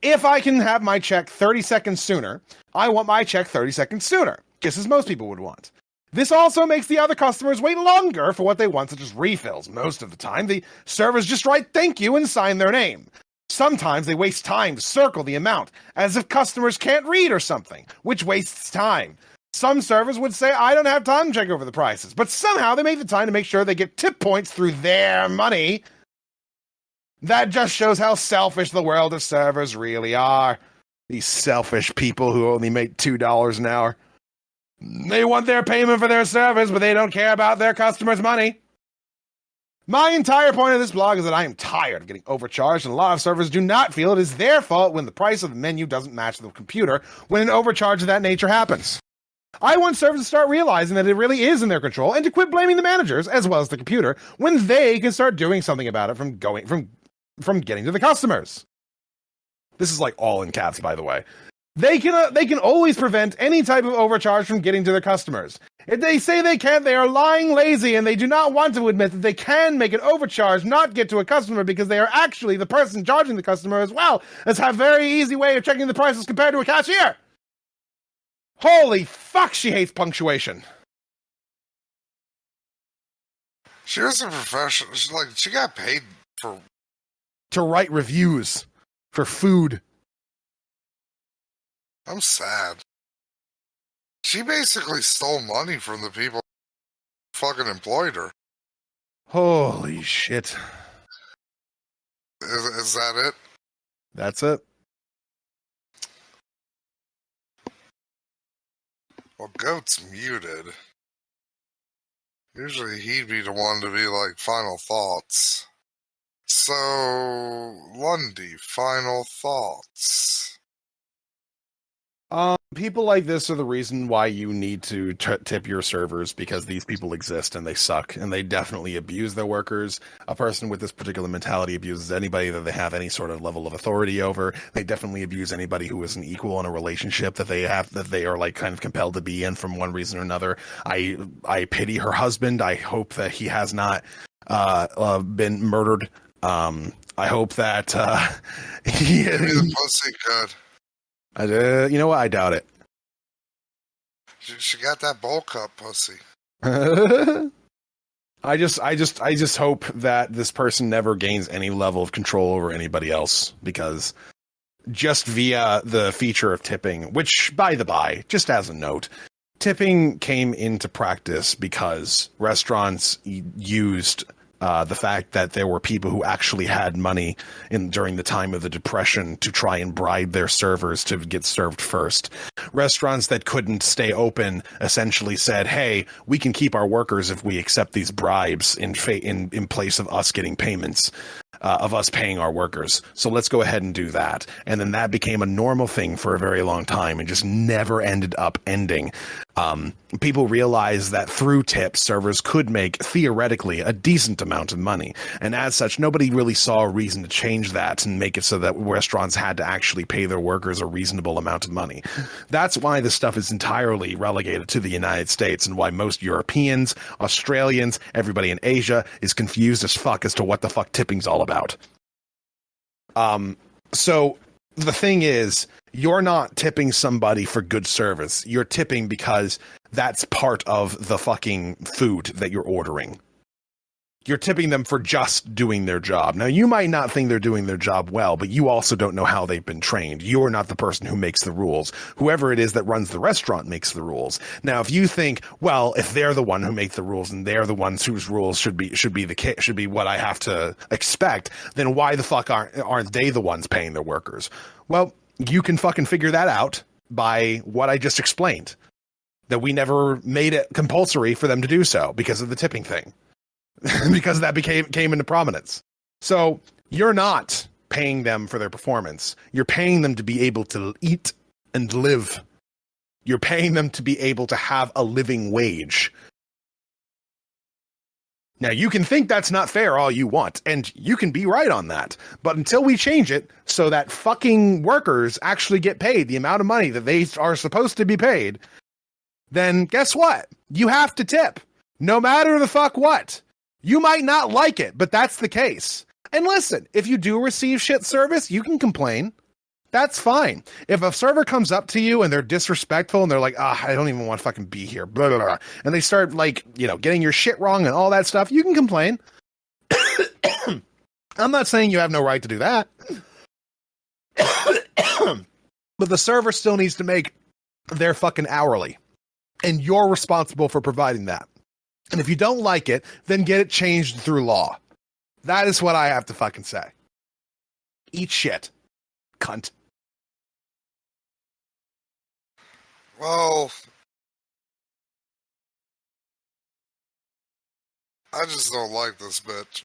Speaker 5: If I can have my check 30 seconds sooner, I want my check 30 seconds sooner, just as most people would want. This also makes the other customers wait longer for what they want, such as refills. Most of the time, the servers just write thank you and sign their name. Sometimes they waste time to circle the amount, as if customers can't read or something, which wastes time. Some servers would say, I don't have time to check over the prices, but somehow they make the time to make sure they get tip points through their money. That just shows how selfish the world of servers really are. These selfish people who only make $2 an hour. They want their payment for their service, but they don't care about their customers' money. My entire point of this blog is that I am tired of getting overcharged, and a lot of servers do not feel it is their fault when the price of the menu doesn't match the computer when an overcharge of that nature happens. I want servers to start realizing that it really is in their control and to quit blaming the managers as well as the computer when they can start doing something about it from getting to the customers. This is like all in caps, by the way. They can always prevent any type of overcharge from getting to their customers. If they say they can't, they are lying lazy, and they do not want to admit that they can make an overcharge not get to a customer because they are actually the person charging the customer as well as have a very easy way of checking the prices compared to a cashier. Holy fuck, she hates punctuation.
Speaker 4: She was a professional. She got paid
Speaker 5: to write reviews for food.
Speaker 4: I'm sad. She basically stole money from the people who fucking employed her.
Speaker 5: Holy shit.
Speaker 4: Is that it?
Speaker 5: That's it.
Speaker 4: Well, Goat's muted. Usually he'd be the one to be like, final thoughts. So, Lundy, final thoughts.
Speaker 5: People like this are the reason why you need to tip your servers, because these people exist and they suck and they definitely abuse their workers. A person with this particular mentality abuses anybody that they have any sort of level of authority over. They definitely abuse anybody who is an equal in a relationship that they are like kind of compelled to be in from one reason or another. I pity her husband. I hope that he has not been murdered. I hope that he
Speaker 4: Maybe the pussy could.
Speaker 5: You know what? I doubt it.
Speaker 4: She got that bowl cut pussy.
Speaker 5: I just hope that this person never gains any level of control over anybody else, because just via the feature of tipping, which, by the by, just as a note, tipping came into practice because restaurants used the fact that there were people who actually had money during the time of the Depression to try and bribe their servers to get served first. Restaurants that couldn't stay open essentially said, hey, we can keep our workers if we accept these bribes in place of us getting payments.
Speaker 3: of us paying our workers. So let's go ahead and do that. And then that became a normal thing for a very long time and just never ended up ending. People realized that through tips, servers could make theoretically a decent amount of money. And as such, nobody really saw a reason to change that and make it so that restaurants had to actually pay their workers a reasonable amount of money. That's why this stuff is entirely relegated to the United States, and why most Europeans, Australians, everybody in Asia is confused as fuck as to what the fuck tipping's all about. So the thing is, you're not tipping somebody for good service. You're tipping because that's part of the fucking food that you're ordering. You're tipping them for just doing their job. Now, you might not think they're doing their job well, but you also don't know how they've been trained. You're not the person who makes the rules. Whoever it is that runs the restaurant makes the rules. Now, if you think, well, if they're the one who make the rules and they're the ones whose rules should be what I have to expect, then why the fuck aren't they the ones paying their workers? Well, you can fucking figure that out by what I just explained. That we never made it compulsory for them to do so because of the tipping thing. Because that came into prominence. So you're not paying them for their performance. You're paying them to be able to eat and live. You're paying them to be able to have a living wage. Now, you can think that's not fair all you want, and you can be right on that. But until we change it so that fucking workers actually get paid the amount of money that they are supposed to be paid, then guess what? You have to tip. No matter the fuck what. You might not like it, but that's the case. And listen, if you do receive shit service, you can complain. That's fine. If a server comes up to you and they're disrespectful and they're like, I don't even want to fucking be here, blah, blah, blah, and they start getting your shit wrong and all that stuff, you can complain. I'm not saying you have no right to do that. But the server still needs to make their fucking hourly. And you're responsible for providing that. And if you don't like it, then get it changed through law. That is what I have to fucking say. Eat shit, cunt.
Speaker 4: Well, I just don't like this bitch.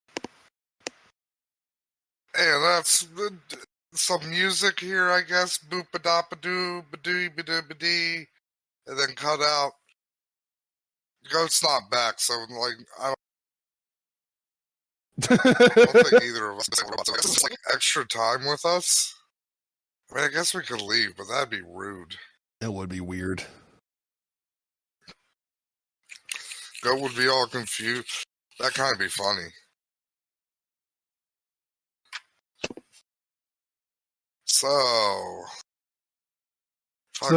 Speaker 4: And that's some music here, I guess. Boop-a-dop-a-doo, ba-doo-ba-doo-ba-dee. And then cut out. Goat's not back, so I don't think either of us is like extra time with us. I mean, I guess we could leave, but that'd be rude.
Speaker 3: That would be weird.
Speaker 4: Goat would be all confused. That kind of be funny. So, it's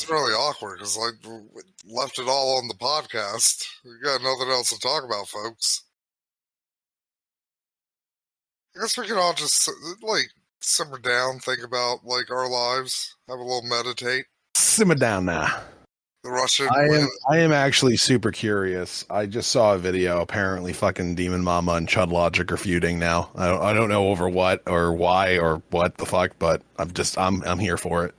Speaker 4: really awkward because we left it all on the podcast. We got nothing else to talk about, folks. I guess we could all just simmer down, think about our lives, have a little meditate.
Speaker 3: Simmer down now.
Speaker 4: The Russian.
Speaker 3: I am actually super curious. I just saw a video. Apparently, fucking Demon Mama and Chud Logic are feuding now. I don't know over what or why or what the fuck, but I'm here for it.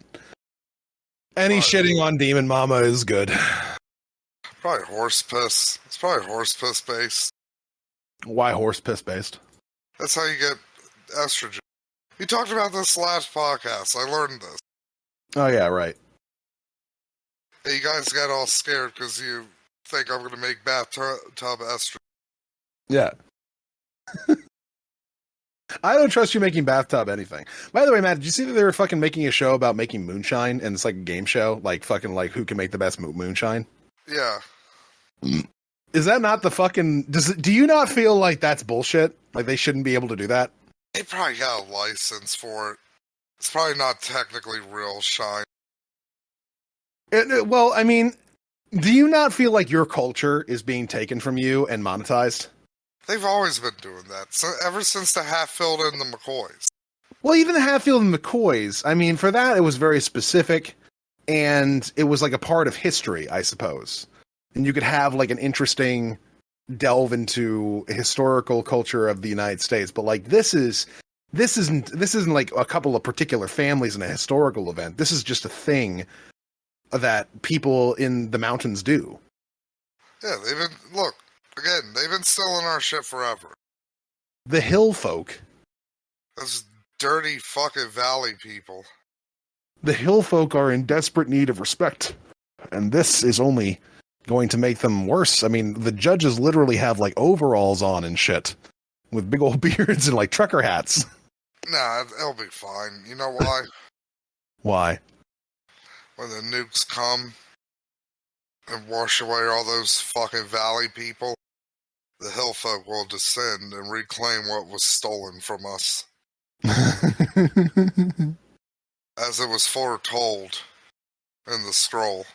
Speaker 3: Any shitting on Demon Mama is good.
Speaker 4: Probably horse piss. It's probably horse piss based.
Speaker 3: Why horse piss based?
Speaker 4: That's how you get estrogen. We talked about this last podcast. I learned this.
Speaker 3: Oh yeah, right.
Speaker 4: Hey, you guys got all scared because you think I'm going to make bathtub estrogen.
Speaker 3: Yeah. I don't trust you making bathtub anything. By the way, Matt, did you see that they were fucking making a show about making moonshine, and it's like a game show, like who can make the best moonshine?
Speaker 4: Yeah.
Speaker 3: Is that not the fucking? Do you not feel like that's bullshit? Like they shouldn't be able to do that?
Speaker 4: They probably got a license for it. It's probably not technically real shine.
Speaker 3: Well, I mean, do you not feel like your culture is being taken from you and monetized?
Speaker 4: They've always been doing that. So ever since the Hatfield and the McCoys.
Speaker 3: Well, even the Hatfield and McCoys, I mean, for that, it was very specific, and it was like a part of history, I suppose. And you could have like an interesting delve into historical culture of the United States. But like this isn't like a couple of particular families in a historical event. This is just a thing that people in the mountains do.
Speaker 4: Yeah, they've been stealing our shit forever.
Speaker 3: The hill folk.
Speaker 4: Those dirty fucking valley people.
Speaker 3: The hill folk are in desperate need of respect. And this is only going to make them worse. I mean, the judges literally have like overalls on and shit. With big old beards and like trucker hats.
Speaker 4: Nah, it'll be fine. You know why?
Speaker 3: Why?
Speaker 4: When the nukes come and wash away all those fucking valley people, the hill folk will descend and reclaim what was stolen from us. As it was foretold in the scroll.